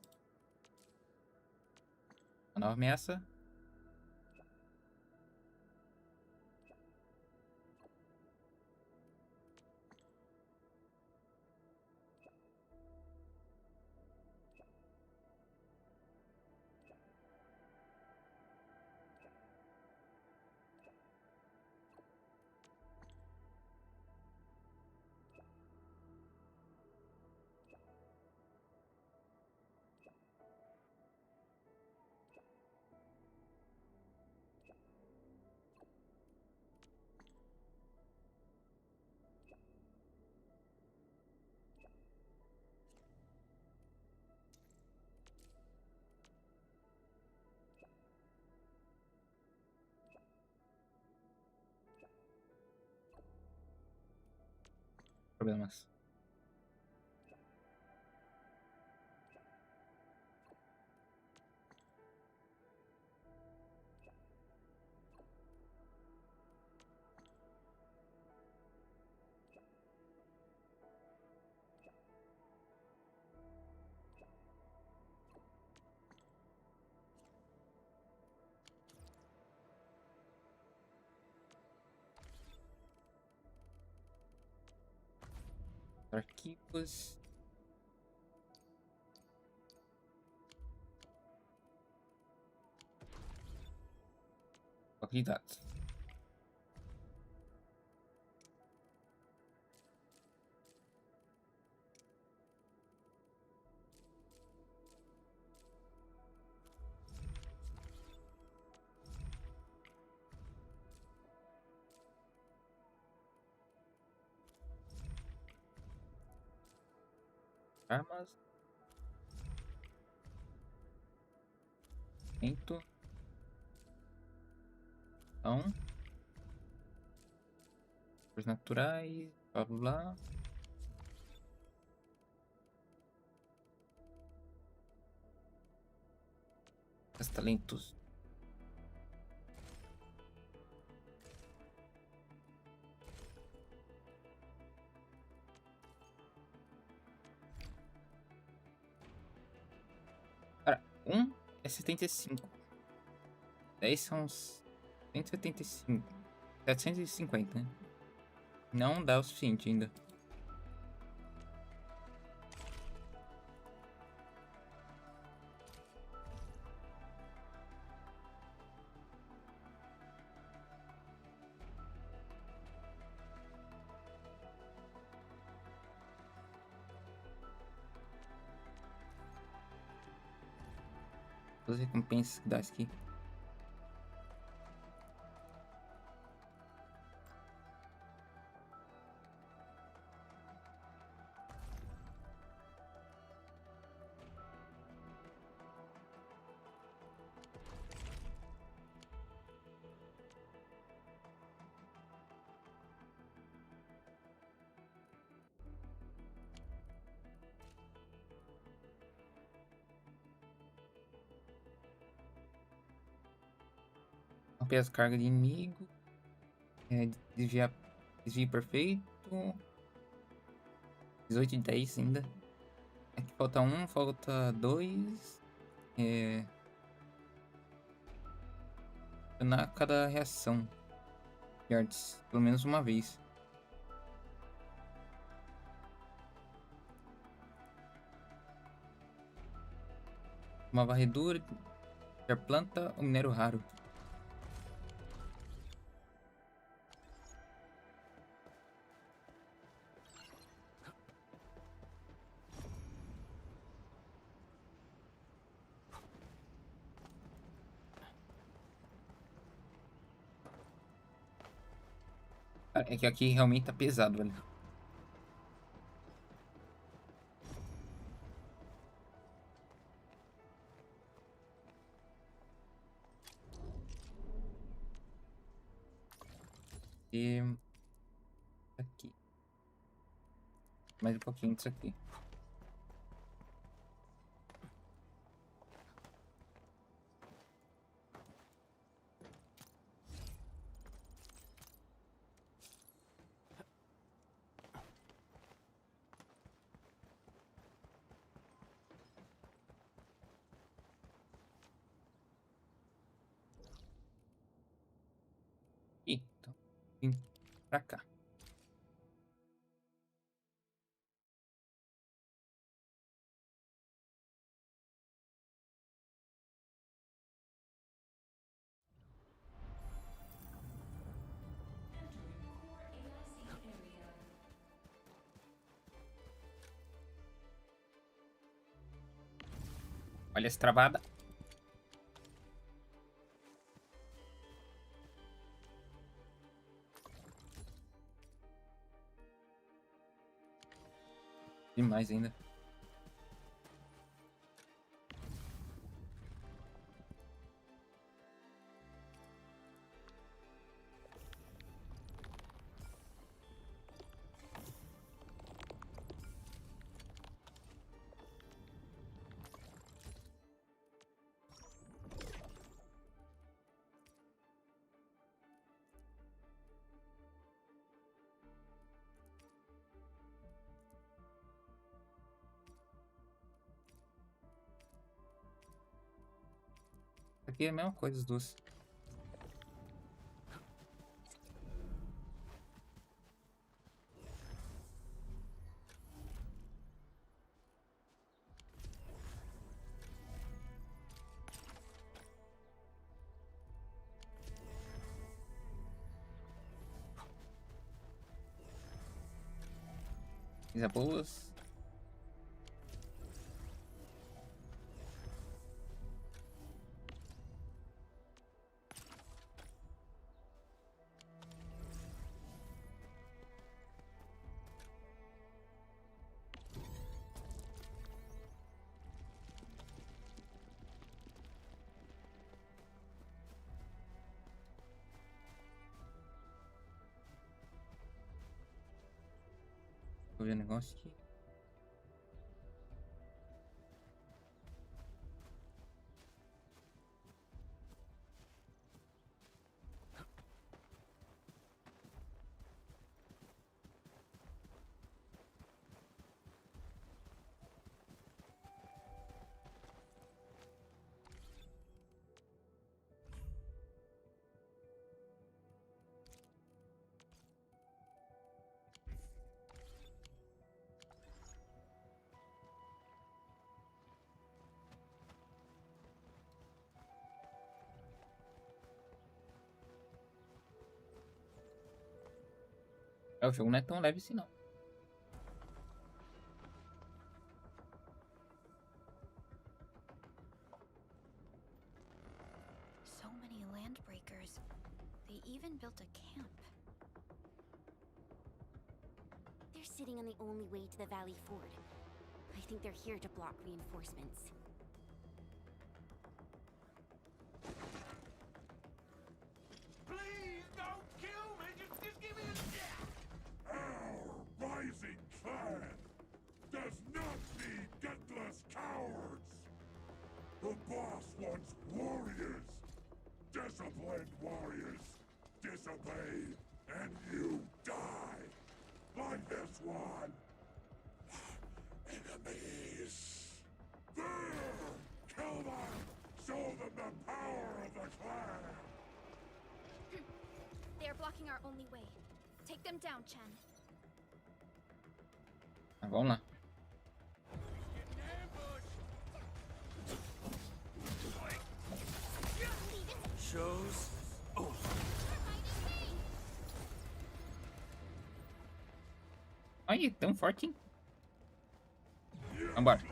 Uma nova ameaça. Problemas. Arquivos. Banco de dados. Armas. Então. Coisas naturais. Blá blá blá. Os talentos. Cara, 1 é 75. 10 são uns 175. 750, né? Não dá o suficiente ainda. As recompensas que dá isso aqui. Romper as cargas de inimigo. Desvio perfeito. 18 de 10 ainda. Aqui falta 1, falta 2. Na cada reação de artes, pelo menos uma vez. Uma varredura, ter planta ou minério raro. É que aqui realmente tá pesado, velho. E aqui. Mais um pouquinho disso aqui. Então, vim pra cá. Olha essa travada. Demais ainda. Aqui é a mesma coisa, as duas. Coisa boas. Vou ver o negócio aqui. O jogo não é tão leve assim, não. So many landbreakers. They even built a camp. They're sitting on the only way to the Valley Ford. I think they're here to block reinforcements. Please don't kill me. Just give me a Our rising clan does not need gutless cowards. The boss wants warriors. Disciplined warriors. Disobey, and you die. Like this one. Enemies. There! Kill them! Show them the power of the clan! They are blocking our only way. Take them down, Chen. Vamos lá. Shows over. Olha, tão forte, hein? Vambora.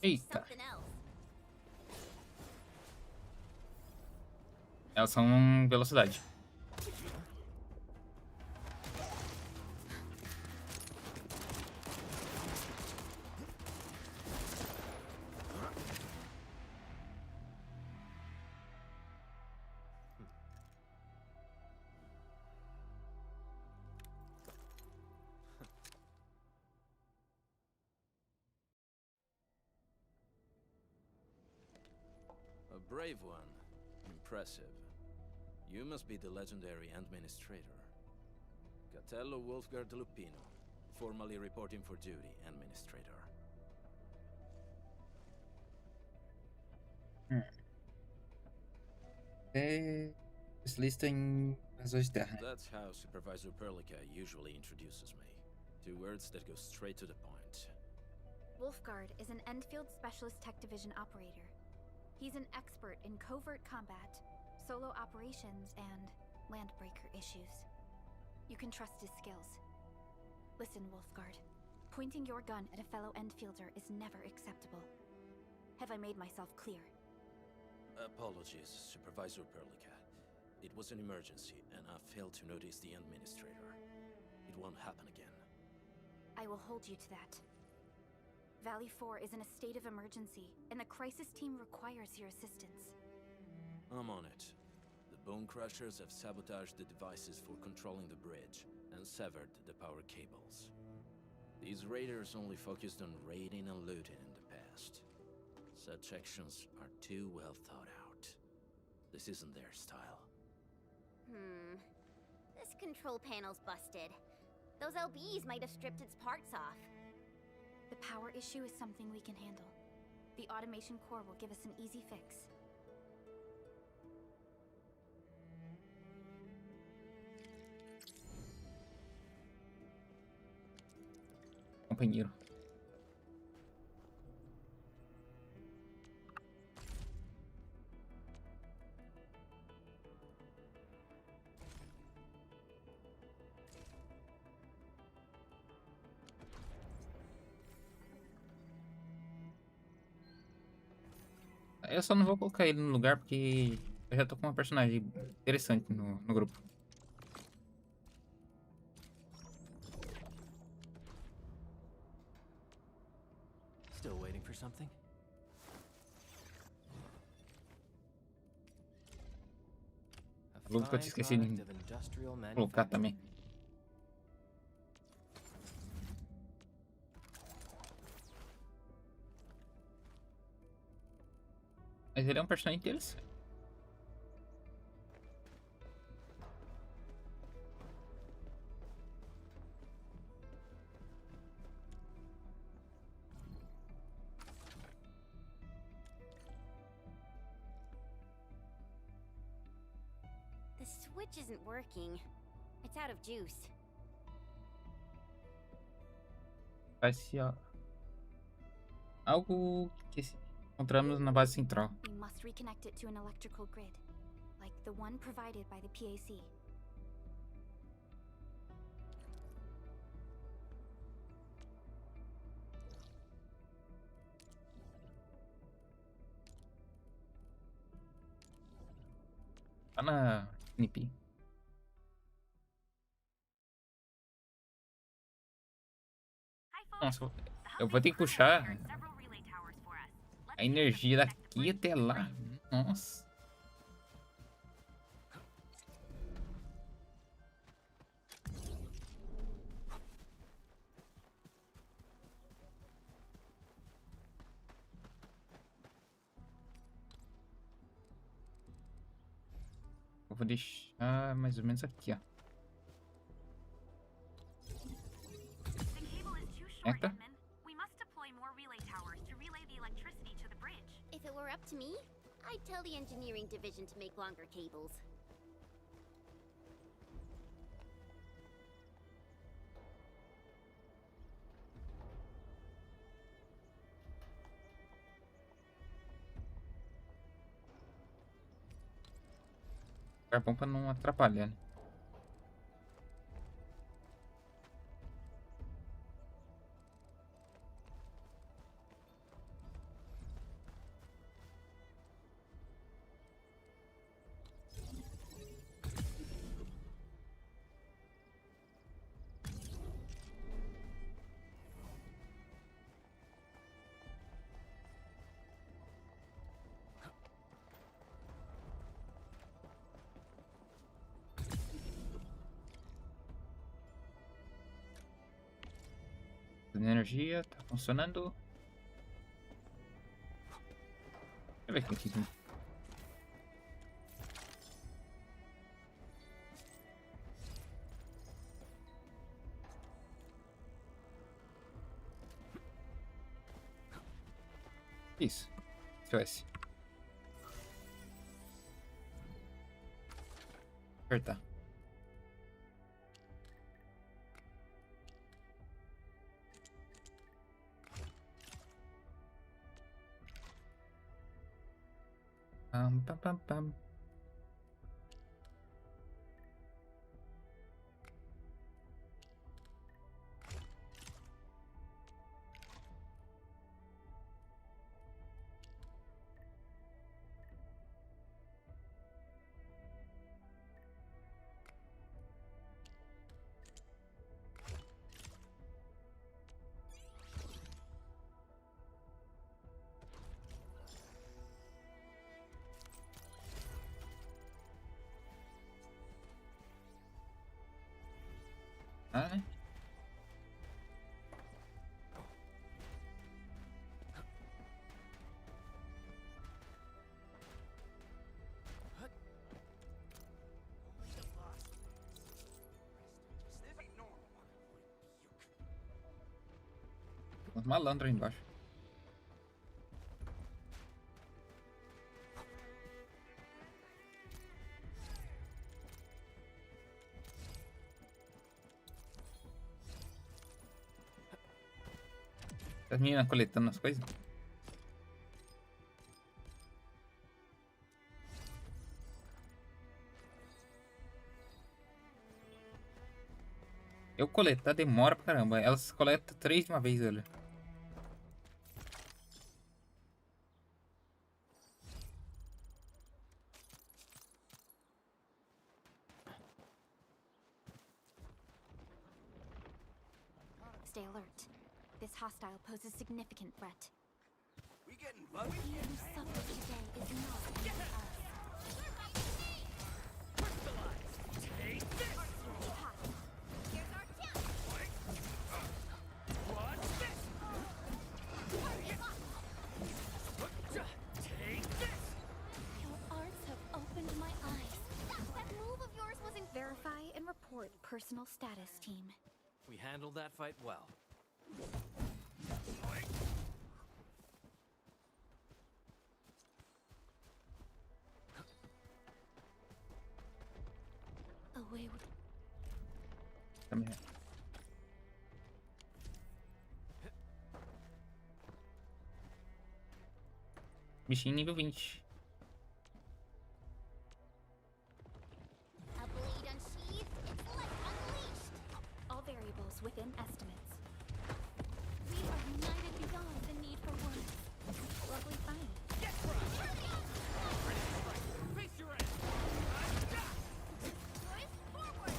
Eita. Elas são velocidade. A brave one. Impressive. You must be the legendary administrator. Catello Wolfgard Lupino, formally reporting for duty, administrator. Especialista em razões de terra. That's how Supervisor Perlica usually introduces me. 2 words that go straight to the point. Wolfgard is an Endfield Specialist Tech Division operator. He's an expert in covert combat, solo operations, and landbreaker issues. You can trust his skills. Listen, Wolfgard. Pointing your gun at a fellow Endfielder is never acceptable. Have I made myself clear? Apologies, Supervisor Perlica. It was an emergency, and I failed to notice the administrator. It won't happen again. I will hold you to that. Valley 4 is in a state of emergency, and the crisis team requires your assistance. I'm on it. The Bone Crushers have sabotaged the devices for controlling the bridge and severed the power cables. These raiders only focused on raiding and looting in the past. Such actions are too well thought out. This isn't their style. This control panel's busted. Those LBs might have stripped its parts off. The power issue is something we can handle. The automation core will give us an easy fix. Companheiro. Eu só não vou colocar ele no lugar porque eu já tô com uma personagem interessante no grupo. Still waiting for something? A luta que eu tinha esquecido de colocar também. Mas ele é um personagem interessante. The switch isn't working. It's out of juice. Parece algo que encontramos na base central. We must reconnect it to an electrical grid, like the one provided by the PAC. Tá na NP. Nossa, eu vou ter que puxar a energia daqui até lá. Nossa. Eu vou deixar mais ou menos aqui, ó. Entra. If it were up to me, I'd tell the engineering division to make longer cables. É bom pra não atrapalhar, né? Energia, tá funcionando. Deixa eu ver aqui. Isso. SOS. Apertar. Pam, pam, pam, pam. Ah, né? Uns malandros aí embaixo. As meninas coletando as coisas. Eu coletar demora pra caramba. Elas coletam 3 de uma vez, olha. Stay alert. This hostile poses significant threat. We getting bugged? He who suffers today is not among us. Take this! Here's our chance! What's this? Take this! Your arts have opened my eyes. That move of yours wasn't... Verify and report personal status, team. We handled that fight well. Away with... Também. Bichinho nível 20. A blade unsheathed, intellect unleashed! All variables within estimates. We are united beyond the need for words. Lovely find. Face your end! Twist forward!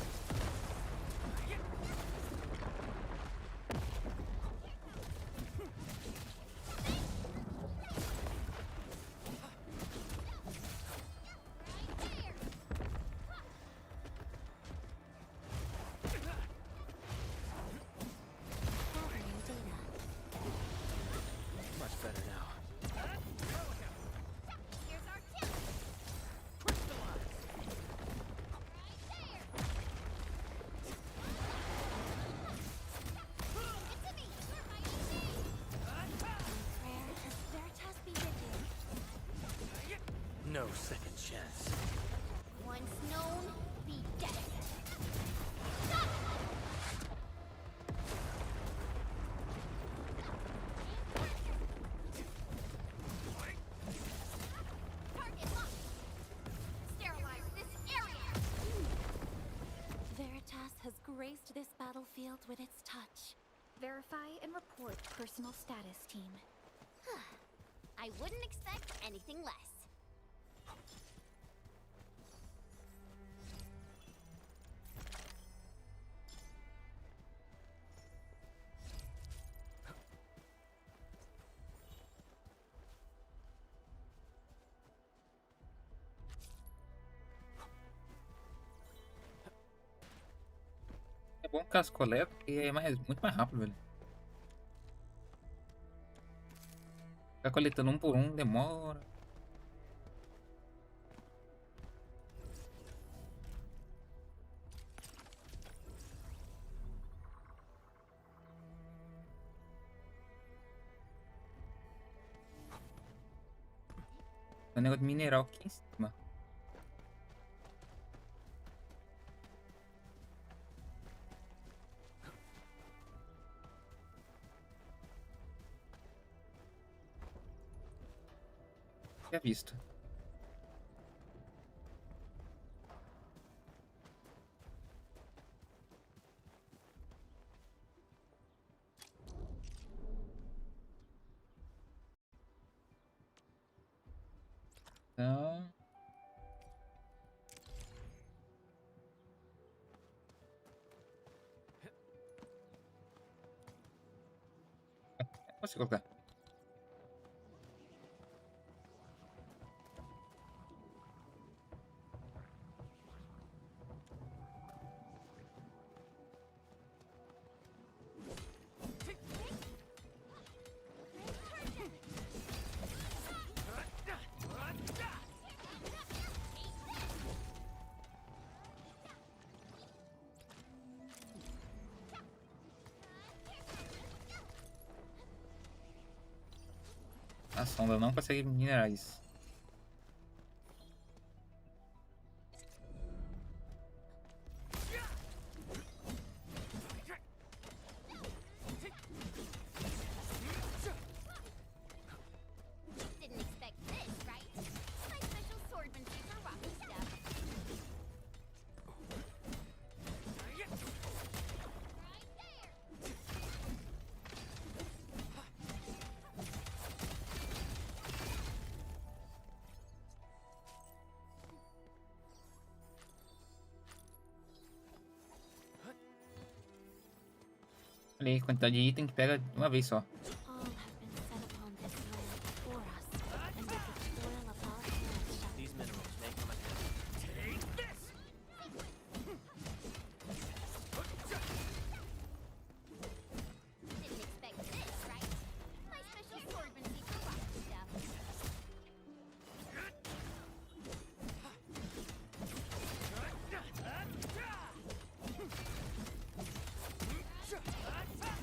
Gathering data. Much better now. Here's our chance! It's a me! You're my Prayer has Veritas be with you. No second chance. Once known, be dead. Target locked. Sterilize this area. Veritas has graced this battlefield with its touch. Verify and report personal status, team. I wouldn't expect anything less. É bom que as coletas, porque é muito mais rápido, velho. Ficar coletando um por um demora. Tem um negócio de mineral aqui em cima. Já visto. Então... Posso colocar? sombra, não consegue minerais. Didn't expect this, right? My special swordmanship for rocky stuff. Olha aí, quantidade de item que pega de uma vez só. All have been set upon this land before us, and with the toil of our hands shall These minerals may come in handy. Take this! Didn't expect this, right? My special swordmanship for rocky stuff.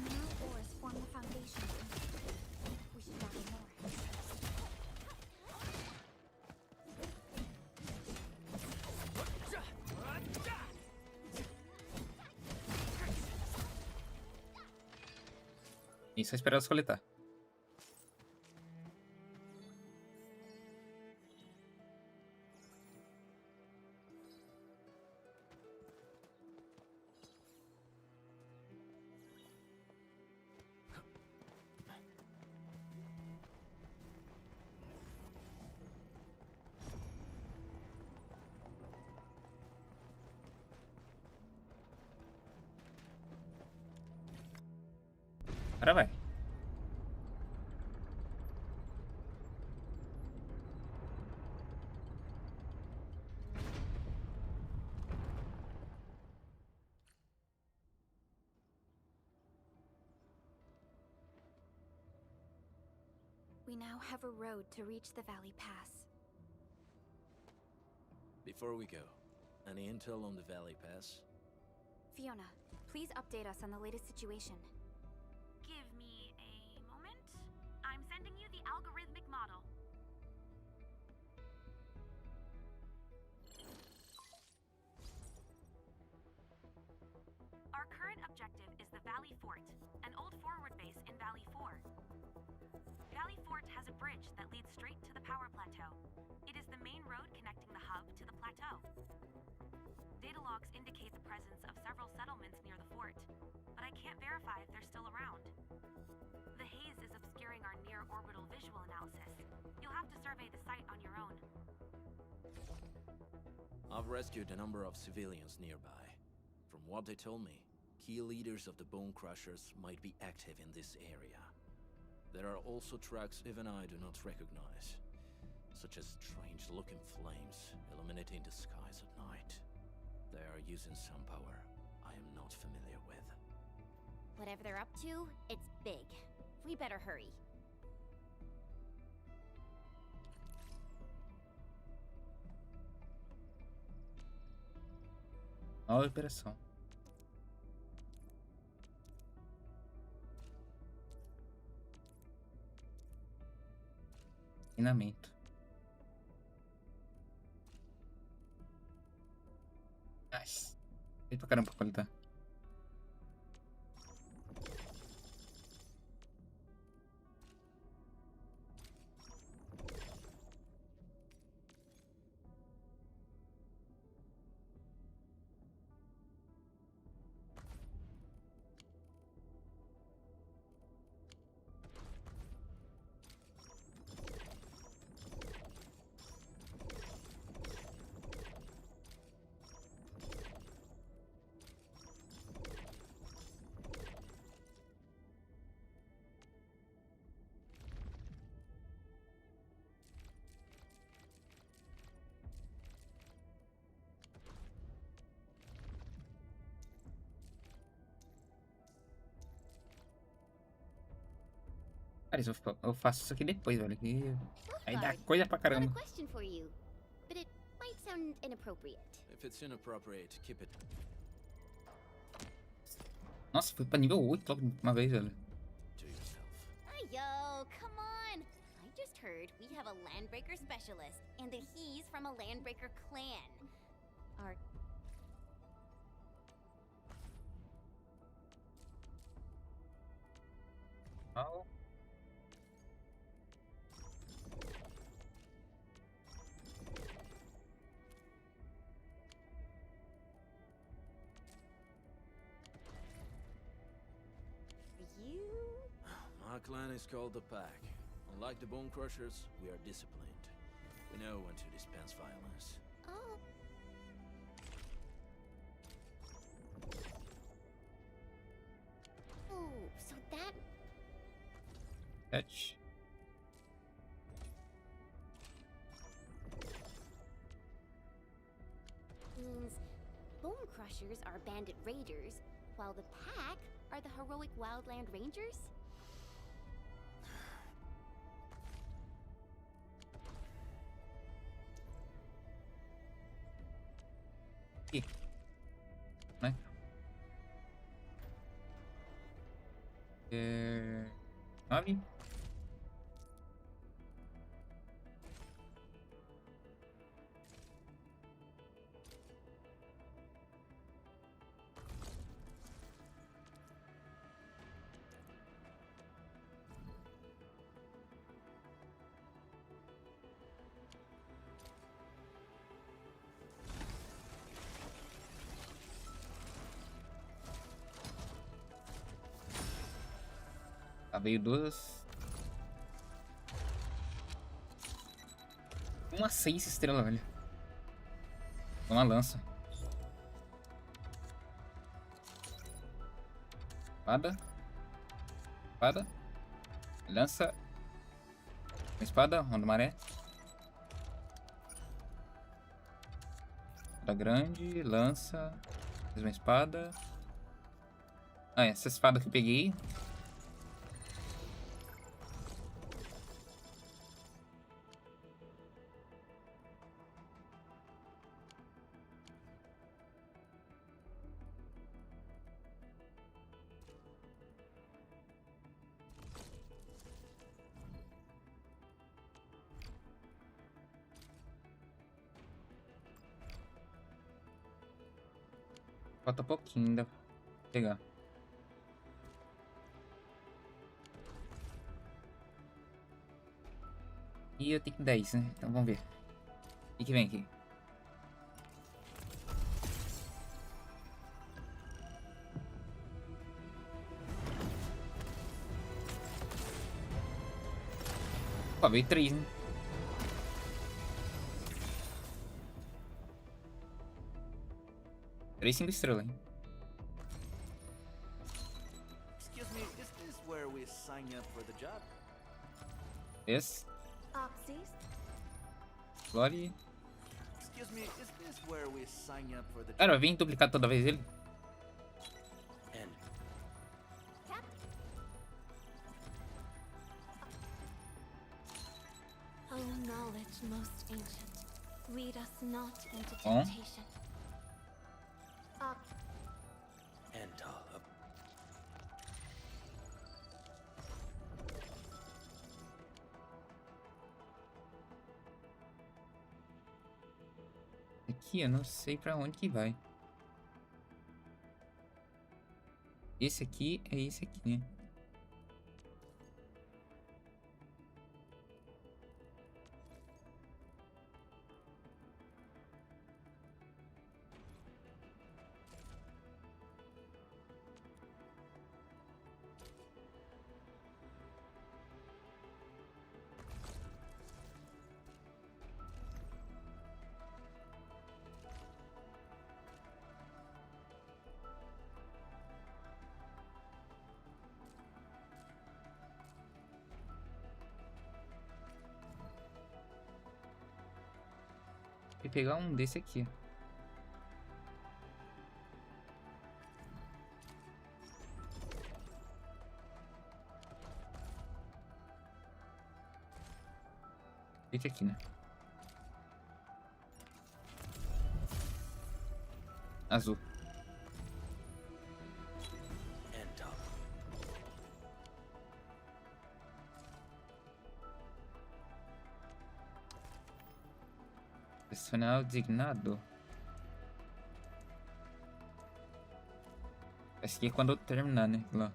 Mineral ores form the foundation. We should gather more. E só esperar elas coletar. Agora vai. We now have a road to reach the Valley Pass. Before we go, any intel on the Valley Pass? Fiona, please update us on the latest situation. Give me a moment. I'm sending you the algorithmic model. Our current objective is the Valley Fort, an old forward base in Valley 4. Valley Fort has a bridge that leads straight to the power plateau. It is the main road connecting the hub to the plateau. Data logs indicate the presence of several settlements near the fort, but I can't verify if they're still around. The haze is obscuring our near-orbital visual analysis. You'll have to survey the site on your own. I've rescued a number of civilians nearby. From what they told me, key leaders of the Bone Crushers might be active in this area. There are also tracks even I do not recognize, such as strange-looking flames illuminating the skies at night. They are using some power I am not familiar with. Whatever they're up to, it's big. We better hurry. Nova operação. Treinamento. Nice. Feito pra caramba pra coletar. Cara, eu faço isso aqui depois, velho. Que aí dá coisa pra Got a caramba. question for you, but it might sound inappropriate. If it's inappropriate, keep it Nossa, foi pra nível 8 logo de uma vez, velho. to yourself. Yo, come on! I just heard we have a Landbreaker specialist, and that he's from a Landbreaker clan. Our Oh. you? My clan is called the Pack. Unlike the Bone Crushers, we are disciplined. We know when to dispense violence. Oh. Oh, so that Catch. means Bone Crushers are bandit raiders, while the Pack are the heroic wildland rangers? Aqui. Né? É... 9. Tá, veio 2. Uma 6 estrelas, velho. Uma lança. Espada. Espada. Lança. Uma espada. Onda maré. Espada grande. Lança. Mais uma espada. Ah, essa espada que eu peguei. Falta pouquinho ainda pra pegar. E eu tenho 10, né? Então vamos ver. O que vem aqui? Pô, veio 3, né? Três 5 estrelas, hein? Excuse me, is this where we sign up for the job? Esse. Oxys? Glória. Excuse me, is this where we sign up for the job? Cara, vem duplicado toda vez ele. O knowledge most ancient, lead us not into Bom. temptation. Aqui eu não sei pra onde que vai. Esse aqui é esse aqui, né? E pegar um desse aqui. Esse aqui, né? Azul. Profissional designado. Esse aqui é quando eu terminar, né? Lá.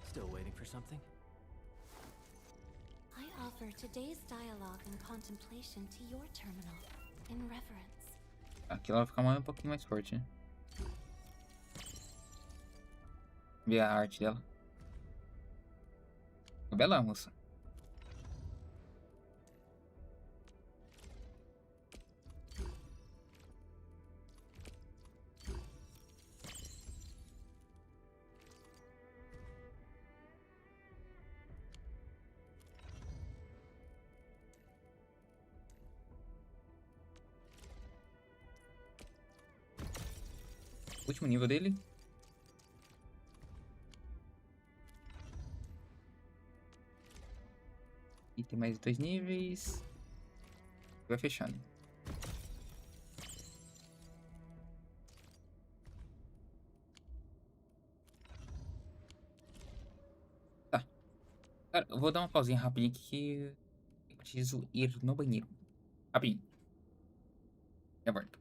Still waiting for something? I offer today's dialogue and contemplation to your terminal, in reverence. Aqui ela vai ficar um pouquinho mais forte, né? Ver a arte dela. Bela moça. Último nível dele. E tem mais 2 níveis. Vai fechando. Tá. Cara, eu vou dar uma pausinha rapidinho aqui que eu preciso ir no banheiro. Rapidinho. Já volto.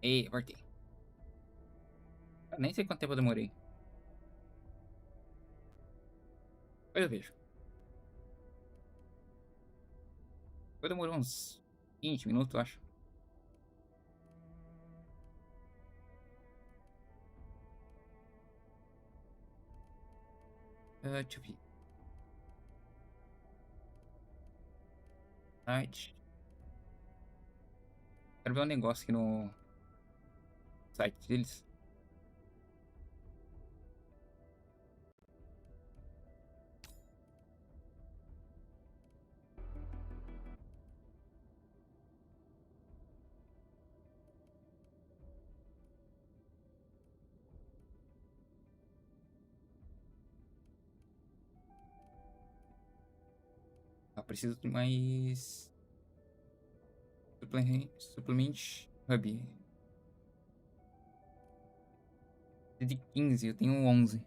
E voltei. Eu nem sei quanto tempo eu demorei. Depois eu vejo. Eu demorou uns 20 minutos, eu acho. Deixa eu ver. Site. Quero ver um negócio aqui no site deles. Preciso de mais suplement hub. De 15, eu tenho 11.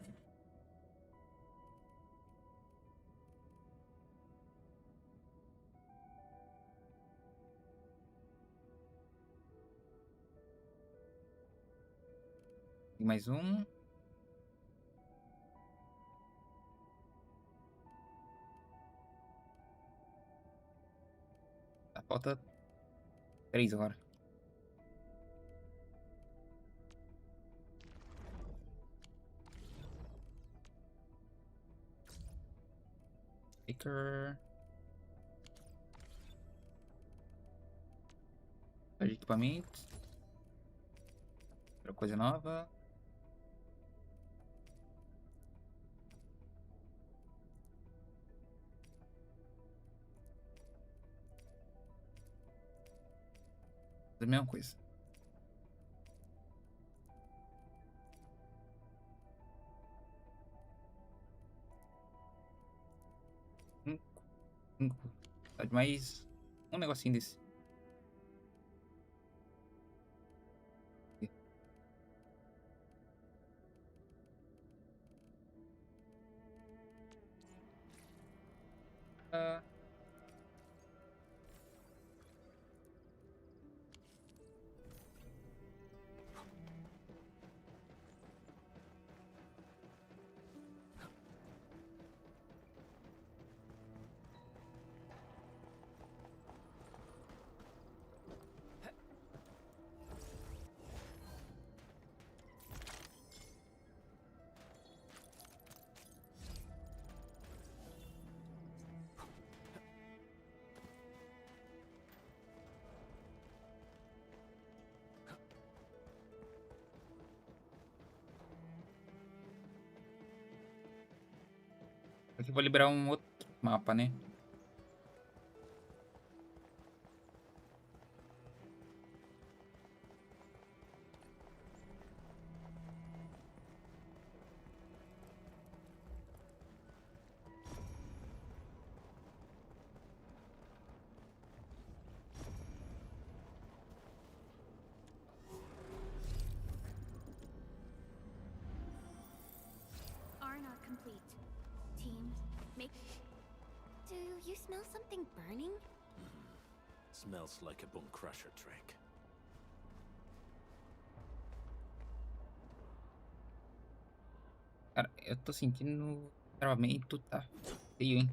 Tem mais um. Falta 3 agora. Baker. De equipamento. Outra coisa nova. A mesma coisa. Tá de mais um negocinho desse. Ah. Aqui eu vou liberar um outro mapa, né? Are not complete. Team, make... Do you smell something burning? Smells like a bone crusher trick. Cara, eu tô sentindo travamento, tá feio, hein?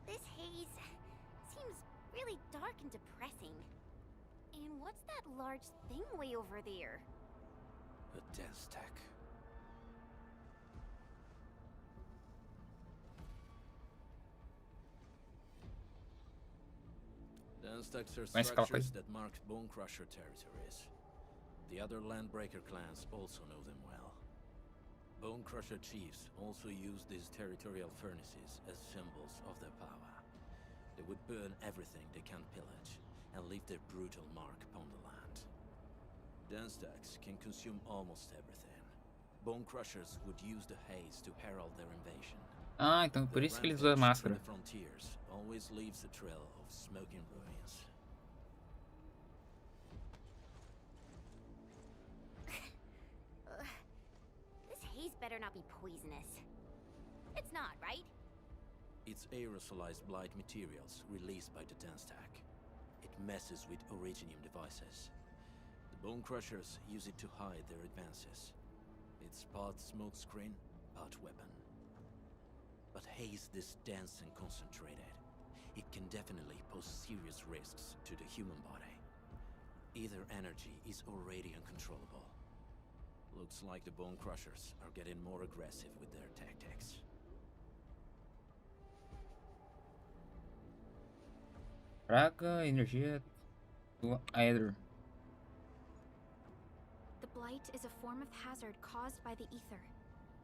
This haze seems really dark and depressing. And what's that large thing way over there? A dense tech. Dense techs are structures that mark Bone Crusher territories. The other Landbreaker clans also know them well. Bone Crusher chiefs also use these territorial furnaces as symbols of their power. They would burn everything they can pillage and leave their brutal mark upon the land. Dense techs can consume almost everything. Bone Crushers would use the haze to herald their invasion. Ah, então por isso que eles usam máscara. Frontiers always leaves a trail of smoking ruins. This haze better not be poisonous. It's not, right? It's aerosolized blight materials released by the Denstack. It messes with Originium devices. The Bone Crushers use it to hide their advances. It's part smokescreen, part weapon. But haze this dense and concentrated. It can definitely pose serious risks to the human body. Either energy is already uncontrollable. Looks like the Bone Crushers are getting more aggressive with their tactics. Praga, energia do Aether. The blight is a form of hazard caused by the ether.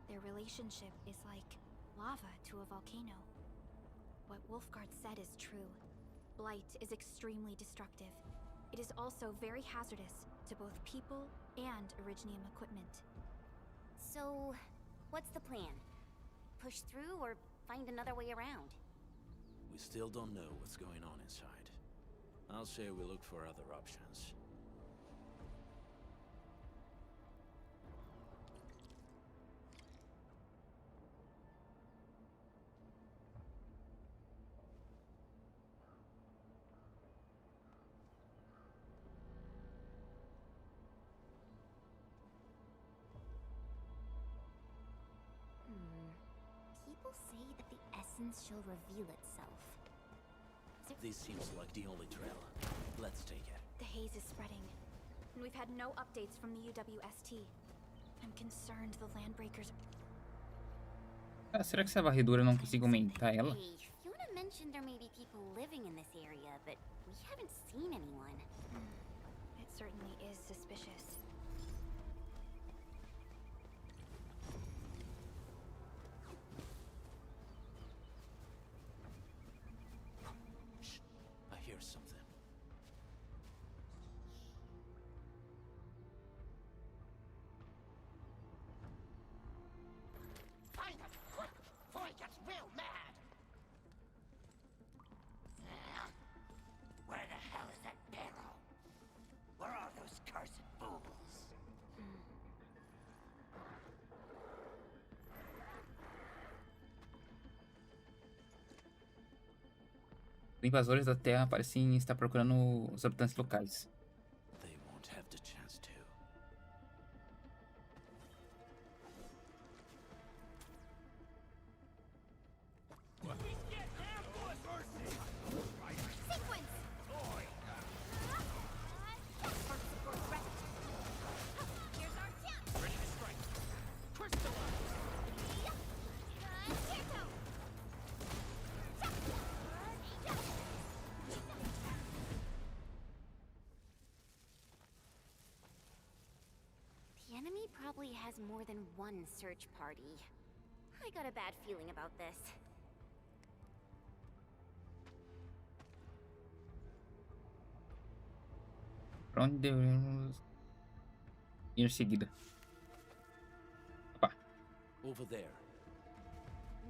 Their relationship is like lava to a volcano. What Wolfguard said is true. Blight is extremely destructive. It is also very hazardous to both people and Originium equipment. So, what's the plan? Push through or find another way around? We still don't know what's going on inside. I'll say we look for other options. People say that the essence shall reveal itself. This seems like the only trail. Let's take it. The haze is spreading, and we've had no updates from the UWST. I'm concerned the Landbreakers... Ah, será que essa varredura eu não consigo aumentar ela? Hey, Fiona mentioned there may be people living in this area, but we haven't seen anyone. It certainly is suspicious. I hear something. Find us quick before he gets real mad! Where the hell is that barrel? Where are those cursed fools? Os invasores da Terra parecem estar procurando os habitantes locais. They won't have the chance to. Sequence! Here's our chance! Ready to strike. Crystallize! The enemy probably has more than one search party. I got a bad feeling about this. Pra onde devemos ir em seguida? Opa. Over there.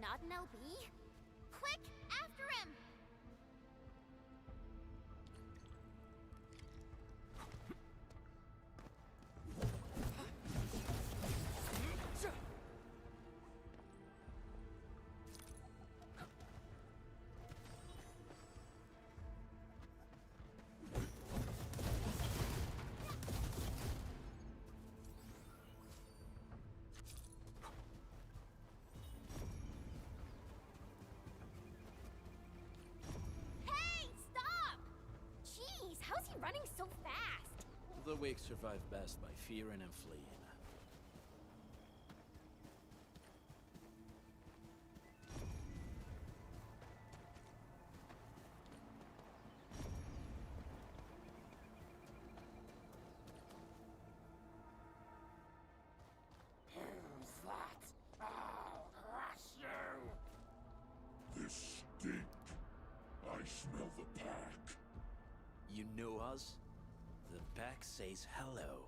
Not an LB? Quick, after him! Hey, stop! Jeez, how's he running so fast? The weak survive best by fearing and fleeing. Who's that? I'll crush you! This stink. I smell the pack. You know us? The pack says hello.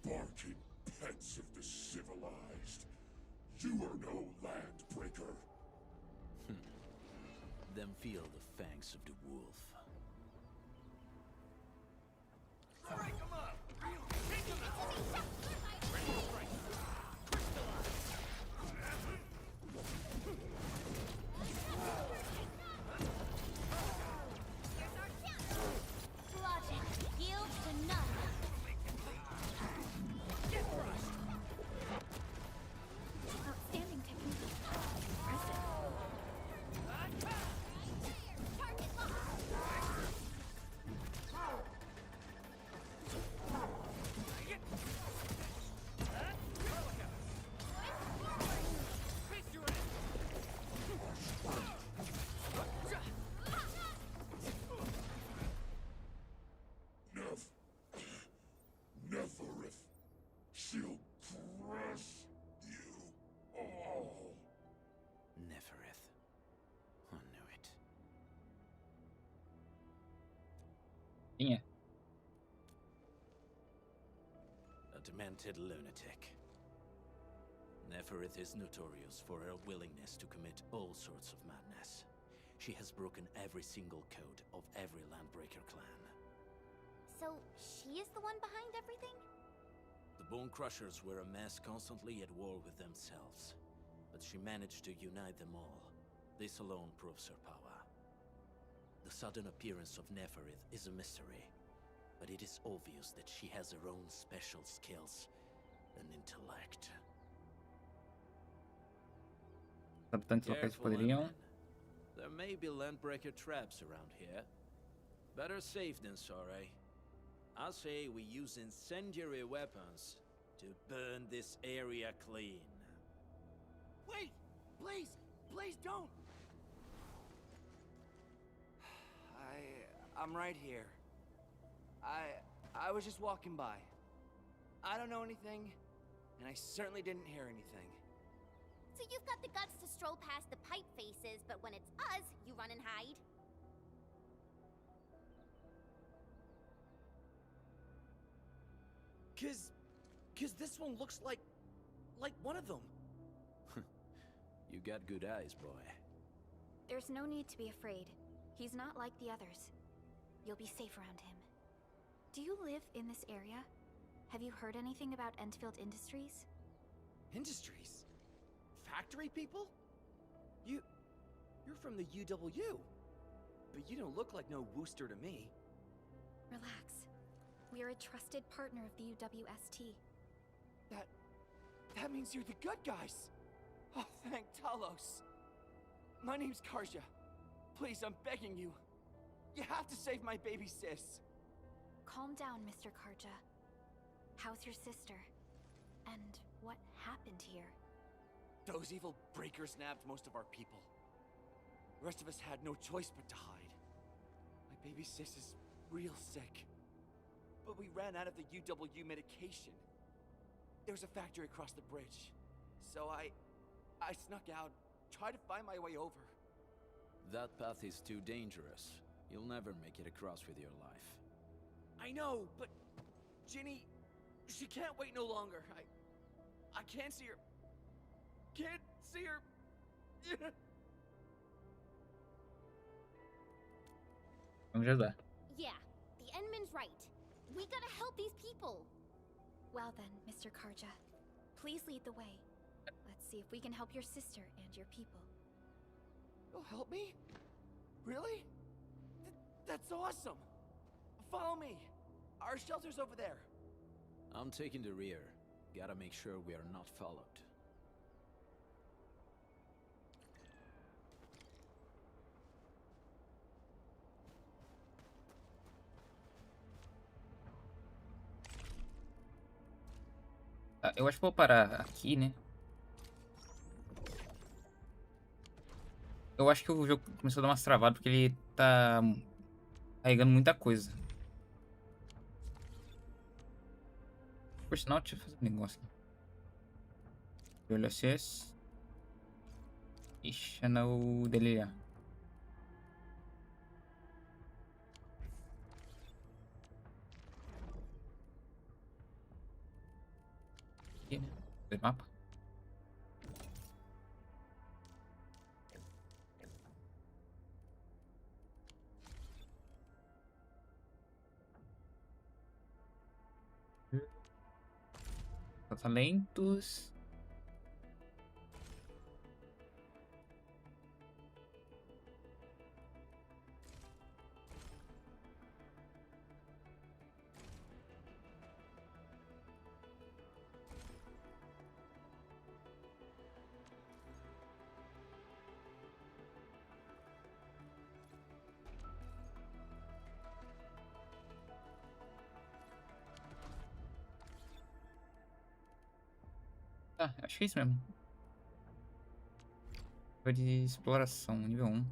Barking pets of the civilized. You are no landbreaker. them feel the fangs of the wolf. Break 'em up! Take 'em out! Rainbow strike! Crystallize! Here's our chance! Logic yields to none. Get crushed! Outstanding technique. Impressive. Target locked! Face your end! Neferith, she'll crush you all. Neferith. I knew it. Quem é? A demented lunatic. Neferith is notorious for her willingness to commit all sorts of madness. She has broken every single code of every Landbreaker clan. So, she is the one behind everything? The Bone Crushers were a mess constantly at war with themselves. But she managed to unite them all. This alone proves her power. The sudden appearance of Neferith is a mystery. But it is obvious that she has her own special skills and intellect. Os habitantes locais Careful, poderiam. Landman. There may be Landbreaker traps around here. Better safe than sorry. I say we use incendiary weapons to burn this area clean. Wait! Please! Please don't! I'm right here. I was just walking by. I don't know anything, and I certainly didn't hear anything. So you've got the guts to stroll past the pipe faces, but when it's us, you run and hide? Cause this one looks like one of them. You got good eyes, boy. There's no need to be afraid. He's not like the others. You'll be safe around him. Do you live in this area? Have you heard anything about Endfield Industries? Industries? Factory people? You're from the UW. But you don't look like no Wooster to me. Relax. We are a trusted partner of the UWST. That means you're the good guys. Oh, thank Talos. My name's Karja. Please, I'm begging you. You have to save my baby sis. Calm down, Mr. Karja. How's your sister? And what happened here? Those evil breakers nabbed most of our people. The rest of us had no choice but to hide. My baby sis is real sick. But we ran out of the UW medication. There's a factory across the bridge. So I snuck out, tried to find my way over. That path is too dangerous. You'll never make it across with your life. I know, but Ginny, she can't wait no longer. I can't see her. Can't see her. Vamos ajudar. Yeah, the Endman's right. We gotta help these people. Well then, Mr. Karja, please lead the way. Let's see if we can help your sister and your people. You'll help me? Really? That's awesome! Follow me! Our shelter's over there. I'm taking the rear. Gotta make sure we are not followed. Tá, eu acho que vou parar aqui, né? Eu acho que o jogo começou a dar umas travadas porque ele tá carregando muita coisa. Por sinal, deixa eu fazer um negócio aqui. Olha acesso. E channel dele. Aqui, né? Ver mapa. Talentos. Ah, acho que é isso mesmo. Nível de exploração, nível 1.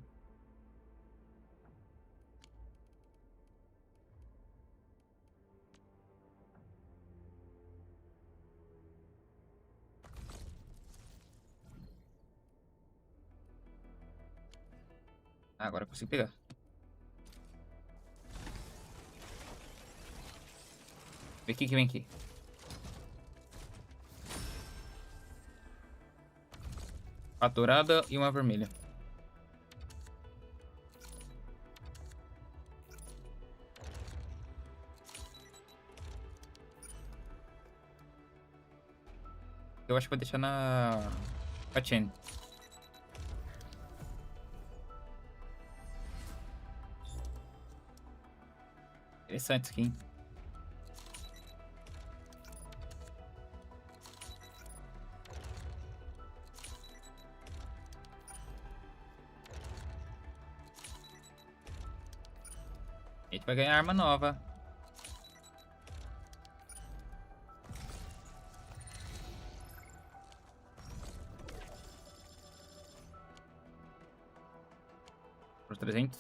Ah, agora eu consigo pegar. Vê o que vem aqui. A dourada e uma vermelha. Eu acho que vou deixar na Chain. Interessante isso aqui, hein? A gente vai ganhar arma nova. Por 300.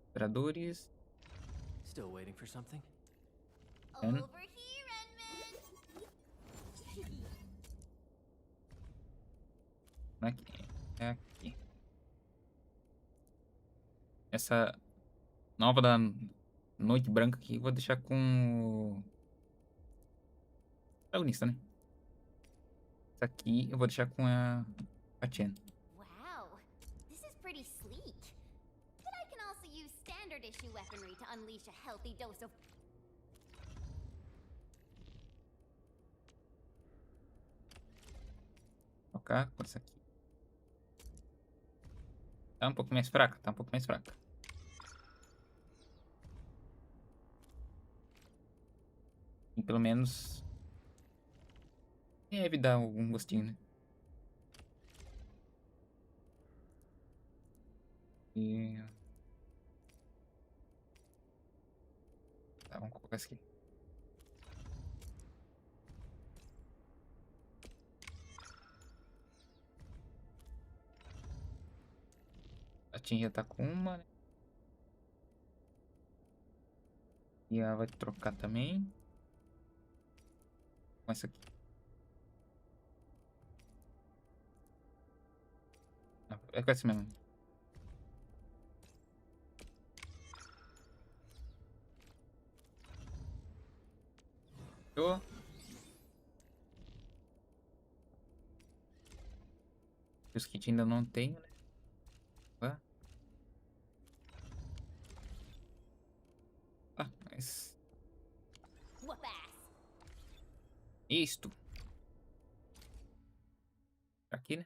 Operadores. Still waiting for something? And Over here, Edmund! aqui. É aqui. Essa nova da Noite Branca aqui, eu vou deixar com o protagonista, né? Essa aqui eu vou deixar com a Chen. Wow, this is pretty sleek. But I can also use standard issue weaponry to unleash a healthy dose of... Trocar com essa aqui. Tá um pouco mais fraca, tá um pouco mais fraca. E pelo menos deve dar algum gostinho, né? E... Tá, vamos colocar isso aqui. A Tim já tá com uma, né? E ela vai trocar também. Com essa aqui. Não, é com essa mesmo. Show. Os kits ainda não tenho, né? Tá? Ah, mas... Isto. Aqui, né?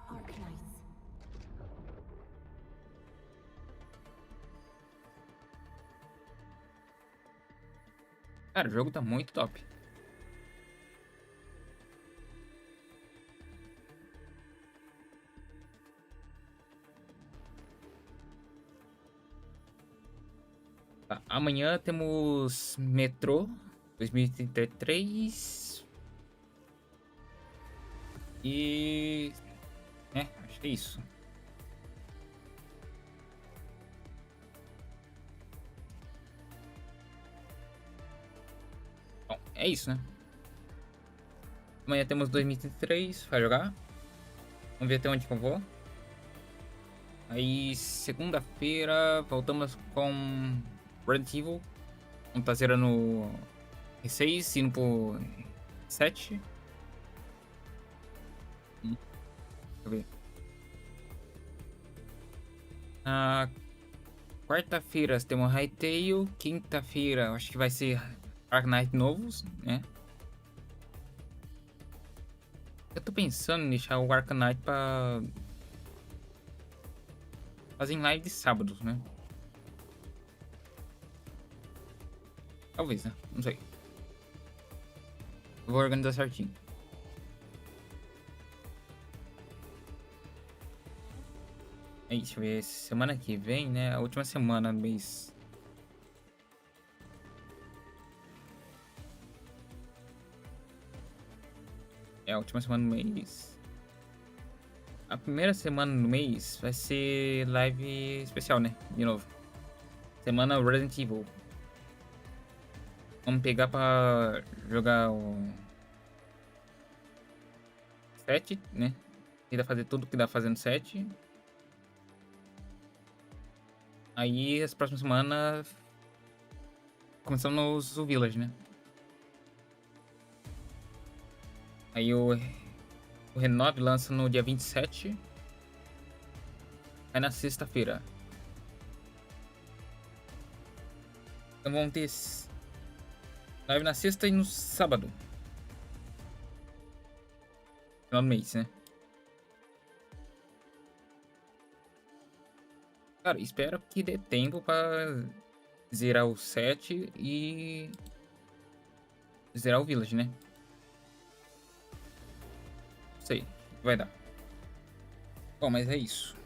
Arknights. Cara, o jogo tá muito top. Tá, amanhã temos Metrô 2033. E... acho que é isso. Bom, é isso, né? Amanhã temos 2033, vai jogar. Vamos ver até onde que eu vou. Aí, segunda-feira, voltamos com Resident Evil. Vamos estar zerando 6 indo pro 7. Deixa eu ver. Na quarta-feira temos Hytale. Quinta-feira acho que vai ser Arknights novos, né? Eu tô pensando em deixar o Arknight pra fazer em live de sábados, né? Talvez, né? Não sei. Eu vou organizar certinho. Aí, deixa eu ver. Semana que vem, né? A última semana do mês. É a última semana do mês. A primeira semana do mês vai ser live especial, né? De novo. Semana Resident Evil. Vamos pegar pra jogar o 7, né? Tentar fazer tudo que dá fazendo 7. Aí as próximas semanas começamos o Village, né? Aí o Renove lança no dia 27. Aí na sexta-feira. Então vamos ter live na sexta e no sábado. Final do mês, né? Cara, espero que dê tempo pra zerar o 7 e zerar o Village, né? Não sei, vai dar. Bom, mas é isso.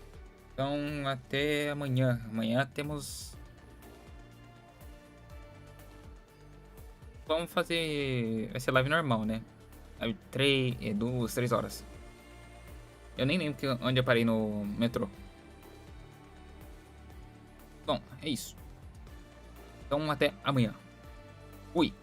Então, até amanhã. Amanhã temos... Vamos fazer... Vai ser live normal, né? Live 2, 3 horas. Eu nem lembro onde eu parei no metrô. Bom, é isso. Então, até amanhã. Fui.